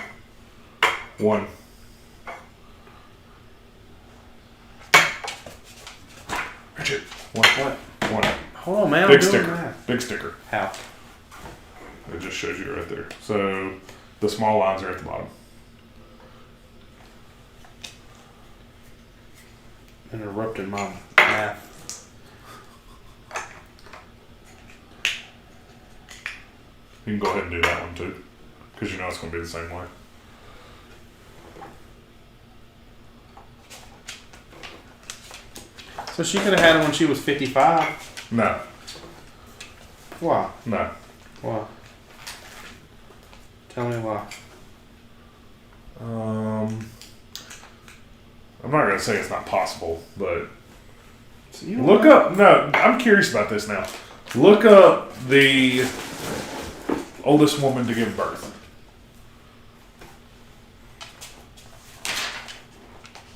1. Richard, 1. What? 1. Hold on, man. Big I'm doing sticker. math. Big sticker. How? It just shows you right there. So the small lines are at the bottom. Interrupting my math. You can go ahead and do that one too, because you know it's going to be the same way. So she could have had him when she was 55. No. Why? No. Why? Tell me why. I'm not going to say it's not possible, but So you look up. No, I'm curious about this now. Look up the oldest woman to give birth.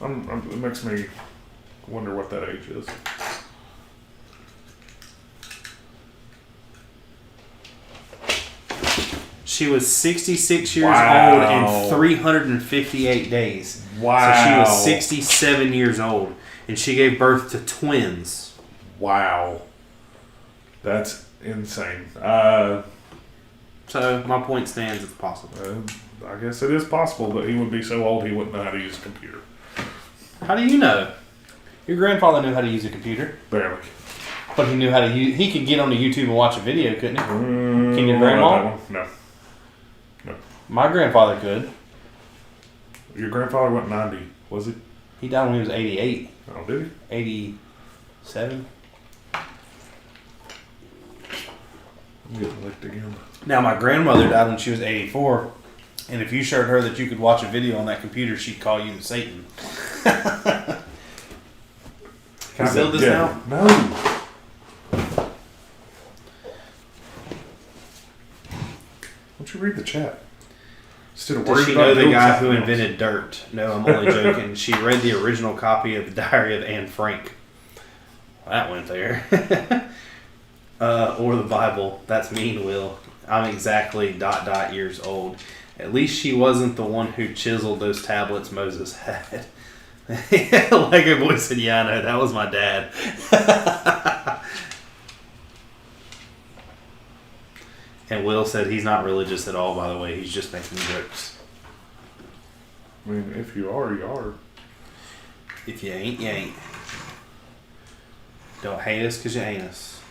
It makes me wonder what that age is. She was 66 years Wow. old in 358 days. Wow. So she was 67 years old. And she gave birth to twins. Wow. That's insane. So my point stands, it's possible. I guess it is possible, but he would be so old he wouldn't know how to use a computer. How do you know? Your grandfather knew how to use a computer. Barely. But he knew how to use... He could get onto YouTube and watch a video, couldn't he? Can your grandma? No. My grandfather could. Your grandfather went 90, was he? He died when he was 88. Oh, did he? 87. I'm getting licked again. Now, my grandmother died when she was 84. And if you showed her that you could watch a video on that computer, she'd call you Satan. Can I build this now? No. Don't you read the chat? Does she know the guy who invented dirt? No, I'm only joking. She read the original copy of the Diary of Anne Frank. that went there. Or the Bible. That's mean, Will. I'm exactly ... years old. At least she wasn't the one who chiseled those tablets Moses had. Lego Boy said, yeah, I know. That was my dad. And Will said he's not religious at all, by the way. He's just making jokes. I mean, if you are, you are. If you ain't, you ain't. Don't hate us because you ain't us.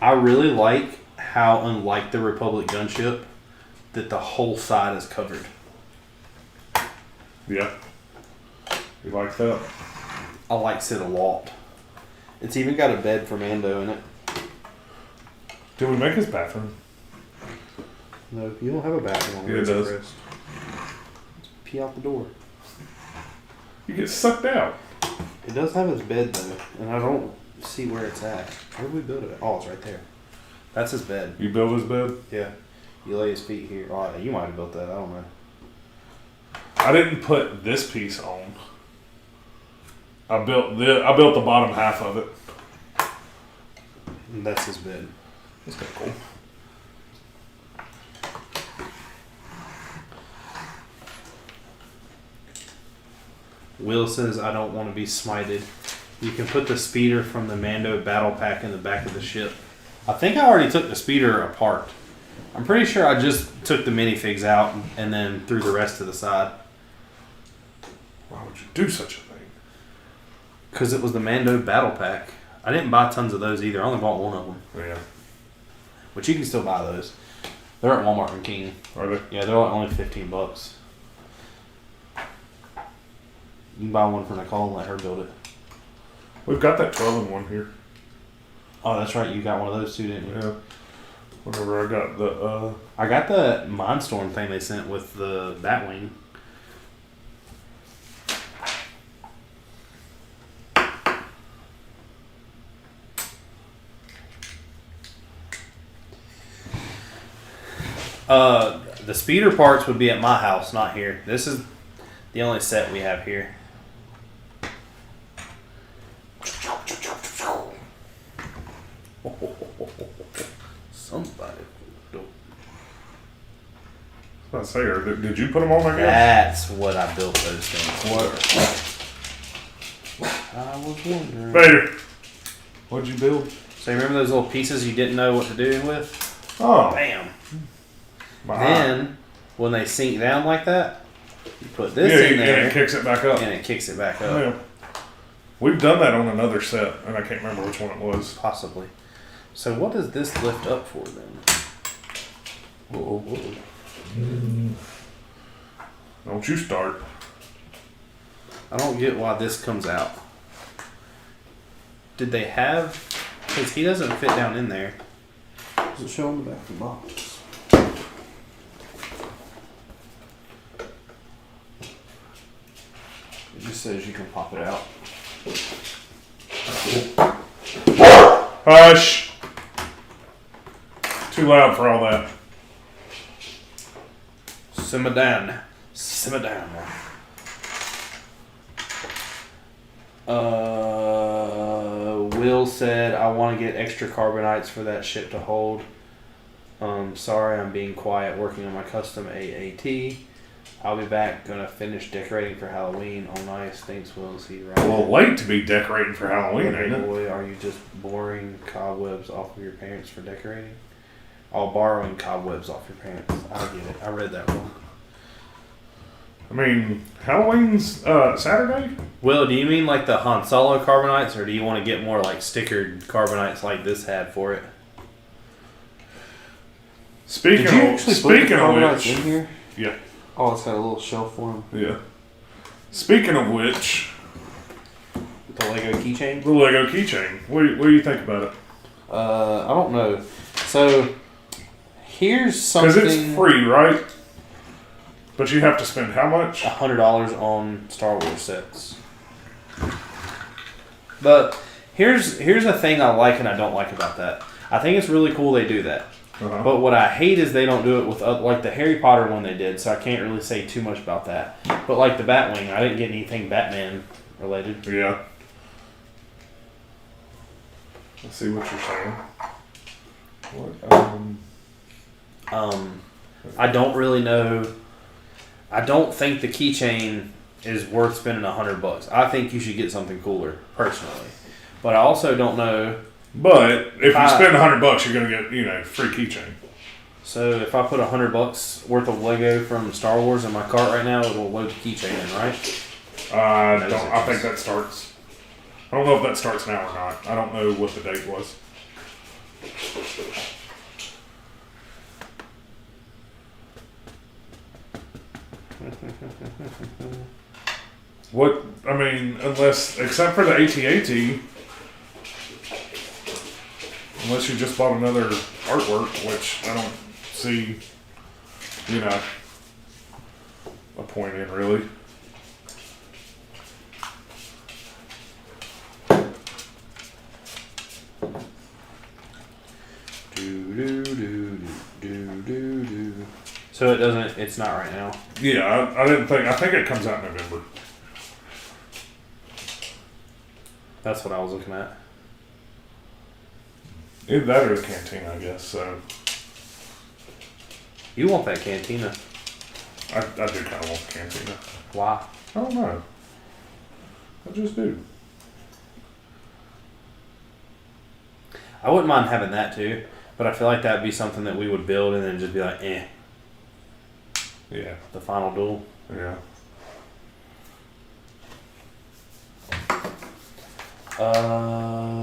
I really like how, unlike the Republic gunship, that the whole side is covered. Yeah. You like that? I likes it a lot. It's even got a bed for Mando in it. Did we make his bathroom? No, you don't have a bathroom on the Razor Razor Crest. Pee out the door. You get sucked out. It does have his bed though, and I don't see where it's at. Where did we build it? Oh, it's right there. That's his bed. You build his bed? Yeah. You lay his feet here. Oh, you might have built that. I don't know. I didn't put this piece on. I built the bottom half of it. And that's his bed. That's kind of cool. Will says, I don't want to be smited. You can put the speeder from the Mando Battlepack in the back of the ship. I think I already took the speeder apart. I'm pretty sure I just took the minifigs out and then threw the rest to the side. Why would you do such a thing? Because it was the Mando Battlepack. I didn't buy tons of those either. I only bought one of them. Yeah. But you can still buy those. They're at Walmart and King. Are they? Yeah, they're like only $15. You can buy one for Nicole and let her build it. We've got that 12-in-1 here. Oh, that's right. You got one of those too, didn't you? Yeah. Whenever I got the... I got the Mindstorm thing they sent with the Batwing. The speeder parts would be at my house, not here. This is the only set we have here. Somebody. I was about to say, did you put them on, I guess? That's what I built those things for. I was wondering. Vader, what'd you build? So you remember those little pieces you didn't know what to do with? Oh. Bam. My Then, when they sink down like that, you put this in there. And it kicks it back up. And it kicks it back up. Yeah. We've done that on another set, and I can't remember which one it was. Possibly. So what does this lift up for then? Whoa, whoa. Don't you start. I don't get why this comes out. Did they have... Because he doesn't fit down in there. Does it show on the back of the box? It just says you can pop it out. Hush! Too loud for all that. Simmer down. Simmer down. Will said, I want to get extra carbonites for that ship to hold. Sorry, I'm being quiet working on my custom AAT. I'll be back. Gonna finish decorating for Halloween. Oh, nice. Thanks, Will. See you right. A little late to be decorating for Halloween, ain't it? Boy, are you just boring cobwebs off of your parents for decorating? Oh, borrowing cobwebs off your parents. I get it. I read that wrong. I mean, Halloween's Saturday? Will, do you mean like the Han Solo carbonites, or do you want to get more like stickered carbonites like this had for it? Speaking of which, in here? Yeah. Oh, it's got a little shelf for them. Yeah. Speaking of which, The Lego keychain? the Lego keychain. What do you think about it? I don't know. So, here's something... Because it's free, right? But you have to spend how much? $100 on Star Wars sets. But here's a thing I like and I don't like about that. I think it's really cool they do that. But what I hate is they don't do it with like the Harry Potter one they did, so I can't really say too much about that. But like the Batwing, I didn't get anything Batman related. Yeah. Let's see what you're saying. What? I don't really know. I don't think the keychain is worth spending $100. I think you should get something cooler, personally. But I also don't know. But if you spend $100, you're gonna get free keychain. So if I put $100 worth of Lego from Star Wars in my cart right now, it'll load the keychain in, right? I think that starts. I don't know if that starts now or not. I don't know what the date was. What I mean, except for the AT-AT, unless you just bought another artwork, which I don't see, a point in really. So it's not right now. Yeah, I think it comes out in November. That's what I was looking at. Either that or the cantina, I guess, so. You want that cantina. I do kind of want the cantina. Why? I don't know. I just do. I wouldn't mind having that too, but I feel like that would be something that we would build and then just be like, Yeah. the final duel. Yeah.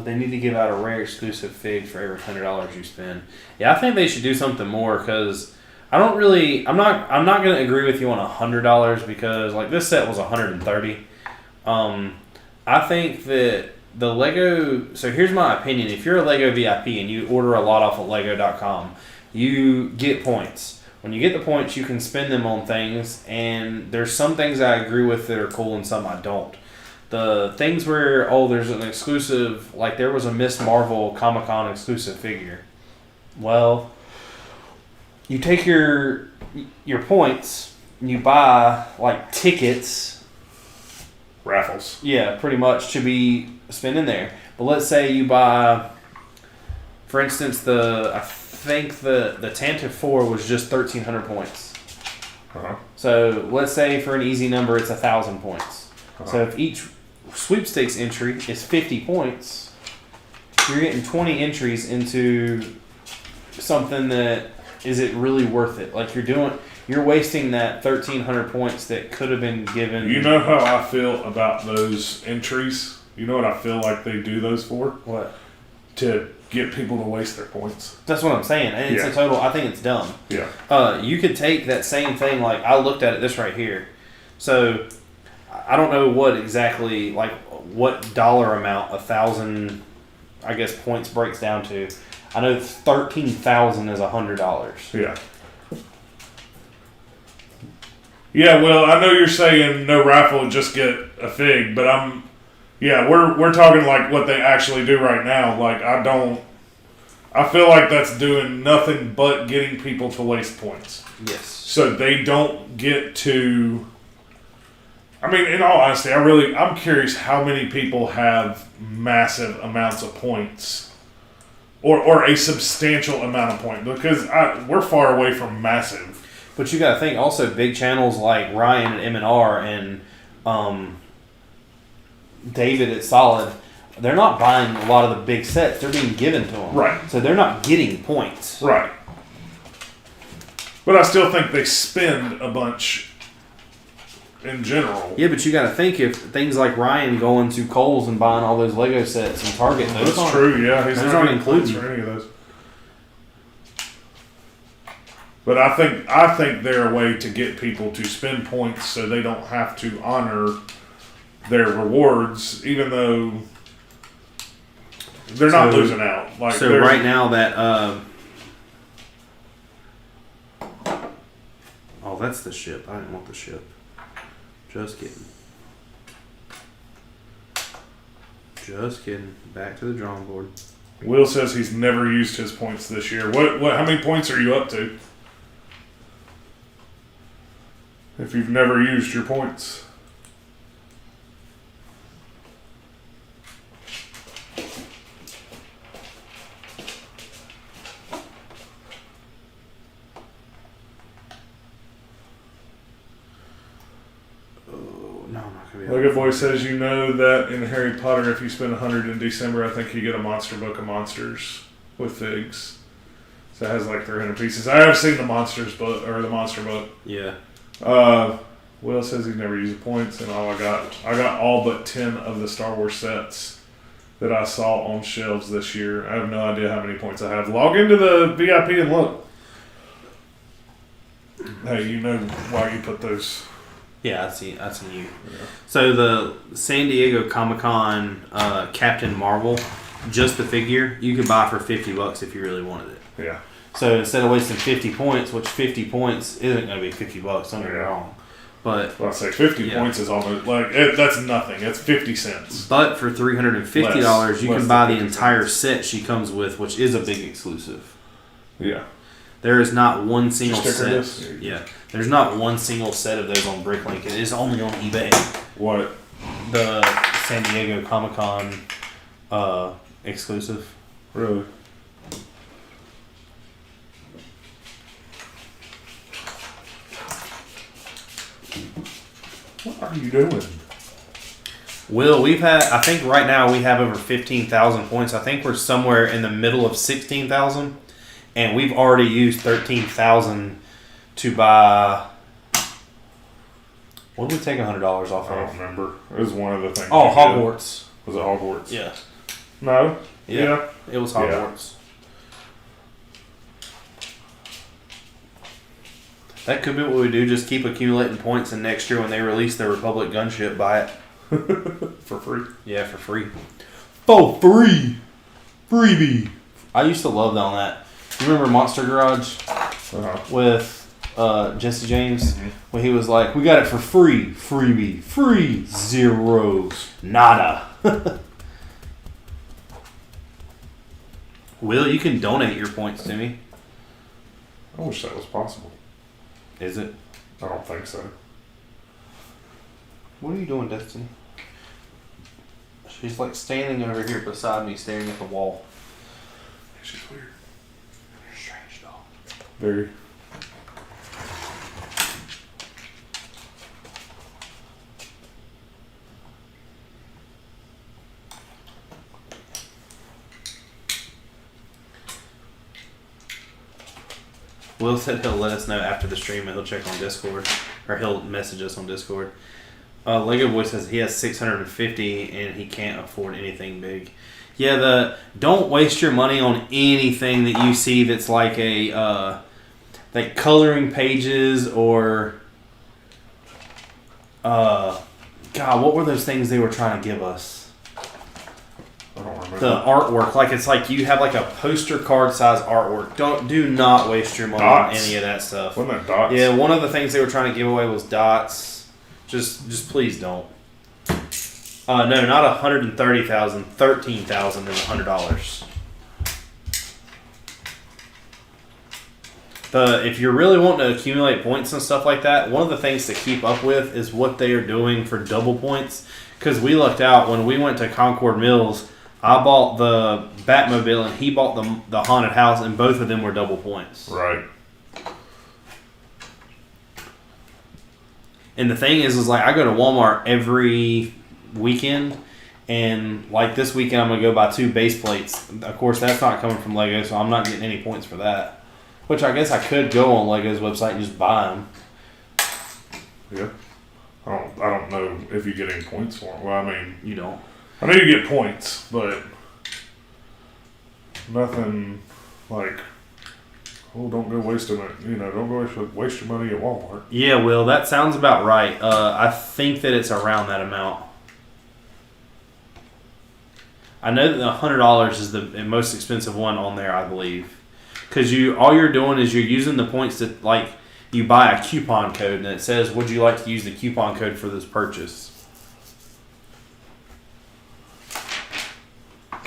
They need to give out a rare exclusive fig for every $100 you spend. Yeah, I think they should do something more because I'm not going to agree with you on $100 because like this set was $130. I think that the Lego. So here's my opinion: if you're a Lego VIP and you order a lot off of Lego.com, you get points. When you get the points, you can spend them on things, and there's some things I agree with that are cool and some I don't. The things where, there's an exclusive, like there was a Miss Marvel Comic-Con exclusive figure. Well, you take your points, and you buy, like, tickets. Raffles. Yeah, pretty much, to be spending there. But let's say you buy, for instance, I think the Tantive 4 was just 1,300 points. Uh-huh. So let's say for an easy number, it's 1,000 points. Uh-huh. So if each sweepstakes entry is 50 points, you're getting 20 entries into something that is it really worth it? Like you're wasting that 1,300 points that could have been given. You know how I feel about those entries? You know what I feel like they do those for? What? To get people to waste their points. That's what I'm saying. And it's I think it's dumb. Yeah. You could take that same thing, like I looked at this right here. So I don't know what exactly, like what dollar amount 1,000, I guess, points breaks down to. I know 13,000 is $100. Yeah. Yeah, well, I know you're saying no raffle, just get a fig, but we're talking like what they actually do right now. Like I feel like that's doing nothing but getting people to waste points. Yes. So they don't get to. I mean, in all honesty, I'm curious how many people have massive amounts of points, or a substantial amount of points, because we're far away from massive. But you got to think also big channels like Ryan at M&R and David at Solid, they're not buying a lot of the big sets. They're being given to them. Right. So they're not getting points. Right. But I still think they spend a bunch in general. Yeah, but you got to think if things like Ryan going to Kohl's and buying all those Lego sets and Target, that's true. Yeah, those aren't included for any of those. But I think they're a way to get people to spend points so they don't have to honor their rewards, even though they're not losing out. Like so right now that that's the ship. I didn't want the ship. Just kidding. Just kidding. Back to the drawing board. Will says he's never used his points this year. How many points are you up to? If you've never used your points. Logan Boy says, you know that in Harry Potter, if you spend 100 in December, I think you get a monster book of monsters with figs. So it has like 300 pieces. I have seen the monsters book or the monster book. Yeah. Will says he's never used the points, and I got all but 10 of the Star Wars sets that I saw on shelves this year. I have no idea how many points I have. Log into the VIP and look. Hey, you know why you put those. Yeah, I see you. Yeah. So the San Diego Comic-Con Captain Marvel, just the figure, you could buy for $50 if you really wanted it. Yeah. So instead of wasting 50 points, which 50 points isn't going to be $50, don't get me wrong. But well, I say 50 points is almost like that's nothing. It's 50 cents. But for $350, you can buy the entire set she comes with, which is a big exclusive. Yeah. There is not one single set. This? Yeah. There's not one single set of those on Bricklink. It is only on eBay. What? The San Diego Comic-Con exclusive. Really? What are you doing? Will, I think right now we have over 15,000 points. I think we're somewhere in the middle of 16,000. And we've already used 13,000 to buy. What did we take $100 off I of? don't remember. It was one of the things. Oh, Hogwarts. Was it Hogwarts? Yeah. No? Yeah. It was Hogwarts. Yeah. That could be what we do. Just keep accumulating points, and next year when they release the Republic gunship, buy it. For free? Yeah, for free. For free! Freebie! I used to love that. You remember Monster Garage with Jesse James? Mm-hmm. When he was like, we got it for free. Freebie. Free. Zero. Nada. Will, you can donate your points to me. I wish that was possible. Is it? I don't think so. What are you doing, Destiny? She's like standing over here beside me staring at the wall. She's weird. Strange dog. Very. Will said he'll let us know after the stream and he'll check on Discord. Or he'll message us on Discord. Lego Boy says he has 650 and he can't afford anything big. Yeah, don't waste your money on anything that you see that's like a like coloring pages or God, what were those things they were trying to give us? I don't remember. The artwork, like it's like you have like a poster card size artwork. Do not waste your money on any of that stuff. Wasn't that dots? Yeah, one of the things they were trying to give away was dots. Just please don't. No, not 130,000. 13,000 is $100. If you're really wanting to accumulate points and stuff like that, one of the things to keep up with is what they are doing for double points. Because we lucked out when we went to Concord Mills. I bought the Batmobile and he bought the haunted house, and both of them were double points. Right. And the thing is like I go to Walmart every weekend, and like this weekend I'm going to go buy 2 base plates. Of course, that's not coming from Lego, so I'm not getting any points for that. Which I guess I could go on Lego's website and just buy them. Yeah. I don't know if you get any points for them. Well, I mean... You don't. I know you get points, but... Nothing like... Oh, don't go wasting it. Don't go waste your money at Walmart. Yeah, Will, that sounds about right. I think that it's around that amount. I know that $100 is the most expensive one on there, I believe. Because all you're doing is you're using the points to, like, you buy a coupon code and it says, would you like to use the coupon code for this purchase?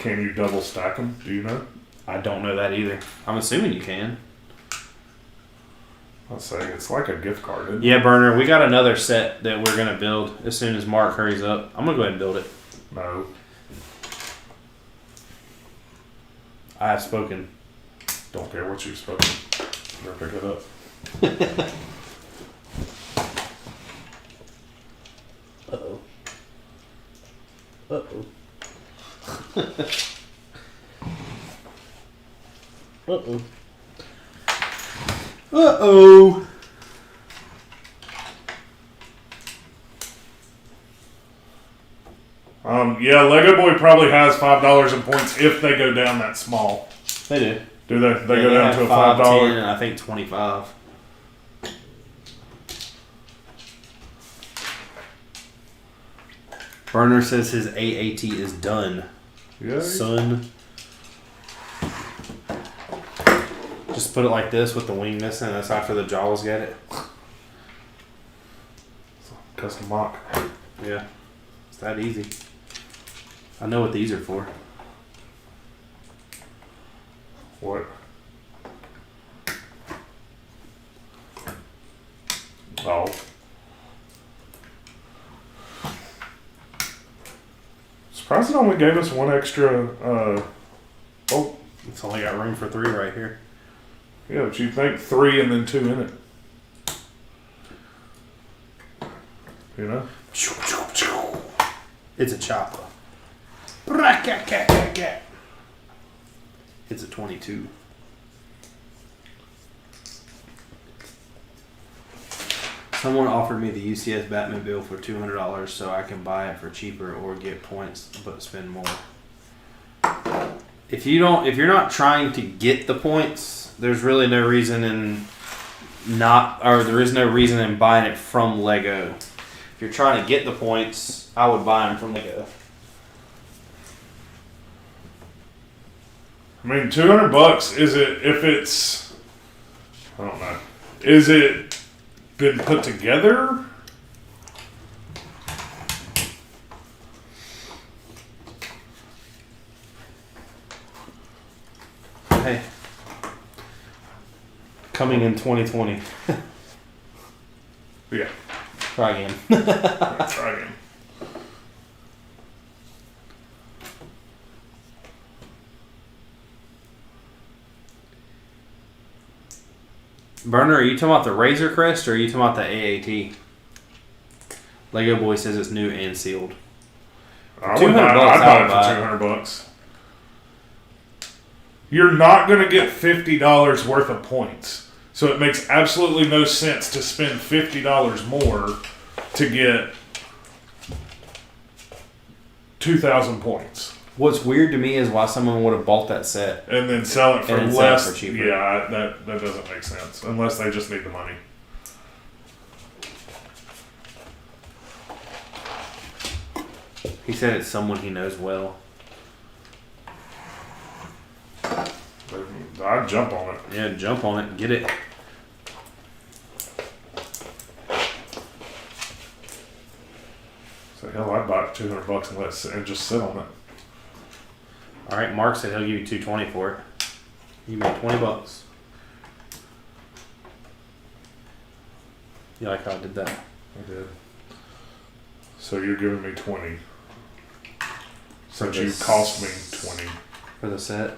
Can you double stack them? Do you know? I don't know that either. I'm assuming you can. I'll say it's like a gift card. Isn't it? Yeah, Burner, we got another set that we're going to build as soon as Mark hurries up. I'm going to go ahead and build it. No. I have spoken. Don't care what you've spoken. Better pick it up. Uh-oh. Uh-oh. Uh-oh. Uh-oh. Yeah, Lego Boy probably has $5 in points if they go down that small. They do. Do they? They go down to a $5. 10, and I think 25. Burner says his AAT is done. Yeah. Son. Just put it like this with the wing missing. That's after the jaws get it. Custom mock. Yeah. It's that easy. I know what these are for. What? Oh. Surprised it only gave us one extra, oh. It's only got room for 3 right here. Yeah, but you think 3 and then 2 in it. You know? It's a chopper. It's a 22. Someone offered me the UCS Batmobile for $200 so I can buy it for cheaper or get points but spend more. If you're not trying to get the points, there's really no reason there is no reason in buying it from Lego. If you're trying to get the points, I would buy them from Lego. I mean, $200, is it, if it's, I don't know, is it been put together? Hey. Coming in 2020. Yeah. Try again. Try again. Burner, are you talking about the Razor Crest or are you talking about the AAT? Lego Boy says it's new and sealed. I'd buy it for $200. You're not going to get $50 worth of points. So it makes absolutely no sense to spend $50 more to get 2,000 points. What's weird to me is why someone would have bought that set. And then sell it for and less. Sell it for cheaper. Yeah, that doesn't make sense. Unless they just need the money. He said it's someone he knows well. I'd jump on it. Yeah, jump on it and get it. So hell, I'd buy it for $200 and just sit on it. All right, Mark said he'll give you $220 for it. You made $20. You like how I did that? I did. So you're giving me 20. Since you cost me 20. For the set?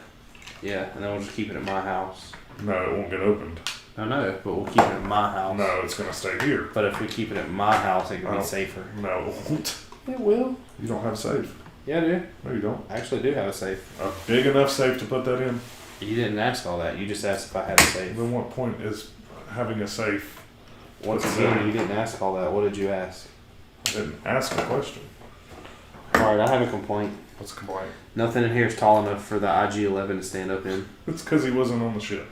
Yeah, and then we'll just keep it at my house. No, it won't get opened. I know, but we'll keep it at my house. No, it's going to stay here. But if we keep it at my house, it can be safer. No, it won't. It will. You don't have a safe. Yeah, I do. No, you don't. I actually do have a safe. A big enough safe to put that in? You didn't ask all that. You just asked if I had a safe. Then what point is having a safe? What's the mean? You didn't ask all that. What did you ask? I didn't ask a question. Alright, I have a complaint. What's a complaint? Nothing in here is tall enough for the IG-11 to stand up in. It's because he wasn't on the ship.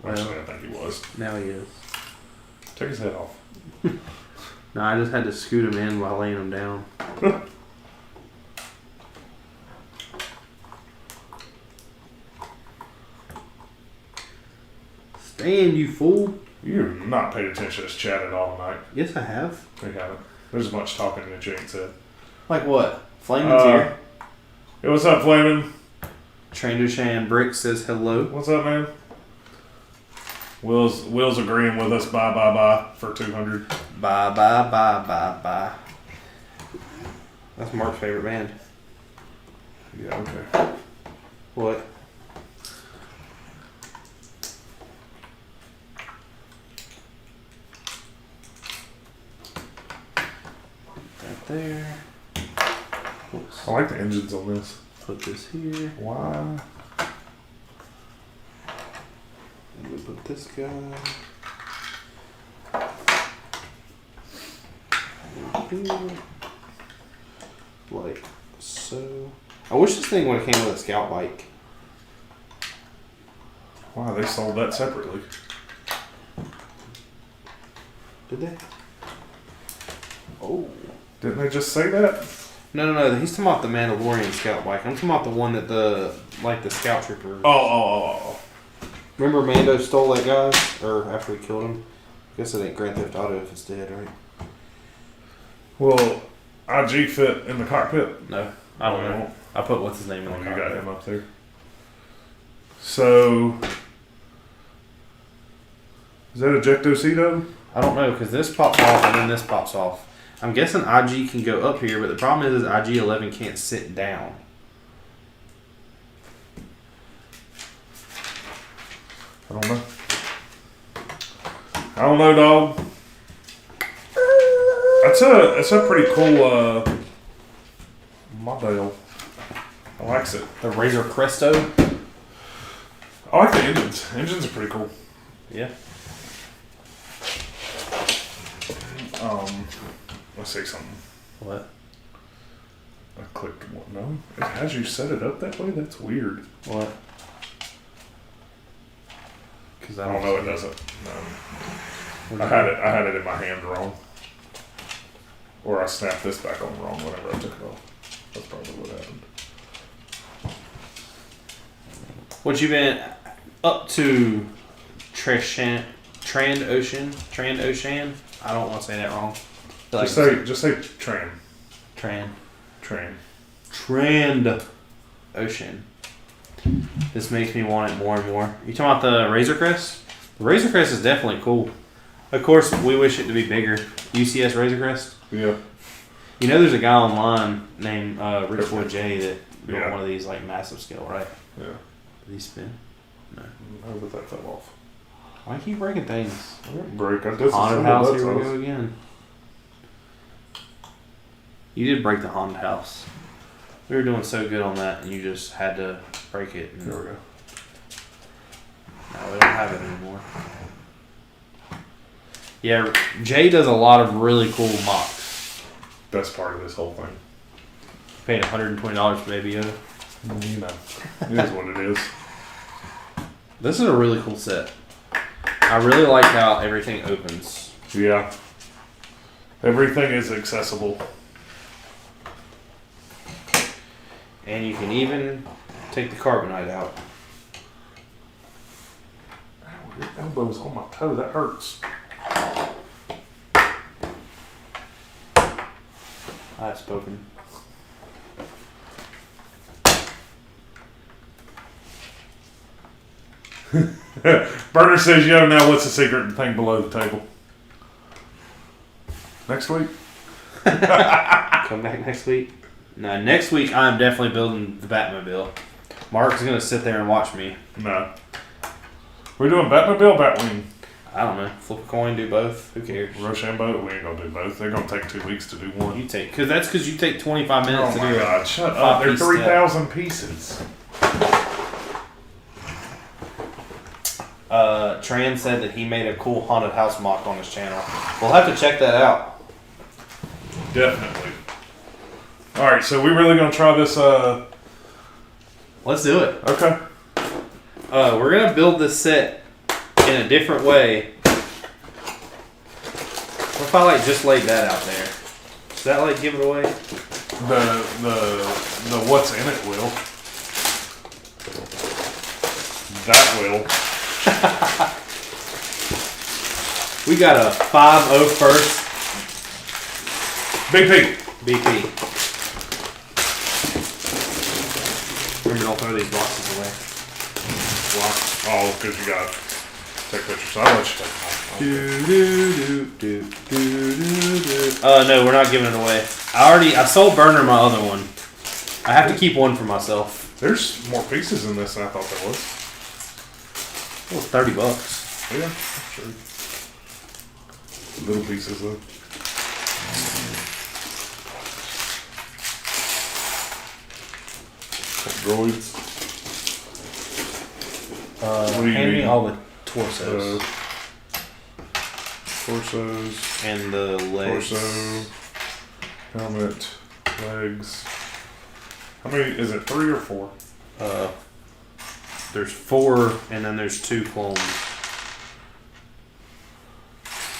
Well, Actually, I think he was. Now he is. Take his head off. No, I just had to scoot him in while laying him down. Stand, you fool. You've not paid attention to this chat at all tonight. Yes, I have. We haven't. There's much talking that you ain't said. Like what? Flamin's here. Hey, what's up, Flamin'? Train Brix says hello. What's up, man? Will's agreeing with us. Bye for 200. Bye. That's Mark's favorite band. Yeah, okay. What? Right there. Oops. I like the engines on this. Put this here. Why? And we put this guy. Here. Like so. I wish this thing would have came with a scout bike. Wow, they sold that separately. Did they? Oh. Didn't they just say that? No. He's talking about the Mandalorian scout bike. I'm talking about the one that the scout trooper. Oh. Remember Mando stole that guy? Or after he killed him? I guess it ain't Grand Theft Auto if it's dead, right? Well, IG fit in the cockpit. No. I don't know. I put what's his name in the You cockpit. got him up there. So, is that ejectocito? I don't know, because this pops off and then this pops off. I'm guessing IG can go up here, but the problem is IG-11 can't sit down. I don't know, dog. That's a pretty cool model. I likes it. The Razor Cresto? I like the engines. Engines are pretty cool. Yeah. Let's say something. What? I clicked one. No, it has you set it up that way. That's weird. What? Because I don't know. It doesn't. No. I had it in my hand wrong, or I snapped this back on wrong whenever I took it off. That's probably what happened. What you been up to, Trend Ocean? I don't want to say that wrong. Just say Tran. Trend Ocean. This makes me want it more and more. You talking about the Razor Crest? The Razor Crest is definitely cool. Of course, we wish it to be bigger. UCS Razor Crest? Yeah. You know there's a guy online named Rich Boy J that built one of these like massive scale, right? Yeah. Did he spin? No. No, but that fell off. Why you keep breaking things? I didn't break. I did Haunted house, here we go again. You did break the haunted house. We were doing so good on that, and you just had to break it. And There we go. No, we don't have it anymore. Yeah, Jay does a lot of really cool mocks. That's part of this whole thing. Paid $120 for Baby Yoda. You know, it is what it is. This is a really cool set. I really like how everything opens. Yeah. Everything is accessible. And you can even take the carbonite out. Ow, your elbow's on my toe. That hurts. I have spoken. Burner says, yo, now what's the secret thing below the table? Next week? Come back next week? No, next week I'm definitely building the Batmobile. Mark's going to sit there and watch me. No. We're doing Batmobile, Batwing. I don't know. Flip a coin, do both. Who cares? Rochambeau, we ain't gonna do both. They're gonna take 2 weeks to do one. You take, because you take 25 minutes Oh to my do god, shut up. They're 3,000 pieces. Tran said that he made a cool haunted house mock on his channel. We'll have to check that out. Definitely. Alright, so we really gonna try this, Let's do it. Okay. We're going to build this set in a different way. What if I just laid that out there? Does that give it away? The what's in it will. That will. We got a 5-0 first. BP. BP. throw these boxes away. Why? Oh, because you got to take pictures. I'll let you take mine. No, we're not giving it away. I sold Burner my other one. I have to keep one for myself. There's more pieces in this than I thought there was. It was $30. Yeah, sure. Little pieces though. Droids. What do you hand me need? all the torsos. Torsos. And the legs. Torso. Helmet. Legs. How many? Is it 3 or 4? There's 4, and then there's 2 clones.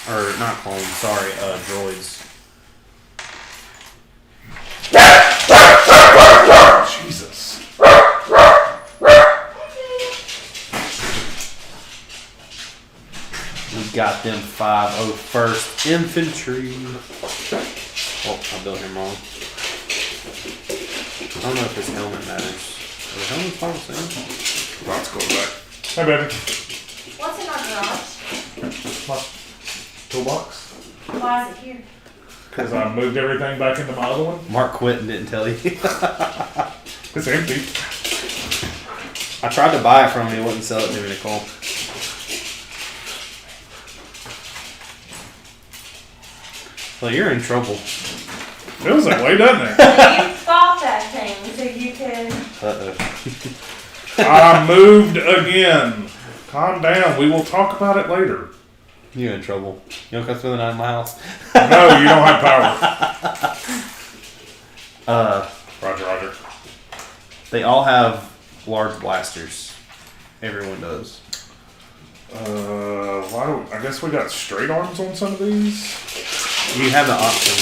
Or not clones, sorry, droids. Jesus. We got them 501st Infantry. Oh, I built him wrong. I don't know if his helmet matters. Are the helmets all the same? Let's go back. Hi, baby. What's in our garage? My toolbox. Why is it here? Because I moved everything back into my other one. Mark quit and didn't tell you. It's empty. I tried to buy it from him, he wouldn't sell it to me, Nicole. Well, you're in trouble. Feels that way, doesn't it? So you bought that thing so you could. I moved again. Calm down. We will talk about it later. You're in trouble. You don't come through the night in my house. No, you don't have power. Roger. They all have large blasters. Everyone does. I guess we got straight arms on some of these. You have the option.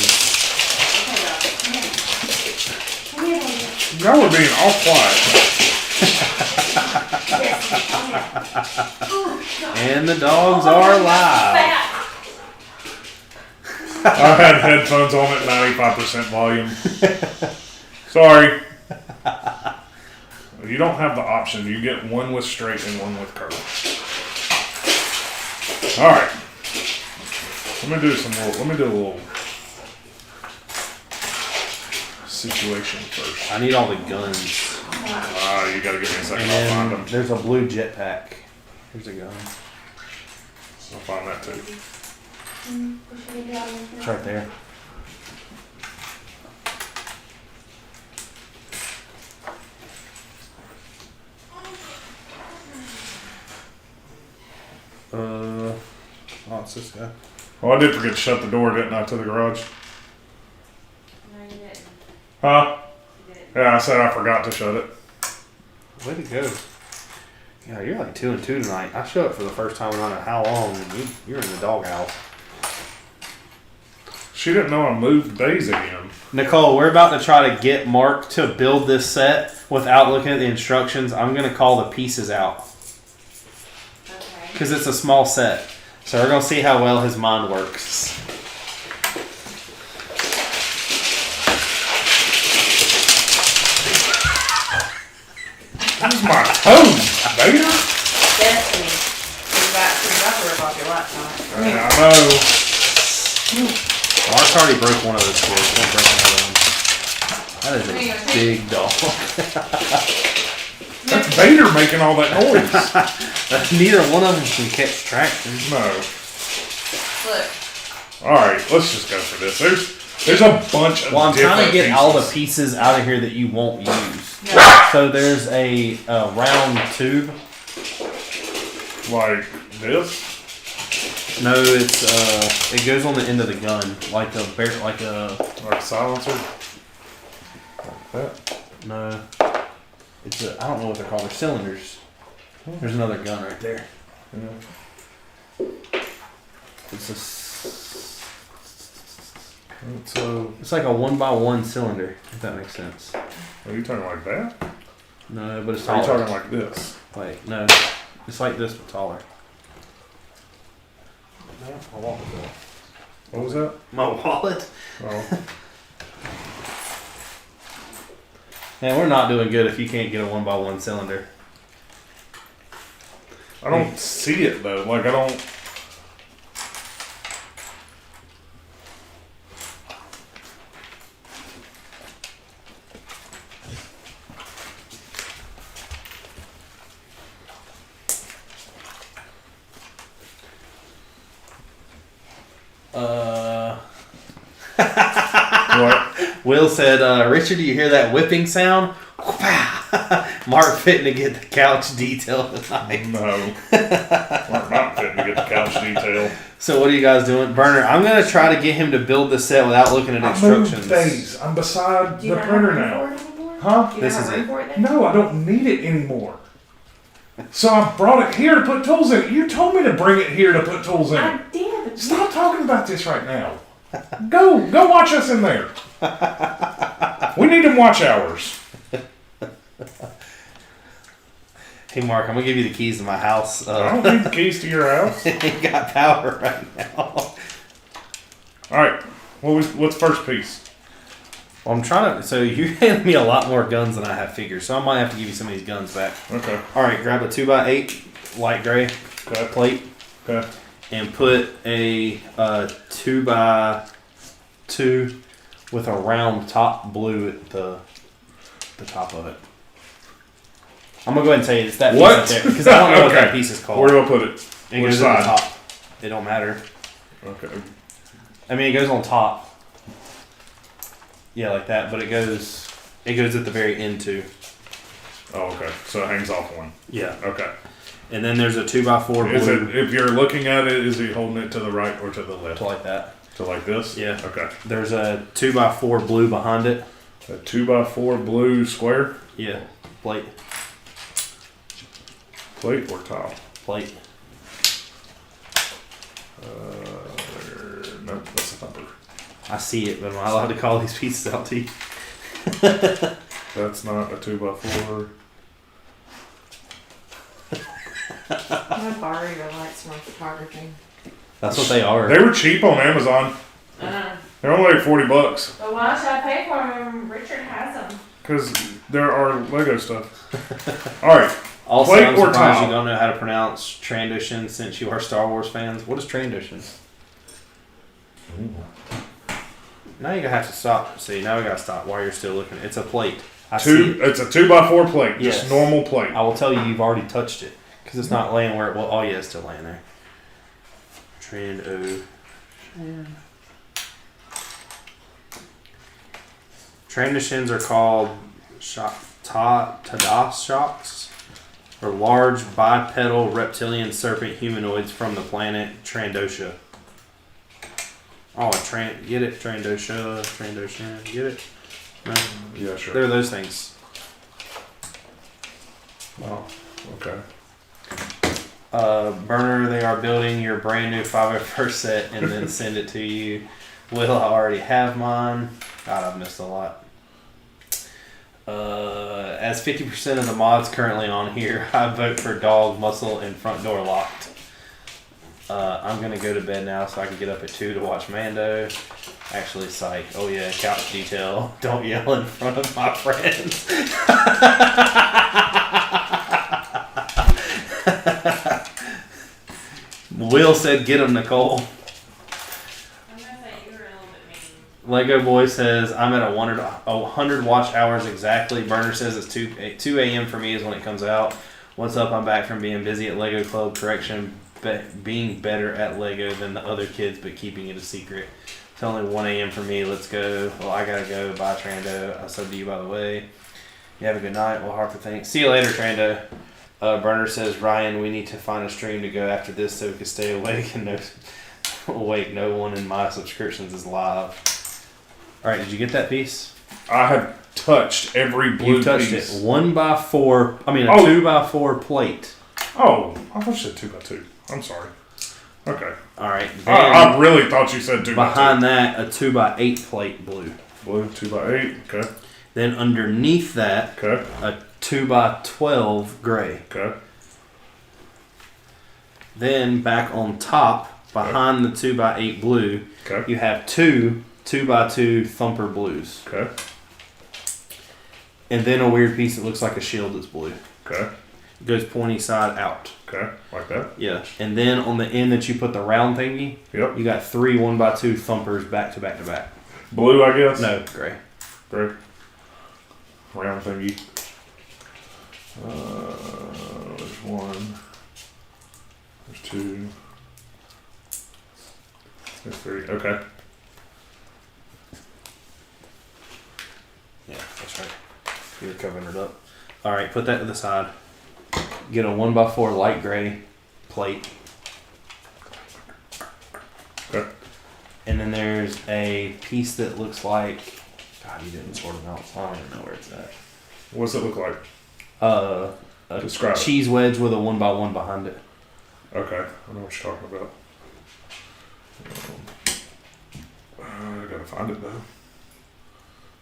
Y'all were being all quiet. And the dogs are live. I had headphones on at 95% volume. Sorry. You don't have the option. You get one with straight and one with curve. Alright. Let me do a little situation first. I need all the guns. You gotta give me a second. And I'll find then them. there's a blue jetpack. Here's a gun. I'll find that too. It's right there. Oh, it's this guy. Oh, I did forget to shut the door, didn't I, to the garage? No, you didn't. Huh? You didn't. Yeah, I said I forgot to shut it. Way to go. Yeah, you're like 2 and 2 tonight. I showed up for the first time in I don't know how long, and you're in the doghouse. She didn't know I moved Daisy in. Nicole, we're about to try to get Mark to build this set without looking at the instructions. I'm going to call the pieces out. Okay. Because it's a small set. So we're going to see how well his mind works. Use my toes, Vader. Destiny. You got to rip off your laptop. I know. Mark's already broke one of those toys. Don't break another one. That is a big dog. That's Vader making all that noise. Neither one of them can catch traction. No. Look. Alright, let's just go for this. There's a bunch of Well, I'm trying to get different all the pieces. pieces out of here that you won't use. Yeah. So there's a round tube. Like this? No, it's it goes on the end of the gun, like a Like a silencer? Like that? no. It's I don't know what they're called. They're cylinders. There's another gun right there. Yeah. It's like a 1x1 cylinder, if that makes sense. Are you talking like that? No, but it's Or are you taller. talking like this? Like no, it's like this but taller. No, my wallet. What was that? My wallet. Oh. Man, we're not doing good if you can't get a 1x1 cylinder. I don't see it though. Like I don't. What? Will said, Richard, do you hear that whipping sound? Mark fitting to get the couch detail tonight. No. We're not fitting to get the couch detail. So what are you guys doing? Burner, I'm going to try to get him to build the set without looking at instructions. Days. I'm beside the printer now. Huh? This is it. No, I don't need it anymore. So I brought it here to put tools in. You told me to bring it here to put tools in. I did. Stop talking about this right now. Go watch us in there. We need them watch hours. Hey Mark, I'm gonna give you the keys to my house. I don't need the keys to your house. You got power right now. All right. What's first piece? Well, I'm trying to. So you handed me a lot more guns than I have figures, so I might have to give you some of these guns back. Okay. All right, grab a 2x8 light gray plate. Okay. And put a 2x2 with a round top blue at the top of it. I'm gonna go ahead and say it's that piece What? up there because I don't know what that piece is called. Where do I put it? It Which goes side? on the top. It don't matter. Okay. I mean, it goes on top. Yeah, like that. But it goes at the very end too. Oh, okay. So it hangs off one. Yeah. Okay. And then there's a 2x4 blue. Is it, if you're looking at it, is he holding it to the right or to the left? To like that. To like this? Yeah. Okay. There's a 2x4 blue behind it. A 2x4 blue square? Yeah. Plate. Plate or tile? Plate. Nope, that's a thumper. I see it, but am I allowed to call these pieces out to you? That's not a 2x4. I'm gonna borrow your lights from photography. That's what they are. They were cheap on Amazon. They're only like $40. But why should I pay for them? Richard has them. Because there are Lego stuff. Alright. Also, Plate I'm or surprised tile? you don't know how to pronounce Trandoshan since you are Star Wars fans. What is Trandoshan? Now you're going to have to stop. See, now we got to stop while you're still looking. It's a plate. See it. It's a 2x4 plate. Yes. Just normal plate. I will tell you, you've already touched it. Because it's not laying where it will. Oh, yeah, it's still laying there. Trandoshans are called Tadas shocks, or large bipedal reptilian serpent humanoids from the planet Trandosha. Oh, get it? Trandoshan, get it? No? Yeah, sure. They're those things. Oh, okay. Burner, they are building your brand new 501st set and then send it to you. Will, I already have mine. God, I've missed a lot. As 50% of the mods currently on here, I vote for dog, muscle, and front door locked. I'm going to go to bed now so I can get up at 2 to watch Mando. Actually, psych. Oh yeah, couch detail. Don't yell in front of my friends. Will said, "Get him, Nicole." I'm gonna say you were a little bit mean. Lego Boy says, "I'm at 100 watch hours exactly." Burner says it's 2 a.m. for me is when it comes out. What's up? I'm back from being busy at Lego Club. Correction, being better at Lego than the other kids, but keeping it a secret. It's only 1 a.m. for me. Let's go. Well, I gotta go. Bye, Trando. I subbed to you, by the way. You have a good night. Well, Harper, thanks. See you later, Trando. Burner says, Ryan, we need to find a stream to go after this so we can stay awake and no one in my subscriptions is live. All right, did you get that piece? I have touched every blue You touched piece. it. 2x4 plate. Oh, I thought you said 2x2. I'm sorry. Okay. All right. I really thought you said 2x2. Behind that, a 2x8 plate blue. Blue 2x8. Okay. Then underneath that, Okay. a 2x12 gray. Okay. Then back on top, behind the 2x8 blue, you have two 2x2 thumper blues. Okay. And then a weird piece that looks like a shield that's blue. Okay. It goes pointy side out. Okay. Like that. Yeah. And then on the end that you put the round thingy, Yep. you got 3 1x2 thumpers back to back to back. Blue, I guess. No, gray. Gray. Round thingy. There's 1. There's 2. There's 3. Okay. Yeah, that's right. You're covering it up. All right, put that to the side. Get a 1x4 light gray plate. Okay. And then there's a piece that looks like... God, you didn't sort them out, so I don't even know where it's at. What's it look like? A Describe it. cheese wedge with a 1x1 behind it. Okay. I know what you're talking about. I gotta find it though.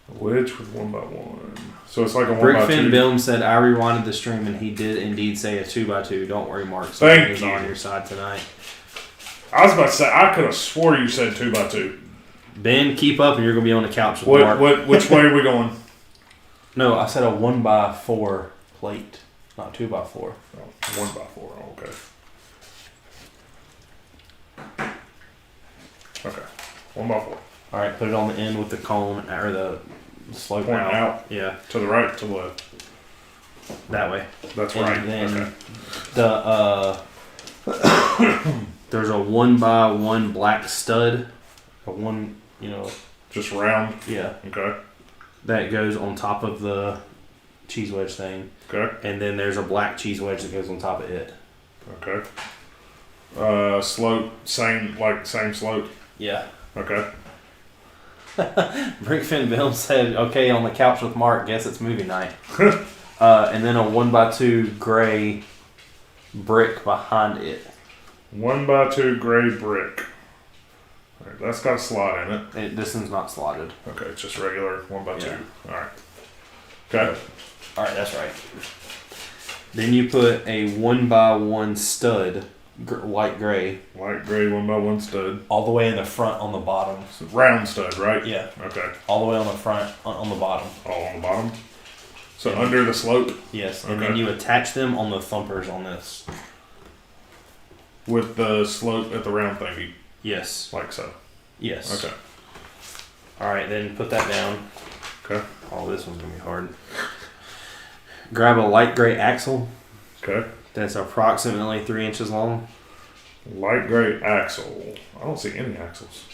A wedge with 1x1. So it's like a 1x2. Brickfin Bilm said, I rewinded the stream and he did indeed say a 2x2. Don't worry, Mark. Thank is you. on your side tonight. I was about to say, I could have swore you said 2x2. Ben, keep up and you're going to be on the couch with Mark. Which way are we going? No, I said a 1x4 plate, not 2x4. Oh, 1x4. Oh, okay. Okay. 1x4. All right, put it on the end with the cone or the slope Point out. Yeah, To the right, to the left. that way. That's And right. then Okay. the there's a 1x1 black stud, a one, Just round. yeah, Okay. that goes on top of the cheese wedge thing, Okay. and then there's a black cheese wedge that goes on top of it. Okay. Slope, same slope. Yeah. Okay. Brickfin Bill said, "Okay, on the couch with Mark. Guess it's movie night." And then a 1x2 gray brick behind it. 1x2 gray brick. All right, that's got a slot in it. This one's not slotted. Okay, it's just regular 1x2. Yeah. All right. Okay. All right, that's right. Then you put a 1x1 stud, light gray, Light gray 1x1 stud. all the way in the front on the bottom. Round stud, right? Yeah, Okay. all the way on the front on the bottom. All on the bottom. So under the slope Yes, and Okay. then you attach them on the thumpers on this. with the slope at the round thingy, Yes. like so. Yes. Okay. All right, then put that down. Okay. Oh, this one's gonna be hard. Grab a light gray axle Okay. that's approximately 3 inches long. Light gray axle. I don't see any axles.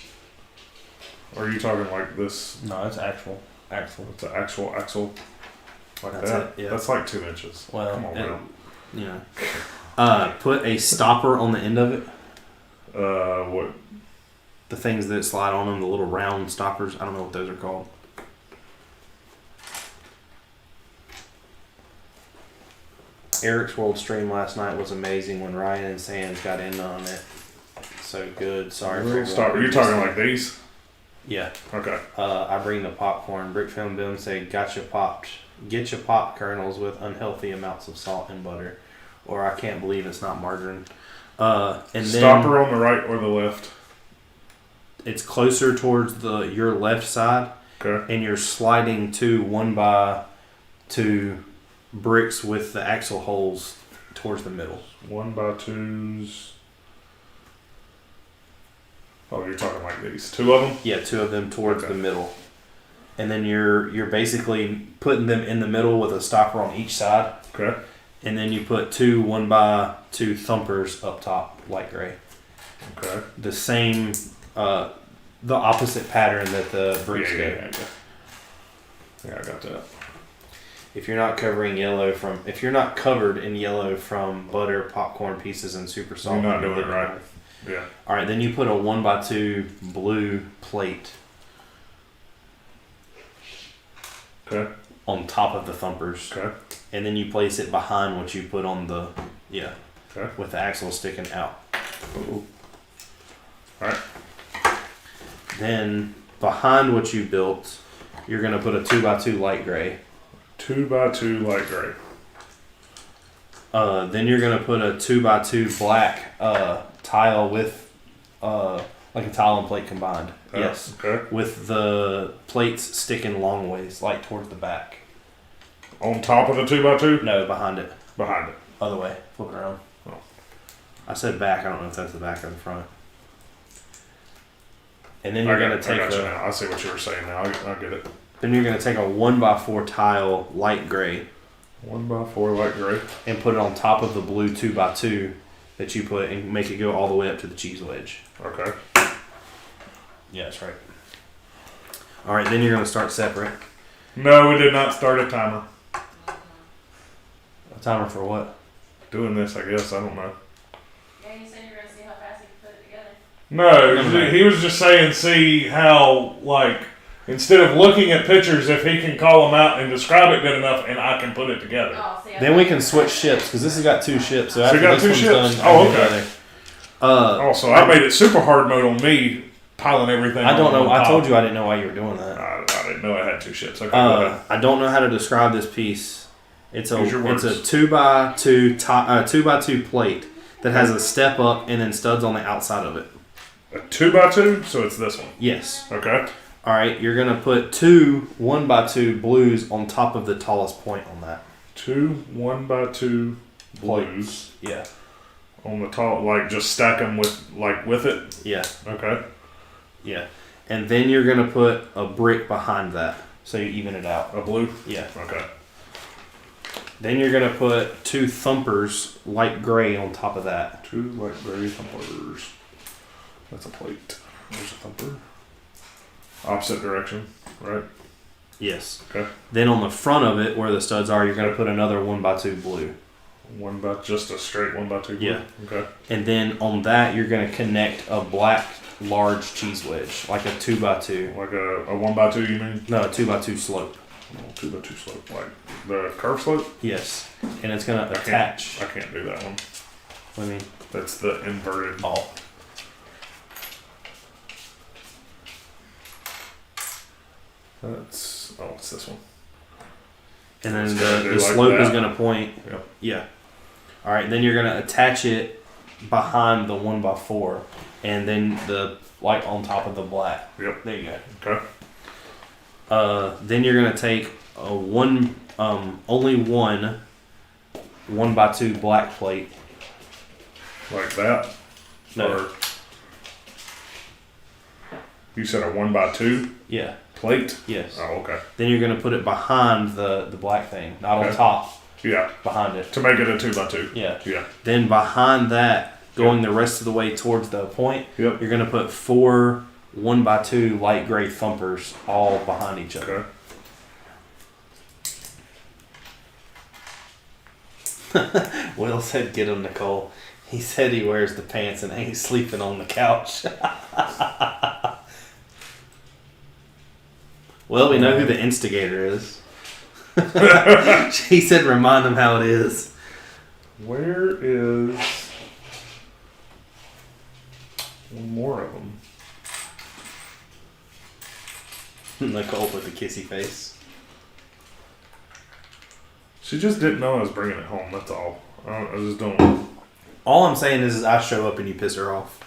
Are you talking like this? No, it's actual axle. It's an actual axle. Like That's that? it, yeah. That's like 2 inches. Well, Come on now. Put a stopper on the end of it. What? The things that slide on them, the little round stoppers. I don't know what those are called. Eric's World stream last night was amazing when Ryan and Sands got in on it. So good. Sorry for Stopper. You're talking like these? Yeah. Okay. I bring the popcorn. Brick Film Boom say, "Gotcha popped. Get your pop kernels with unhealthy amounts of salt and butter." Or I can't believe it's not margarine. And then Stopper on the right or the left? it's closer towards your left side, Okay. and you're sliding 2 1x2 bricks with the axle holes towards the middle. 1x2s. Oh, you're talking like these. 2 of them? Yeah, 2 of them towards Okay. the middle, and then you're basically putting them in the middle with a stopper on each side, Okay. and then you put 2 1x2 thumpers up top, light gray. Okay. The same, the opposite pattern that the bricks go. Yeah, I got that. If you're not covered in yellow from butter, popcorn pieces, and super salt, You're not doing you're it right. Yeah. All right, then you put a 1x2 blue plate Okay. on top of the thumpers, Okay. and then you place it behind what you put on the Okay. with the axle sticking out. Ooh. All right. Then behind what you built, you're gonna put a 2x2 light gray. 2x2 light gray. Then you're gonna put a 2x2 black tile with like a tile and plate combined. Yes, Okay. with the plates sticking long ways, like towards the back. On top of the 2x2? No, behind it. Behind it. Other way. Flip it around. Oh. I said back. I don't know if that's the back or the front. And then you're going to take I got you now. I see what you were saying now. I get it. Then you're going to take a 1x4 tile light gray 1x4 light gray. and put it on top of the blue 2x2 that you put and make it go all the way up to the cheese wedge. Okay. Yeah, that's right. All right, then you're going to start separate. No, we did not start a timer. A timer for what? Doing this, I guess. I don't know. Yeah, you said you were going to see how fast you could put it together. No, he was just saying, see how, like, instead of looking at pictures, if he can call them out and describe it good enough, and I can put it together. Oh, see, Then we can switch ships because this has got 2 ships. So after you got this 2 one's ships? done, Oh, I can do okay. the other. Also, I made it super hard mode on me, piling everything. I don't on know. top. I told you I didn't know why you were doing that. I didn't know I had 2 ships. Okay, go ahead. I don't know how to describe this piece. It's a Use your words. 2x2 plate that has a step up and then studs on the outside of it. A 2x2, so it's this one. Yes. Okay. All right. You're gonna put 2 1x2 blues on top of the tallest point on that. 2 1x2 blues Yeah. on the top, like just stack them with it. Yeah. Okay. Yeah. And then you're gonna put a brick behind that, so you even it out. A blue. Yeah. Okay. Then you're gonna put 2 thumpers, light gray, on top of that. 2 light gray thumpers. That's a plate. There's a thumper. Opposite direction, right? Yes. Okay. Then on the front of it, where the studs are, you're gonna put another 1x2 blue. Just a straight 1x2 blue. Yeah. Okay. And then on that, you're gonna connect a black large cheese wedge, like a 2x2. Like a 1x2, you mean? No, a 2x2 slope. 2x2 slope, like the curve slope. Yes. And it's gonna attach. I can't do that one. What do you mean? That's the inverted. Oh. It's this one. And then It's gonna do the like slope is that. gonna point. Yep. Yeah. All right. Then you're gonna attach it behind the 1x4, and then on top of the black. Yep. There you go. Okay. Then you're gonna take only one 1x2 black plate. Like that. No. Or you said a 1x2 Yeah. plate. Yes. Oh, okay. Then you're gonna put it behind the black thing, not on Okay. top. Yeah. Behind it. To make it a 2x2. Yeah. Yeah. Then behind that, going the rest of the way towards the point, Yep. you're gonna put 4 1x2 light gray thumpers all behind each other. Okay. Will said, "Get him, Nicole." He said he wears the pants and ain't sleeping on the couch. Well, we know who the instigator is. He said, "Remind him how it is." Where is one more of them? Nicole with the kissy face. She just didn't know I was bringing it home. That's all. I just don't. All I'm saying is I show up and you piss her off.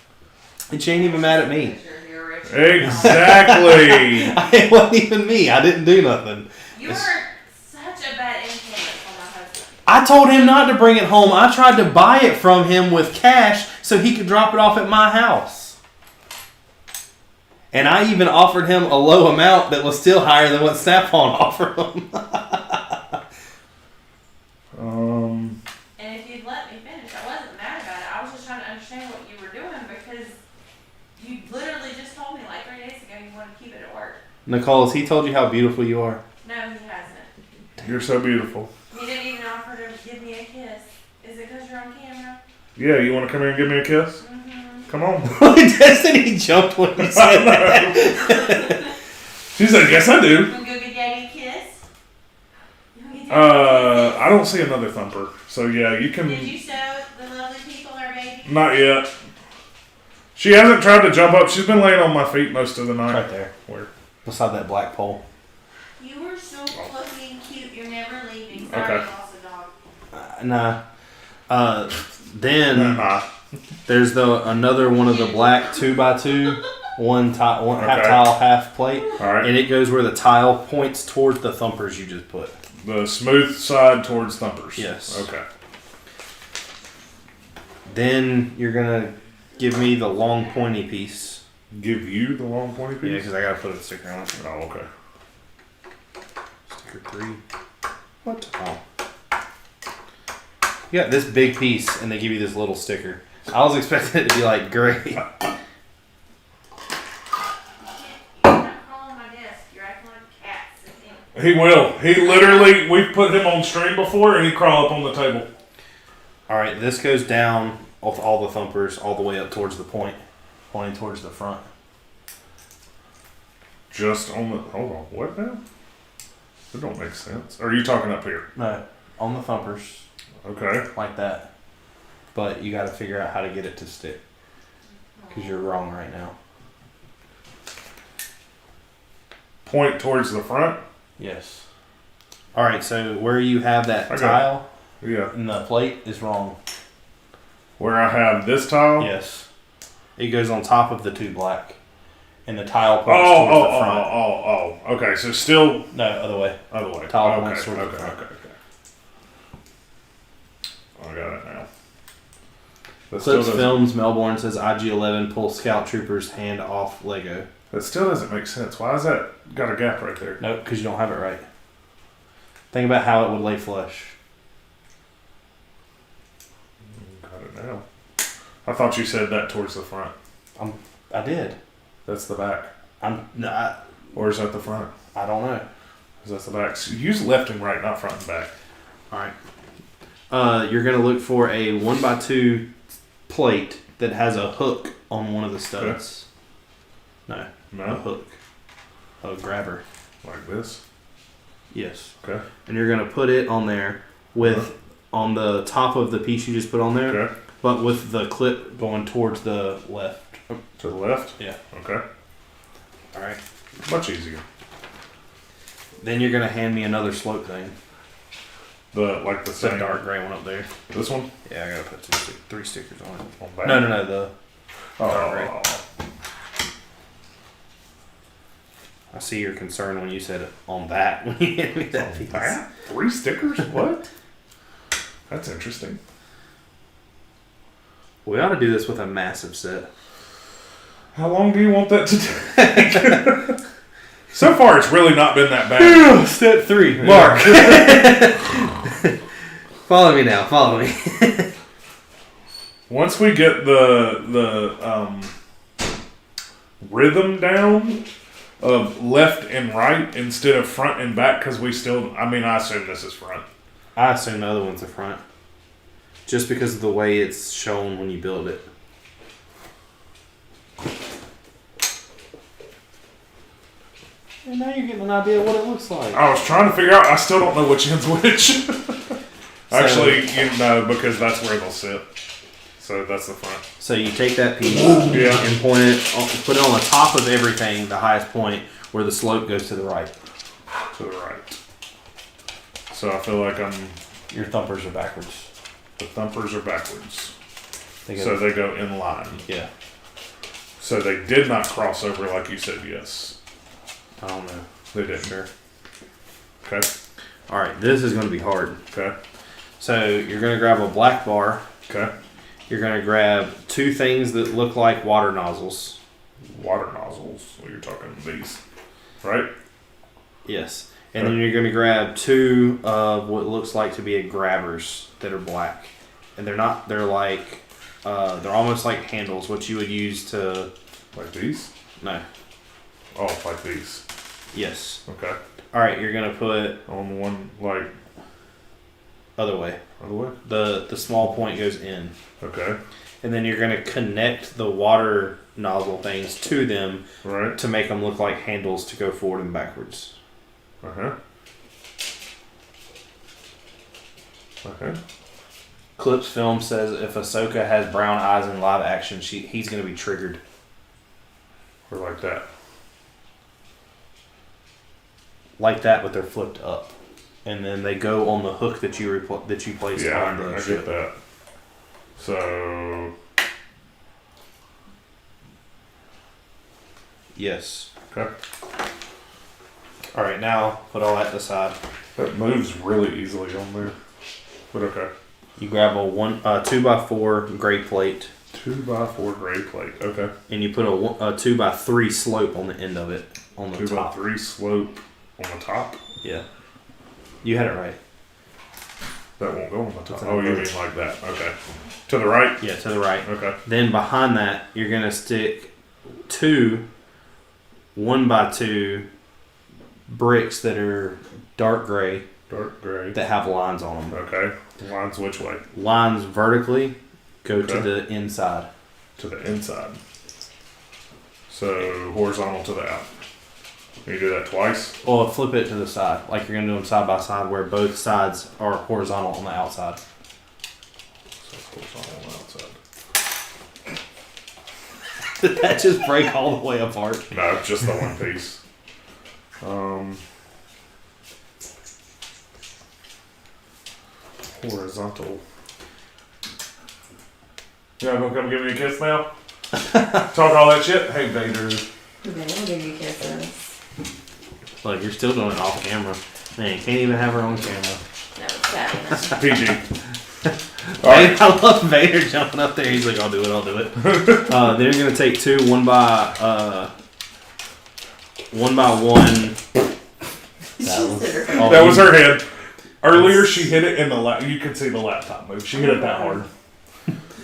And she ain't even mad at me. You're rich. Exactly. It wasn't even me. I didn't do nothing. You were such a bad influence on my husband. I told him not to bring it home. I tried to buy it from him with cash so he could drop it off at my house. And I even offered him a low amount that was still higher than what Snap-on offered him. And if you'd let me finish, I wasn't mad about it. I was just trying to understand what you were doing because you literally just told me like 3 days ago you wanted to keep it at work. Nicole, has he told you how beautiful you are? No, he hasn't. You're so beautiful. He didn't even offer to give me a kiss. Is it because you're on camera? Yeah, you want to come here and give me a kiss? Mm-hmm. Come on. Destiny jumped when you said that. She said, yes, I do. You want to go get Daddy a kiss? You wanna get Daddy a kiss? I don't see another thumper. So, yeah, you can... Did you show the lovely people our baby? Not yet. She hasn't tried to jump up. She's been laying on my feet most of the night. Right there. Where? Beside that black pole. You were so fluffy and cute. You're never leaving. Sorry, Okay. you lost a dog. Nah. Then Nah. there's another one of the black 2x2, half Okay. tile, half plate, All right. and it goes where the tile points towards the thumpers you just put. The smooth side towards thumpers. Yes. Okay. Then you're gonna give me the long pointy piece. Give you the long pointy piece? Yeah, because I gotta put a sticker on it. Oh, okay. Sticker 3. What? Oh. You got this big piece, and they give you this little sticker. I was expecting it to be like gray. You're not crawling my desk. You're acting like a cat. He will. He literally, we've put him on stream before, and he crawl up on the table. All right, this goes down off all the thumpers all the way up towards the point, pointing towards the front. Just on the, hold on, what now? That don't make sense. Are you talking up here? No, on the thumpers. Okay. Like that. But you got to figure out how to get it to stick. Because you're wrong right now. Point towards the front? Yes. Alright, so where you have that Okay. tile Yeah. and the plate is wrong. Where I have this tile? Yes. It goes on top of the two black. And the tile points towards the front. Oh. Okay, so still No, other way. other way. Tile okay, points towards the okay. front. I got it now. That Clips doesn't- Films, Melbourne says IG-11 pull Scout Troopers hand off Lego. That still doesn't make sense. Why is that got a gap right there? Nope, because you don't have it right. Think about how it would lay flush. Got it now. I thought you said that towards the front. I did. That's the back. Or is that the front? I don't know. Is that the back? So use left and right, not front and back. Alright. You're going to look for a 1x2 plate that has a hook on one of the studs. No, a No? hook. A grabber. Like this? Yes. Okay. And you're going to put it on there with, on the top of the piece you just put on there, Okay. but with the clip going towards the left. To the left? Yeah. Okay. Alright. Much easier. Then you're going to hand me another slope thing. The The same. dark gray one up there. This one? Yeah, I got to put 3 stickers on it. On back? No, the dark gray. Oh. I see your concern when you said it on that when you handed me that piece. That? 3 stickers? What? That's interesting. We ought to do this with a massive set. How long do you want that to take? So far, it's really not been that bad. Step 3, Mark. Follow me now. Follow me. Once we get the rhythm down of left and right instead of front and back, because we still, I assume this is front. I assume the other one's the front. Just because of the way it's shown when you build it. And now you're getting an idea of what it looks like. I was trying to figure out, I still don't know which end's which. Actually, you know, because that's where they'll sit. So that's the front. So you take that piece Yeah. and point it, put it on the top of everything, the highest point, where the slope goes to the right. To the right. So I feel like Your thumpers are backwards. the thumpers are backwards. They So they go in line. yeah. So they did not cross over like you said, yes. I don't know. They did. Sure. Okay. All right, this is going to be hard. Okay. So you're going to grab a black bar. Okay. You're going to grab 2 things that look like water nozzles. Water nozzles. Well, you're talking these. Right? Yes. And then you're going to grab 2 of what looks like to be a grabbers that are black. And they're not, they're like, they're almost like handles, what you would use to... Like these? No. Oh, like these. Yes. Okay. All right, you're going to put... On one, like, Other way. other way? The small point goes in. Okay. And then you're going to connect the water nozzle things to them Right. to make them look like handles to go forward and backwards. Uh-huh. Okay. Clips Film says if Ahsoka has brown eyes in live action, he's going to be triggered. Or like that. Like that, but they're flipped up. And then they go on the hook that you placed Yeah, on the I ship. get that. So, Yes. okay. All right, now put all that aside. That moves really easily on there. But okay. You grab a 2x4 gray plate. 2x4 gray plate. Okay. And you put a 2x3 slope on the end of it. On the top. 2x3 slope on the top? Yeah. You had it right. That won't go on the top. Oh, you mean like that. Okay. To the right? Yeah, to the right. Okay. Then behind that, you're going to stick 2 1x2 bricks that are dark gray. Dark gray. That have lines on them. Okay. Lines which way? Lines vertically go to the inside. To the inside. So horizontal to the out. You do that twice? Or flip it to the side. Like you're going to do them side by side where both sides are horizontal on the outside. So horizontal on the outside. Did that just break all the way apart? No, just the one piece. Horizontal. You gonna come give me a kiss now? Talk all that shit? Hey, Vader. Okay, I'll give you kisses. Look, you're still doing it off camera. Man, you can't even have her on camera. No, it's sad. PG. Right. I love Vader jumping up there. He's like, I'll do it, I'll do it. Then you're going to take 2 1x1. That was her head. Earlier, she hit it in the you could see the laptop move. She hit it that hard.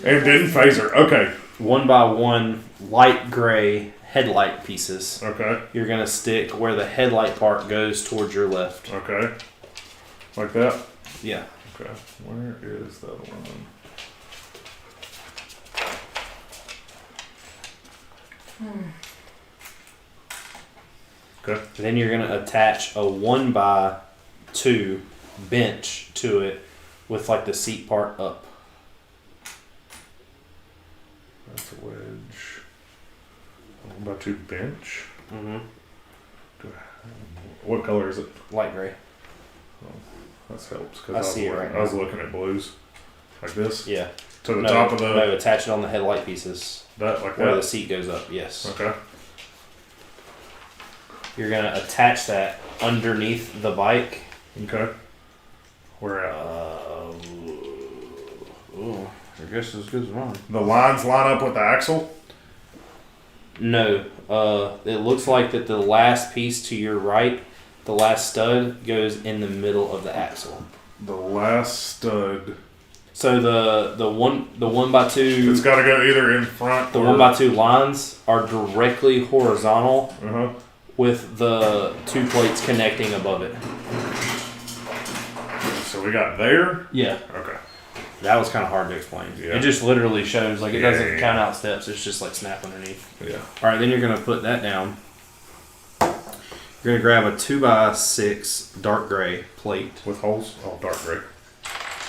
It didn't phase her. Okay. 1x1 light gray headlight pieces. Okay. You're going to stick where the headlight part goes towards your left. Okay. Like that? Yeah. Okay. Where is that one? Okay. Then you're going to attach a 1x2 bench to it with like the seat part up. That's a wedge. 1x2 bench. Mm-hmm. What color is it? Light gray. That helps because I see it right I was looking at blues, like this. Yeah. To the top of the. No, attach it on the headlight pieces. That like where that. The seat goes up. Yes. Okay. You're gonna attach that underneath the bike. Okay. Where at? Ooh, I guess as good as mine. The lines line up with the axle? No. It looks like that the last piece to your right, the last stud, goes in the middle of the axle. The last stud. So the 1x2. It's got to go either in front. The 1x2 lines are directly horizontal. With the 2 plates connecting above it. So we got there? Yeah. Okay. That was kind of hard to explain. Yeah. It just literally shows, like, it doesn't count out steps. It's just, like, snap underneath. Yeah. All right, then you're going to put that down. You're going to grab a 2x6 dark gray plate. With holes? Oh, dark gray.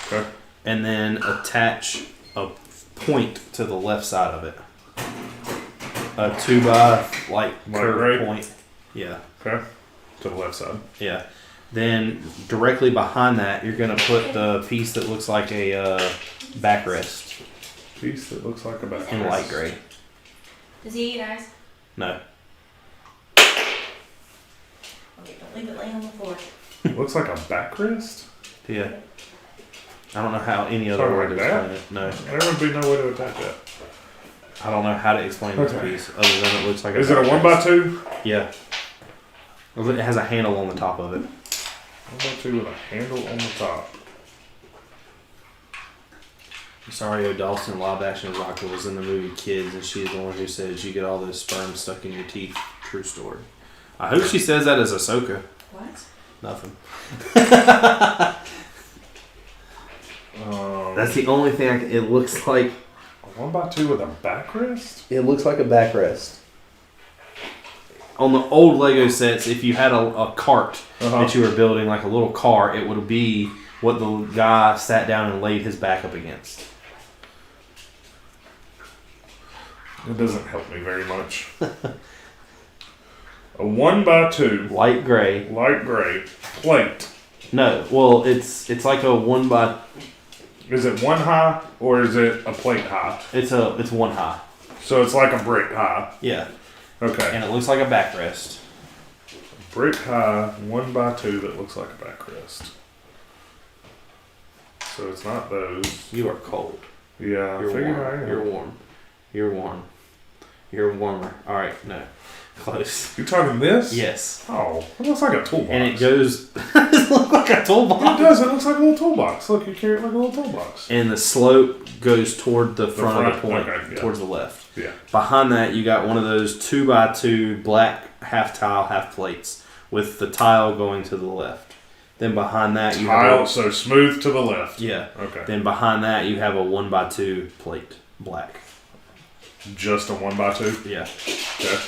Okay. And then attach a point to the left side of it. A 2x, like, curved point. Yeah. Okay. To the left side. Yeah. Then directly behind that, you're going to put the piece that looks like a backrest. Piece that looks like a backrest. In light gray. Does he eat ice? No. Okay, don't leave it laying on the floor. Looks like a backrest? Yeah. I don't know how any other way to explain it. No. There would be no way to attach that. I don't know how to explain this piece other than it looks like Is it a 1x2? Yeah. It has a handle on the top of it. 1x2 with a handle on the top. Rosario Dawson, live action Rocket, was in the movie Kids, and she's the one who says you get all those sperm stuck in your teeth. True story. I hope she says that as Ahsoka. What? Nothing. That's the only thing it looks like. A 1x2 with a backrest? It looks like a backrest. On the old Lego sets, if you had a cart that you were building, like a little car, it would be what the guy sat down and laid his back up against. It doesn't help me very much. A 1x2. Light gray. Light gray. Plate. No, well, it's like a 1x. Is it one high or is it a plate high? It's one high. So it's like a brick high. Yeah. Okay. And it looks like a backrest. brick high 1x2 that looks like a backrest. So it's not those. You are cold. Yeah, You're I figured warm. I am. You're warm. You're warm. You're warmer. All right, no, close. You talking this? Yes. Oh, it looks like a toolbox. And it goes. It looks like a toolbox. It does. It looks like a little toolbox. Look, you carry it like a little toolbox. And the slope goes toward the front of the point, okay, yeah. towards the left. Yeah. Behind that, you got one of those 2x2 black half tile, half plates with the tile going to the left. Then behind that, you Tile, have so smooth to the left. yeah. Okay. Then behind that, you have a 1x2 plate, black. Just a 1x2. Yeah. Okay.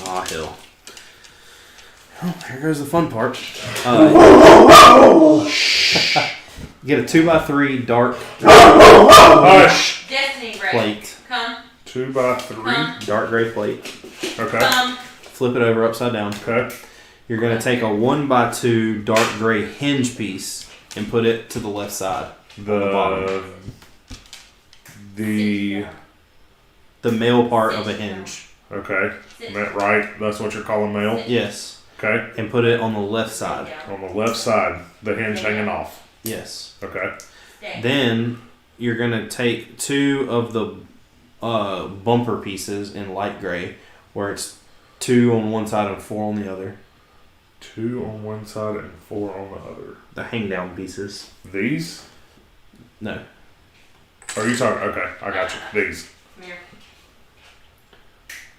Aw, hell. Oh, here goes the fun part. You get a 2x3 dark Hush. Destiny Ray. plate, Come. 2x3. dark gray plate. Okay. Come. Flip it over upside down. Okay. You're going to take a 1x2 dark gray hinge piece and put it to the left side. The male part of a hinge. okay. That right? That's what you're calling male. Yes. Okay. And put it on the left side. On the left side, the hinge hanging off. Yes. Okay. Stay. Then you're going to take two of the bumper pieces in light gray, where it's 2 on one side and 4 on the other. 2 on one side and 4 on the other. The hang down pieces. These? No. Are you talking? Okay, I got you. These. Come here.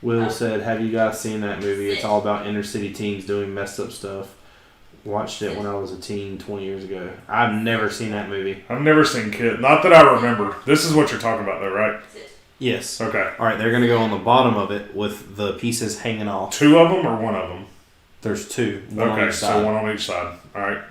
Will said, have you guys seen that movie? It's all about inner city teens doing messed up stuff. Watched it when I was a teen 20 years ago. I've never seen that movie. I've never seen Kid. Not that I remember. This is what you're talking about, though, right? Sit. Yes. Okay. All right, they're going to go on the bottom of it with the pieces hanging off. 2 of them or 1 of them? There's 2. One on Okay, each so side. 1 on each side. All right.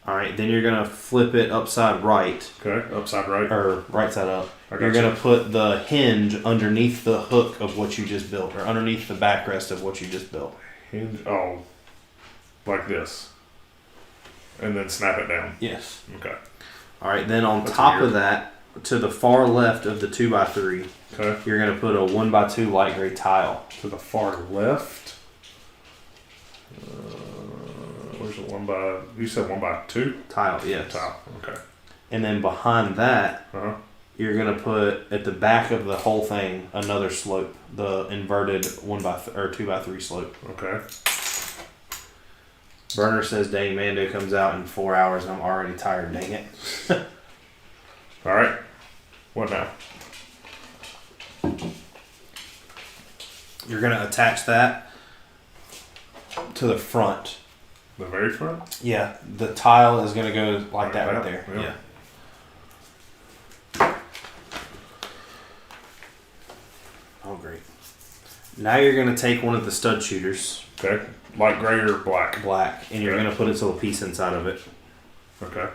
All right, then you're going to flip it upside right, Okay, upside right. or right side up. I got You're you. going to put the hinge underneath the hook of what you just built, or underneath the backrest of what you just built. Hinge. Oh, like this, and then snap it down. Yes. Okay. All right, then on That's top weird. of that, to the far left of the 2x3, Okay. you're going to put a 1x2 light gray tile. To the far left. Where's the 1x? You said 1x2 Tile, yes. tile. Okay. And then behind that, Uh huh. you're going to put at the back of the whole thing another slope, the inverted 2x3 slope. Okay. Burner says, dang, Mando comes out in 4 hours and I'm already tired, dang it. All right. What now? You're going to attach that to the front. The very front. Yeah, the tile is going to go like that right there. Yeah. Oh, great. Now you're going to take one of the stud shooters, Okay. Light gray or black. black, and you're Okay. going to put its little piece inside of it. Okay.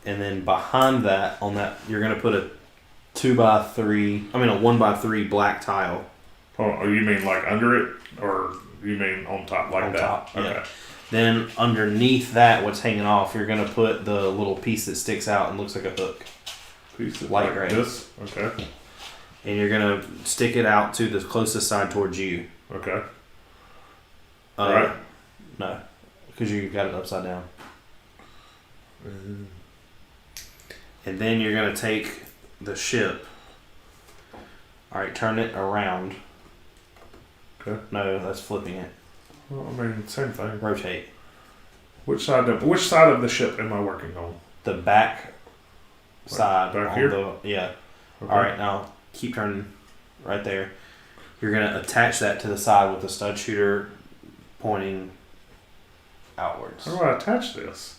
And then behind that, on that, you're going to put a 1x3 black tile. Oh, you mean like under it, or you mean on top like On that? top, yeah. Okay. Then underneath that, what's hanging off, you're going to put the little piece that sticks out and looks like a hook. Piece of Light like gray. this. Okay. And you're going to stick it out to the closest side towards you. Okay. Right. No, because you got it upside down. Mm-hmm. And then you're going to take the ship. All right, turn it around. Okay. No, that's flipping it. Well, I mean, same thing. Rotate. Which side of the ship am I working on? The back side. back on here? Yeah. Okay. All right, now keep turning right there. You're going to attach that to the side with the stud shooter pointing outwards. How do I attach this?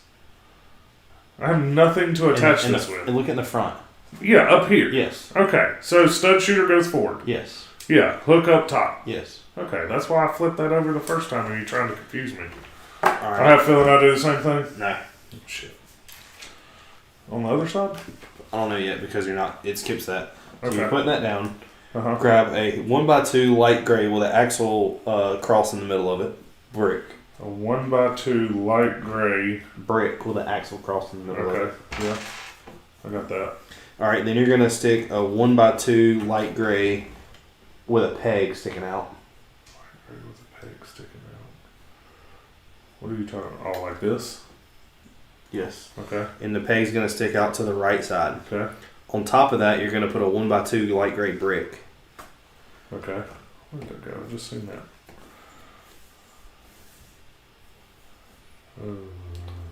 I have nothing to attach And this with. And look in the front. Yeah, up here. Yes. Okay, so stud shooter goes forward. Yes. Yeah, hook up top. Yes. Okay, that's why I flipped that over the first time when you tried to confuse me. All I right. have a feeling I do the same thing. No. Oh, shit. On the other side? I don't know yet because you're not. It skips that. So Okay. you're putting that down. Uh-huh. Grab a 1x2 light gray with an axle cross in the middle of it. Brick. A 1x2 light gray. Brick with an axle cross in the middle of Okay, it. yeah. I got that. All right, then you're gonna stick a 1x2 light gray with a peg sticking out. With a peg sticking out. What are you talking about? Oh, like this? Yes. Okay. And the peg's going to stick out to the right side. Okay. On top of that, you're going to put a 1x2 light gray brick. Okay. Where did that go? I just seen that.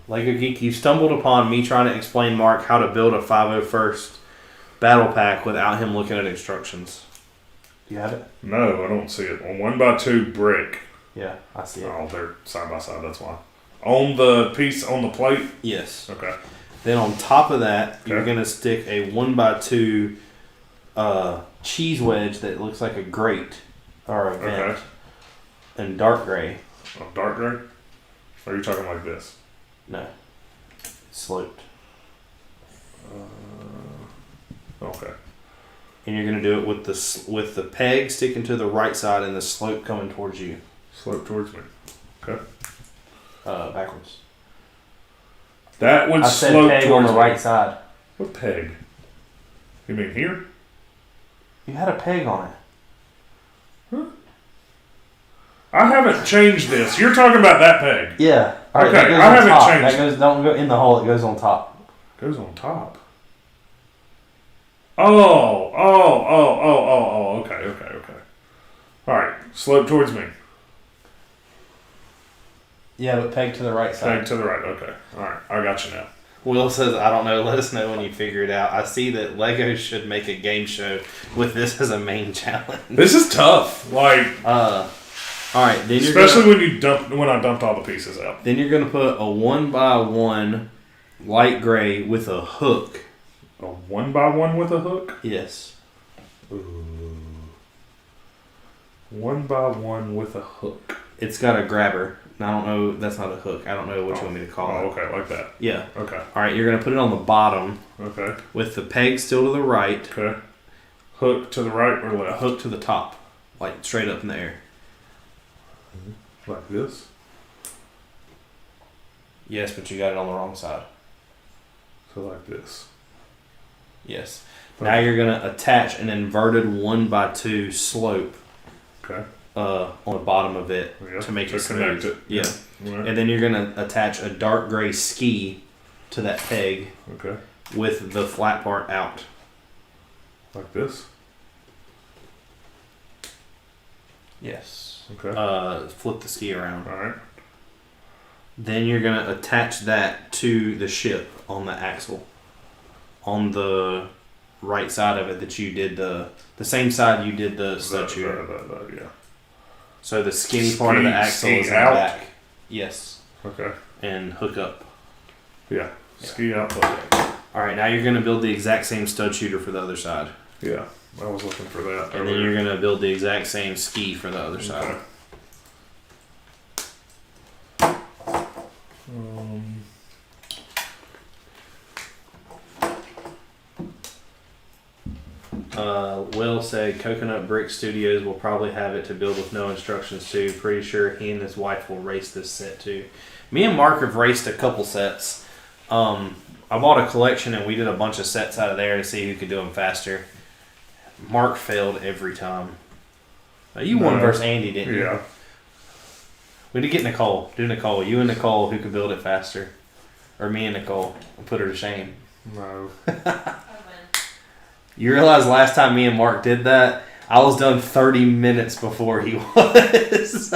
Lego Geek, you stumbled upon me trying to explain Mark how to build a 501st battle pack without him looking at instructions. Do you have it? No, I don't see it. On 1x2 brick. Yeah, I see it. Oh, they're side by side, that's why. On the piece on the plate? Yes. Okay. Then on top of that, you're Okay. going to stick a 1x2 cheese wedge that looks like a grate or a vent Okay. in dark gray. Oh, dark gray? Or are you talking like this? No. Sloped. Okay. And you're going to do it with the peg sticking to the right side and the slope coming towards you. Slope towards me. Okay. Backwards. That would I said slope peg on towards the me. right side. What peg? You mean here? You had a peg on it. I haven't changed this. You're talking about that peg. Yeah. All right, Okay, that goes I on haven't top. changed. That goes, don't go in the hole. It goes on top. Goes on top. Oh, okay. Alright, slope towards me. Yeah, but peg to the right side. Peg to the right, okay. Alright, I got you now. Will says, I don't know. Let us know when you figure it out. I see that Lego should make a game show with this as a main challenge. This is tough. Like, all right, then you're especially when I dumped all the pieces out. Then you're gonna put a 1x1 light gray with a hook. A 1x1 with a hook? Yes. Ooh. 1x1 with a hook. It's got a grabber. I don't know. That's not a hook. I don't know what you want me to call it. Oh, okay, like that. Yeah. Okay. All right, you're gonna put it on the bottom. Okay. With the peg still to the right. Okay. Hook to the right or A left? hook to the top, like straight up in the air. Like this? Yes, but you got it on the wrong side. So like this. Yes. Okay. Now you're gonna attach an inverted 1x2 slope. Okay. On the bottom of it to make it connect smooth. it. Yeah. Right. And then you're gonna attach a dark gray ski to that peg Okay. with the flat part out. Like this? Yes. Okay. Flip the ski around. Alright. Then you're gonna attach that to the ship on the axle. On the right side of it that you did the same side you did the stud shooter. Yeah. So the skinny part of the axle is in the out? back. Yes. Okay. And hook up. Yeah. Ski out. Okay. Alright, now you're gonna build the exact same stud shooter for the other side. Yeah. I was looking for that. And then you're gonna build the exact same ski for the other side. Will said Coconut Brick Studios will probably have it to build with no instructions too. Pretty sure he and his wife will race this set too. Me and Mark have raced a couple sets. I bought a collection and we did a bunch of sets out of there to see who could do them faster. Mark failed every time. You won versus Andy, didn't you? Yeah. We need to get Nicole. Do Nicole. You and Nicole, who could build it faster. Or me and Nicole. We'll put her to shame. No. You realize last time me and Mark did that, I was done 30 minutes before he was.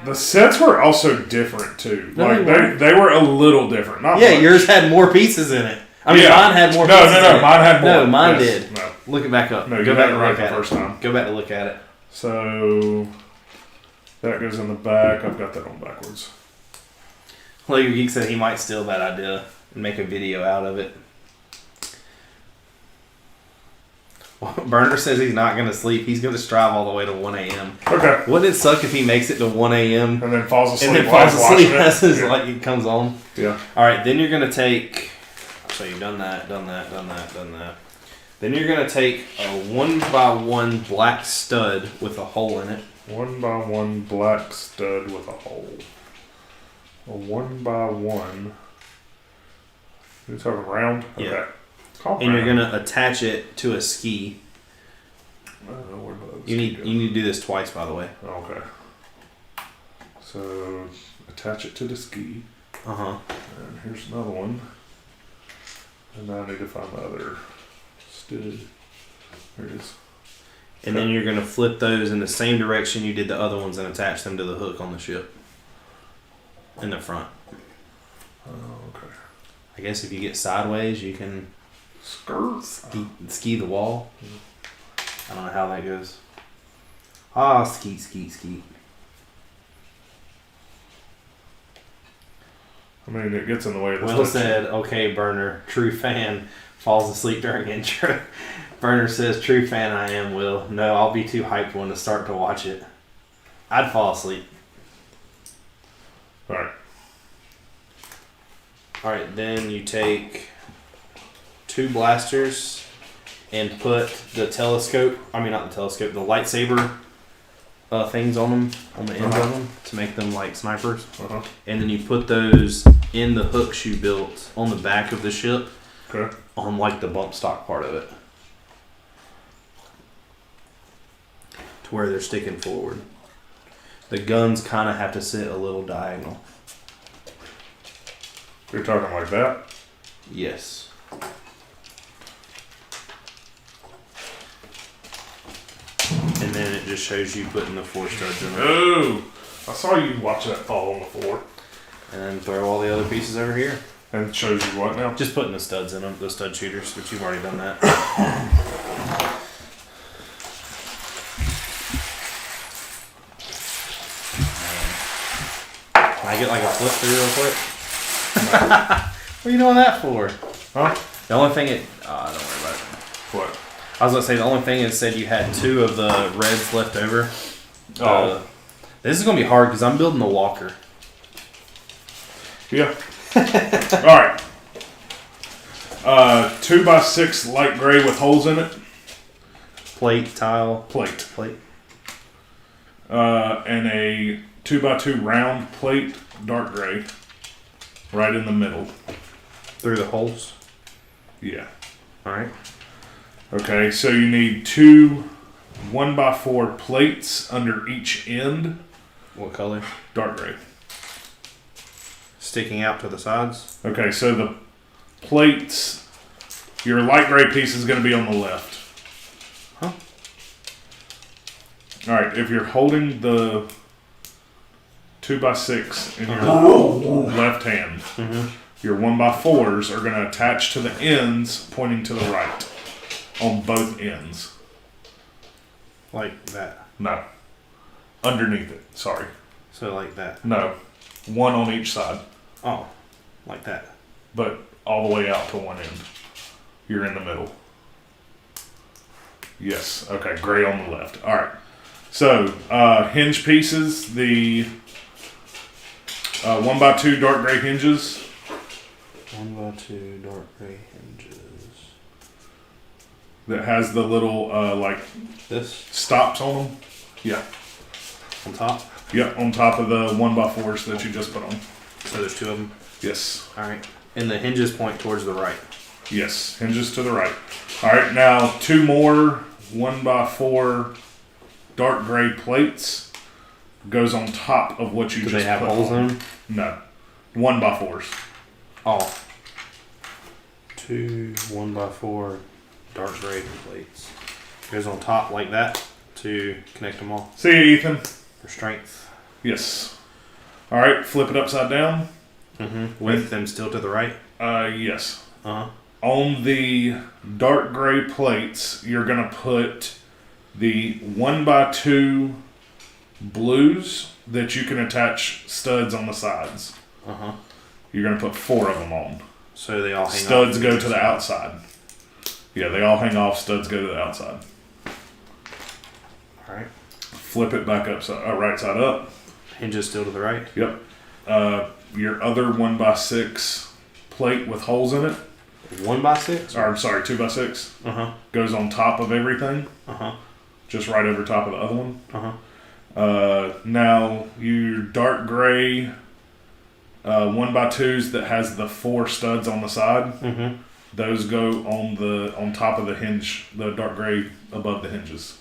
The sets were also different too. No, Like they they were a little different. Not Yeah, much. yours had more pieces in it. I mean, Yeah. mine had more pieces in No, it. mine had more. No, mine Yes. did. No. Look it back up. No, Go you back had it and right look the at first it. time. Go back to look at it. So that goes in the back. I've got that on backwards. Lego Geek said he might steal that idea and make a video out of it. Burner says he's not going to sleep. He's going to strive all the way to 1 a.m. Okay. Wouldn't it suck if he makes it to 1 a.m. And then falls asleep. and then while falls he's asleep watching it? as his Yeah. light comes on? Yeah. All right, then you're going to take... So you've done that. Then you're going to take a 1x1 black stud with a hole in it. 1x1 black stud with a hole. A 1x1. You're talking round? Yeah. Okay. Call And you're round. going to attach it to a ski. I don't know You need to do this twice, by the way. Okay. So attach it to the ski. And here's another one. And now I need to find the other stud. There it is. And then you're going to flip those in the same direction you did the other ones and attach them to the hook on the ship. In the front. Oh, okay. I guess if you get sideways, you can ski the wall. I don't know how that goes. Ski. I mean, it gets in the way of the Will said, okay, Burner, true fan, falls asleep during intro. Burner says, true fan I am, Will. No, I'll be too hyped when to start to watch it. I'd fall asleep. Alright, then you take 2 blasters and put the the lightsaber things on them, on the ends of them, to make them like snipers. And then you put those in the hooks you built on the back of the ship, on like the bump stock part of it, to where they're sticking forward. The guns kind of have to sit a little diagonal. You're talking like that? Yes. And then it just shows you putting the 4 studs in there. Oh! I saw you watch that fall on the floor. And then throw all the other pieces over here. And it shows you what now? Just putting the studs in them, the stud shooters, but you've already done that. Can I get like a flip through real quick? What are you doing that for? Huh? The only thing don't worry about it. What? I was going to say, the only thing it said you had 2 of the reds left over. This is going to be hard because I'm building the walker. Yeah. Alright. 2x6 light gray with holes in it. Plate, tile. Plate. Uh, And a 2x2 round plate, dark gray. Right in the middle. Through the holes. Yeah. Alright. Okay, so you need 2 1x4 plates under each end. What color? Dark gray. Sticking out to the sides. Okay, so the plates, your light gray piece is going to be on the left. Huh? Alright, if you're holding the 2x6 in your left hand, your 1x4s are going to attach to the ends pointing to the right on both ends. Like that. No. Underneath it. Sorry. So like that. No. One on each side. Oh. Like that. But all the way out to one end. You're in the middle. Yes. Okay. Gray on the left. Alright. So, hinge pieces. The 1x2 dark gray hinges. 1x2 dark gray hinges. That has the little, This? stops on them. Yeah. On top? Yep, on top of the 1x4s that you just put on. So there's 2 of them? Yes. Alright. And the hinges point towards the right. Yes, hinges to the right. Alright, now 2 more 1x4 dark gray plates goes on top of what you Do just they have put holes on. in them? No. 1x4s. Oh. 2 1x4 dark gray plates. Goes on top like that to connect them all. See you, Ethan. For strength. Yes. Alright, flip it upside down. With them still to the right? Yes. Uh-huh. On the dark gray plates, you're going to put the 1x2 blues that you can attach studs on the sides. Uh-huh. You're going to put 4 of them on. So they all hang Studs off go to the outside. Yeah, they all hang off. Studs go to the outside. Alright. Flip it back up, right side up. Hinges still to the right? Yep. Your other 1x6 plate with holes in it. 1x6? Or, I'm sorry, 2x6. Uh-huh. Goes on top of everything. Uh-huh. Just right over top of the other one. Uh-huh. Now, your dark gray 1x2s that has the 4 studs on the side. Those go on top of the hinge, the dark gray above the hinges.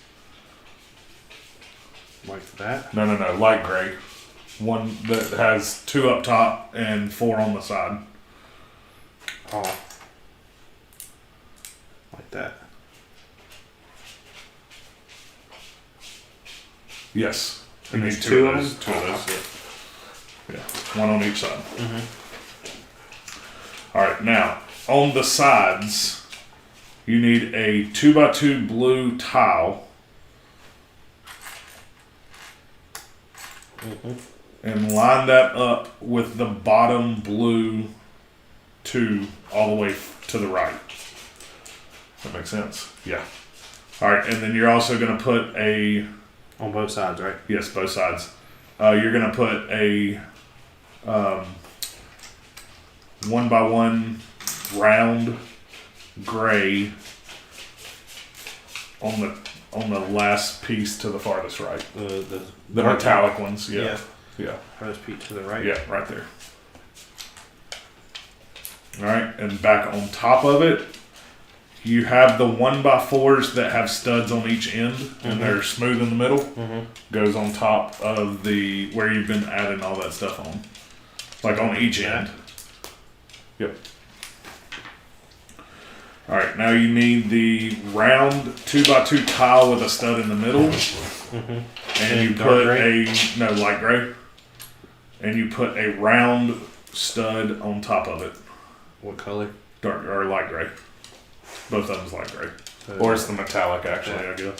Like that? No, light gray. One that has 2 up top and 4 on the side. Oh. Like that. Yes. You And need there's 2 of two those. of 2 of them? those. Yeah. One on each side. Mm-hmm. Alright, now, on the sides, you need a 2x2 blue tile. Mm-hmm. And line that up with the bottom blue 2 all the way to the right. That makes sense? Yeah. Alright, and then you're also going to put a... On both sides, right? Yes, both sides. You're going to put a 1x1 round gray on the last piece to the farthest right. The metallic ones, yeah. Yeah. First peak to the right. Yeah, right there. Alright, and back on top of it, you have the 1x4s that have studs on each end, and they're smooth in the middle. Mm-hmm. Goes on top of the where you've been adding all that stuff on, like on each end. Yep. All right, now you need the round 2x2 tile with a stud in the middle, and you put light gray, and you put a round stud on top of it. What color? Dark or light gray. Both of them's light gray, So, or it's the metallic actually. I guess.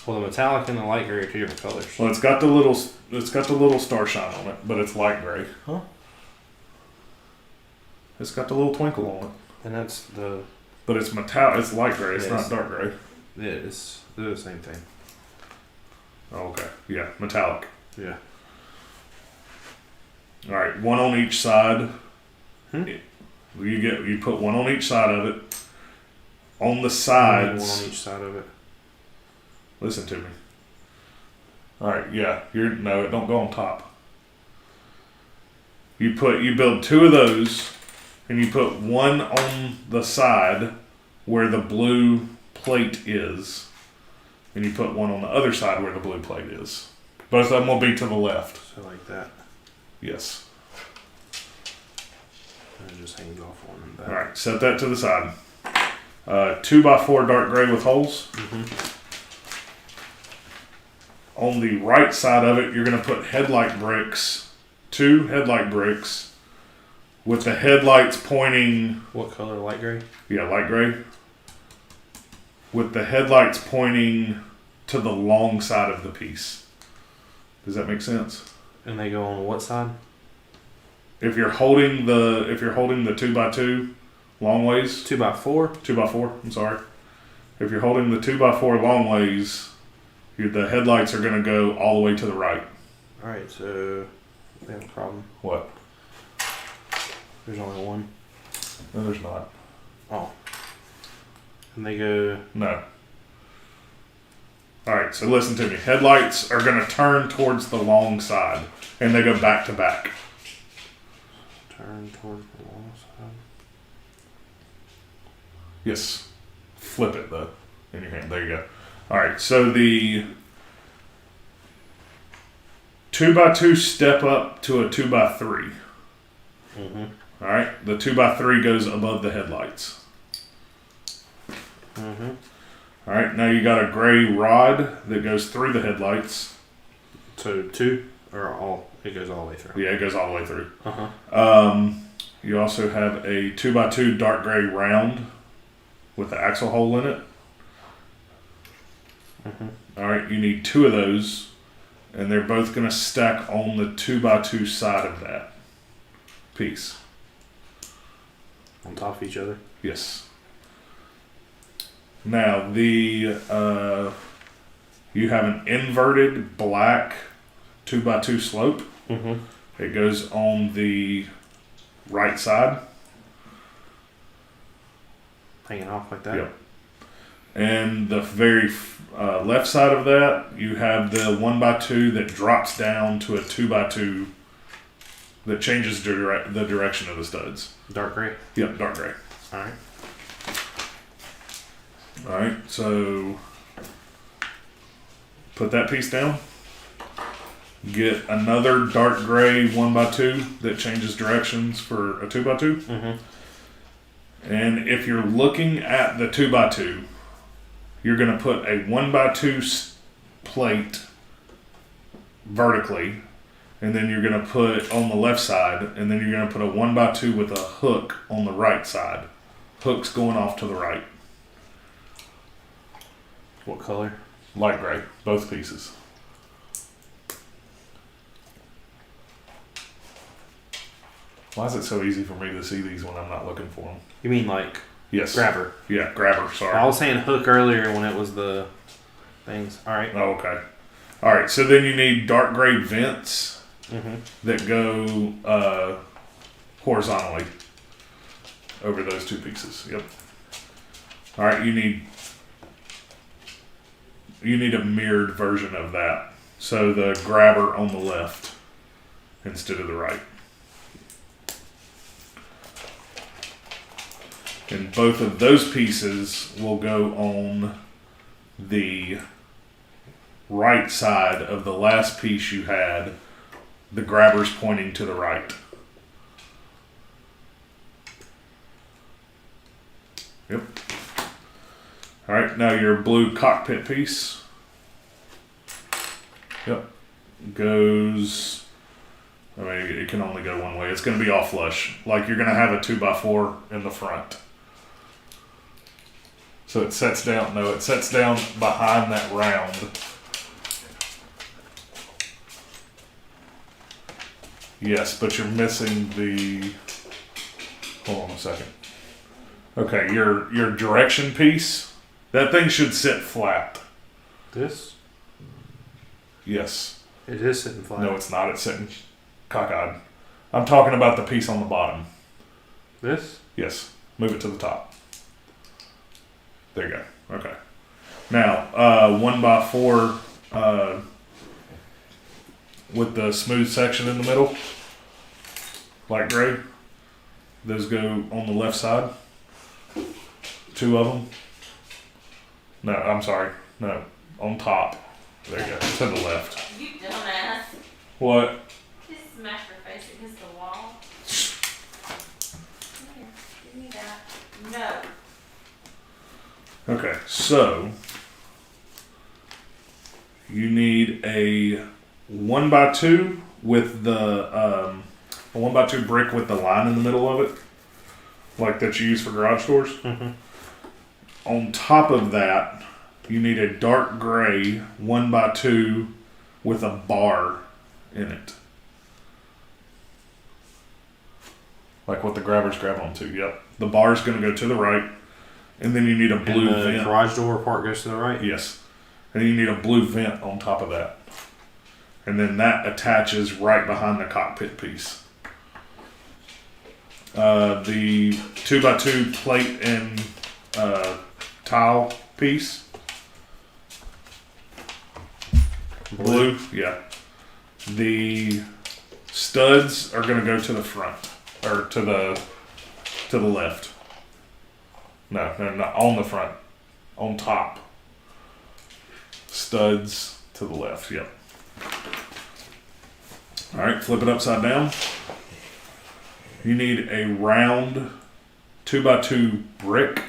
well, the metallic and the light gray are 2 different colors. Well, it's got the little star shine on it, but it's light gray. Huh? It's got the little twinkle on it, And that's the. but it's metallic. It's light gray. It's Yes. not dark gray. Yeah, they're the same thing. Oh, okay. Yeah, metallic. Yeah. All right, one on each side. Hmm? You put one on each side of it. On the One sides. on each side of it. Listen to me. All right, yeah. It don't go on top. You build 2 of those, and you put one on the side where the blue plate is, and you put one on the other side where the blue plate is. Both of them will be to the left. So like that. Yes. And it just hangs off one and back. All right, set that to the side. 2x4 dark gray with holes. On the right side of it, you're going to put headlight bricks, 2 headlight bricks, with the headlights pointing. What color? Light gray? Yeah, light gray. With the headlights pointing to the long side of the piece. Does that make sense? And they go on what side? If you're holding the 2x2 long ways, 2x4? 2x4. I'm sorry. If you're holding the 2x4 long ways, the headlights are going to go all the way to the right. Alright, so we have a problem. What? There's only one. No, there's not. Oh. And they go. No. Alright, so listen to me. Headlights are going to turn towards the long side, and they go back to back. Turn towards the long side. Yes. Flip it, though, in your hand. There you go. Alright, so the 2x2 step up to a 2x3. Mm-hmm. Alright, the 2x3 goes above the headlights. Mm-hmm. Alright, now you got a gray rod that goes through the headlights. So 2 or all? It goes all the way through. Yeah, it goes all the way through. Uh-huh. You also have a 2x2 dark gray round with the axle hole in it. Mm-hmm. Alright, you need 2 of those, and they're both going to stack on the 2x2 side of that piece. On top of each other? Yes. Now, you have an inverted black 2x2 slope. Mm-hmm. It goes on the right side. Hanging off like that? Yep. And the very left side of that, you have the 1x2 that drops down to a 2x2 that changes the direction of the studs. Dark gray? Yep, dark gray. Alright. Alright, so put that piece down. Get another dark gray 1x2 that changes directions for a 2x2. Mm-hmm. And if you're looking at the 2x2, you're going to put a 1x2 plate vertically, and then you're going to put on the left side, and then you're going to put a 1x2 with a hook on the right side. Hook's going off to the right. What color? Light gray, both pieces. Why is it so easy for me to see these when I'm not looking for them? You mean like Yes. grabber? Yeah, grabber, sorry. I was saying hook earlier when it was the things. All right. Oh, okay. All right, so then you need dark gray vents Mm-hmm. that go horizontally over those two pieces. Yep. All right, you need a mirrored version of that. So the grabber on the left instead of the right. And both of those pieces will go on the right side of the last piece you had. The grabber's pointing to the right. Yep. All right, now your blue cockpit piece. Yep. Goes, I mean, it can only go one way. It's going to be all flush. Like you're going to have a 2x4 in the front. So it sets down, no, it sets down behind that round. Yes, but you're missing the, hold on a second. Okay, your direction piece, that thing should sit flat. This? Yes. It is sitting flat. No, it's not. It's sitting cockeyed. I'm talking about the piece on the bottom. This? Yes. Move it to the top. There you go. Okay. Now, 1x4 with the smooth section in the middle, light gray. Those go on the left side. Two of them. No, I'm sorry. No, on top. There you go. To the left. You dumbass. What? Just smash your face against the wall. Here, give me that. No. Okay, so you need a 1x2 with the a 1x2 brick with the line in the middle of it, like that you use for garage doors. Mm-hmm. On top of that, you need a dark gray 1x2 with a bar in it, like what the grabbers grab onto. Yep, the bar is going to go to the right, and then you need a blue and the vent. garage door part goes to the right? Yes. And you need a blue vent on top of that. And then that attaches right behind the cockpit piece. The 2x2 plate and tile piece. Blue, yeah. The studs are going to go to the front, or to the left. No, they're not on the front, on top. Studs to the left, yep. All right, flip it upside down. You need a round 2x2 brick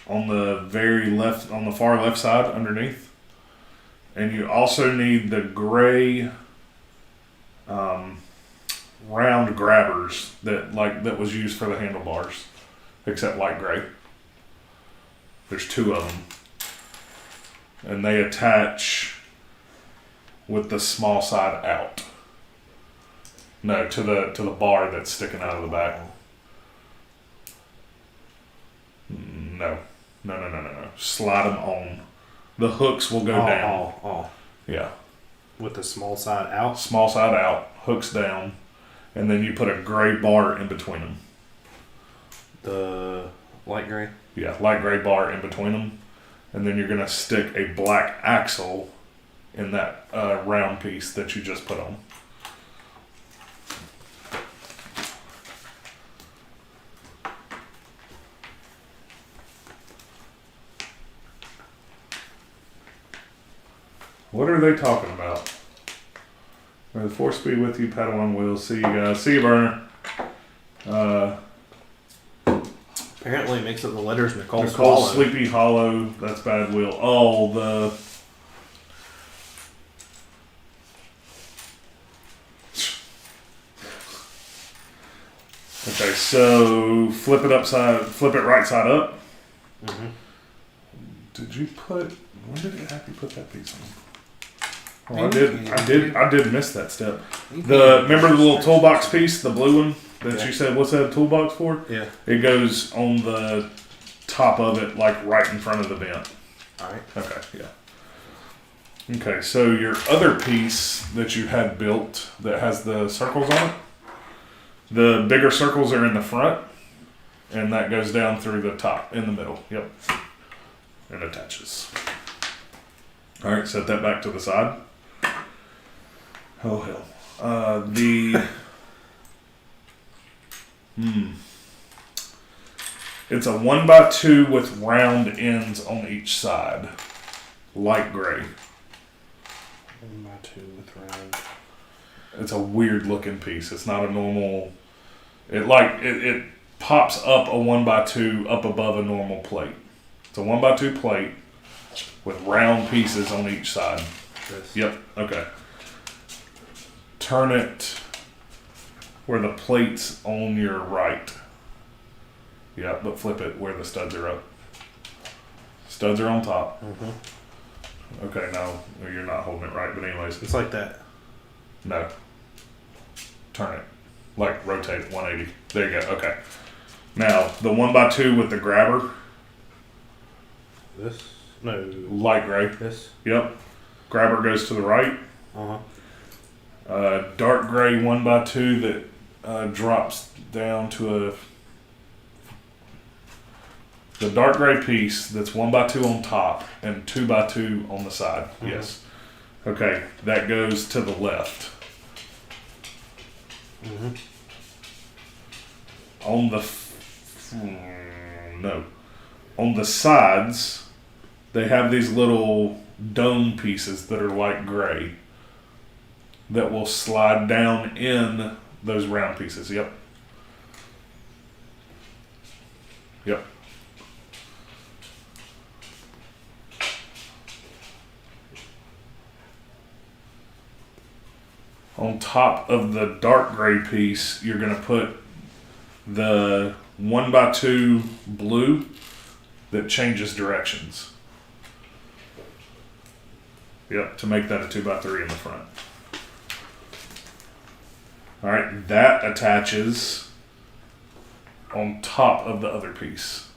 on the very left, on the far left side underneath. And you also need the gray round grabbers that was used for the handlebars, except light gray. There's two of them. And they attach with the small side out. No, to the bar that's sticking out of the back. No. Slide them on. The hooks will go down. Oh. Yeah. With the small side out? Small side out, hooks down, and then you put a gray bar in between them. The light gray? Yeah, light gray bar in between them. And then you're going to stick a black axle in that round piece that you just put on. What are they talking about? May the force be with you, Padawan Will. See you guys. See you, Burner. Apparently it makes up the letters Nicole Nicole Swallow. Sleepy Hollow. That's Bad Will. Oh, the... Okay, so flip it right side up. Mm-hmm. Did you put? When did it have you put that piece on? Oh, I did miss that step. Remember the little toolbox piece, the blue one that you said, what's that a toolbox for? Yeah. It goes on the top of it, like right in front of the vent. Alright. Okay, yeah. Okay, so your other piece that you had built that has the circles on it, the bigger circles are in the front, and that goes down through the top, in the middle. Yep. And attaches. Alright, set that back to the side. Oh, hell. It's a 1x2 with round ends on each side. Light gray. 1x2 with round. It's a weird looking piece. It's not a normal... It pops up a 1x2 up above a normal plate. It's a 1x2 plate with round pieces on each side. This. Yep, okay. Turn it where the plate's on your right. Yeah, but flip it where the studs are up. Studs are on top. Mm-hmm. Okay, no, you're not holding it right, but anyways. It's like that. No. Turn it. Like, rotate it 180. There you go, okay. Now, the 1x2 with the grabber. This? No. Light gray. This? Yep. Grabber goes to the right. Uh-huh. Dark gray 1x2 that drops down to a... The dark gray piece that's 1x2 on top and 2x2 on the side. Mm-hmm. Yes. Okay, that goes to the left. Mm-hmm. On the... No. On the sides, they have these little dome pieces that are light gray that will slide down in those round pieces. Yep. Yep. On top of the dark gray piece, you're going to put the 1x2 blue that changes directions. Yep, to make that a 2x3 in the front. Alright, that attaches on top of the other piece.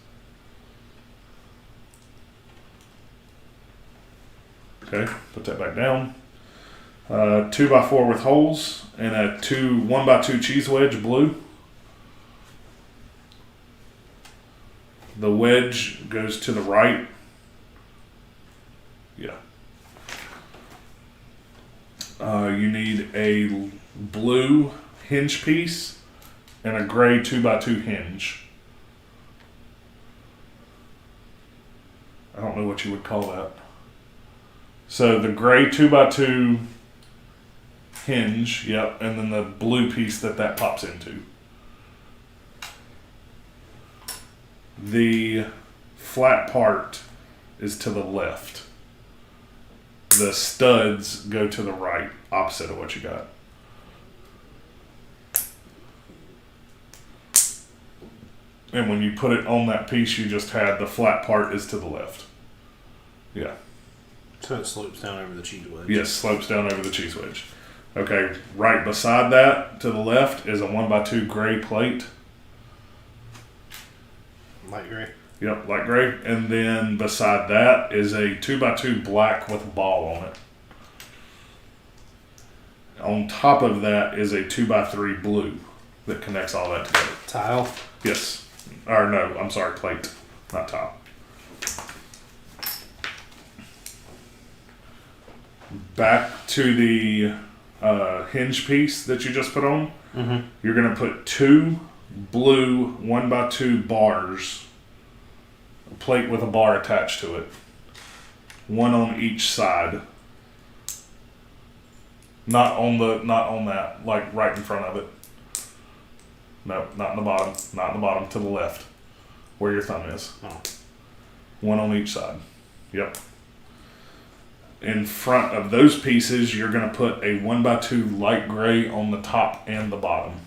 Okay, put that back down. 2x4 with holes and a 1x2 cheese wedge blue. The wedge goes to the right. Yeah. You need a blue hinge piece and a gray 2x2 hinge. I don't know what you would call that. So the gray 2x2 hinge, yep, and then the blue piece that pops into. The flat part is to the left. The studs go to the right, opposite of what you got. And when you put it on that piece you just had, the flat part is to the left. Yeah. So it slopes down over the cheese wedge. Yes, slopes down over the cheese wedge. Okay, right beside that, to the left, is a 1x2 gray plate. Light gray. Yep, light gray. And then beside that is a 2x2 black with a ball on it. On top of that is a 2x3 blue that connects all that together. Tile. Yes. Or no, I'm sorry, plate, not tile. Back to the hinge piece that you just put on. Mm-hmm. You're going to put two blue 1x2 bars, a plate with a bar attached to it, one on each side. Not on that, like right in front of it. No, not in the bottom. Not in the bottom. To the left, where your thumb is. Oh. One on each side. Yep. In front of those pieces, you're going to put a 1x2 light gray on the top and the bottom.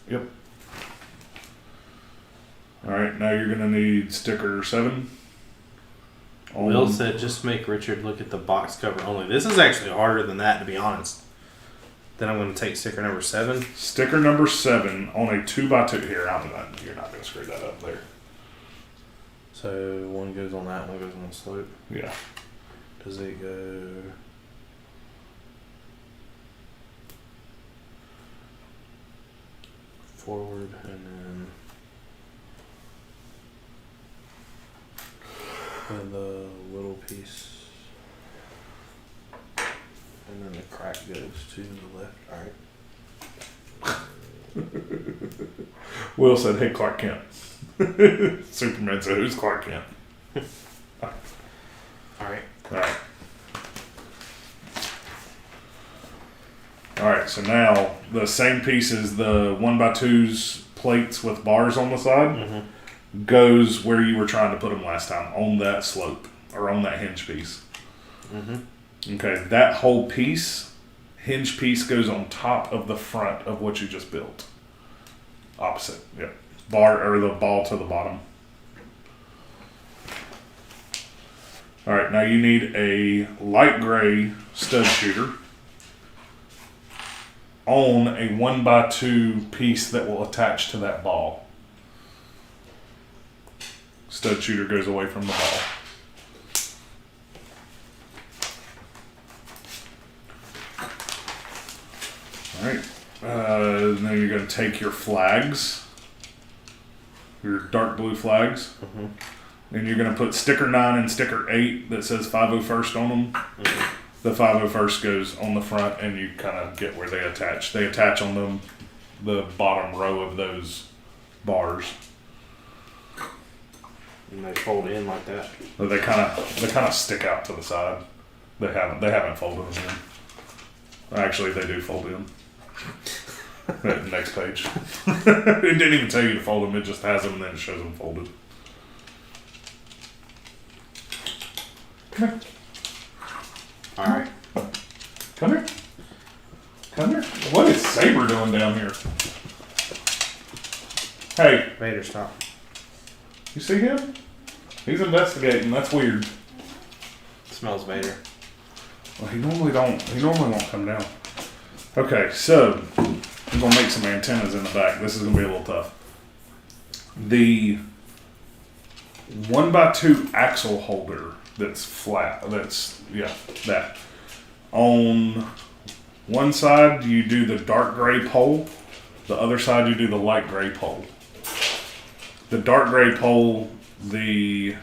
Yep. Alright, now you're going to need sticker 7. Will said just make Richard look at the box cover only. This is actually harder than that, to be honest. Then I'm going to take sticker number 7. Sticker number 7 on a 2x2. Here, you're not going to screw that up there. So one goes on that, one goes on the slope. Yeah. Does it go... forward and then the little piece, and then the crack goes to the left. Alright. Will said, hey, Clark Kent. Superman said, who's Clark Kent? Alright. Alright. Alright, so now the same piece as the 1x2's plates with bars on the side goes where you were trying to put them last time, on that slope or on that hinge piece. Okay, that whole piece, hinge piece, goes on top of the front of what you just built. Opposite, yep. Bar or the ball to the bottom. Alright, now you need a light gray stud shooter on a 1x2 piece that will attach to that ball. Stud shooter goes away from the ball. Alright, now you're going to take your flags, your dark blue flags, and you're going to put sticker 9 and sticker 8 that says 501st on them. The 501st goes on the front, and you kind of get where they attach. They attach on the bottom row of those bars. And they fold in like that. But they kind of stick out to the side. They haven't folded them in. Actually, they do fold in. Next page. It didn't even tell you to fold them. It just has them, and then it shows them folded. Come here. Alright. Come here. Come here. What is Saber doing down here? Hey, Vader, stop. you see him? He's investigating. That's weird. Smells Vader. Well, he normally won't come down. Okay, so I'm gonna make some antennas in the back. This is gonna be a little tough. The 1x2 axle holder that's flat. That. On one side you do the dark gray pole. The other side you do the light gray pole. The dark gray pole, you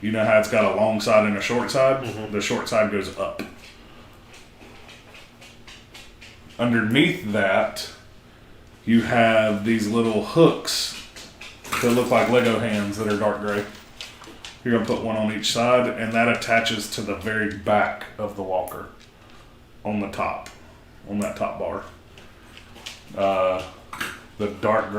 know how it's got a long side and a short side? The short side goes up. Underneath that, you have these little hooks that look like Lego hands that are dark gray. You're going to put one on each side, and that attaches to the very back of the walker on the top, on that top bar. The dark gray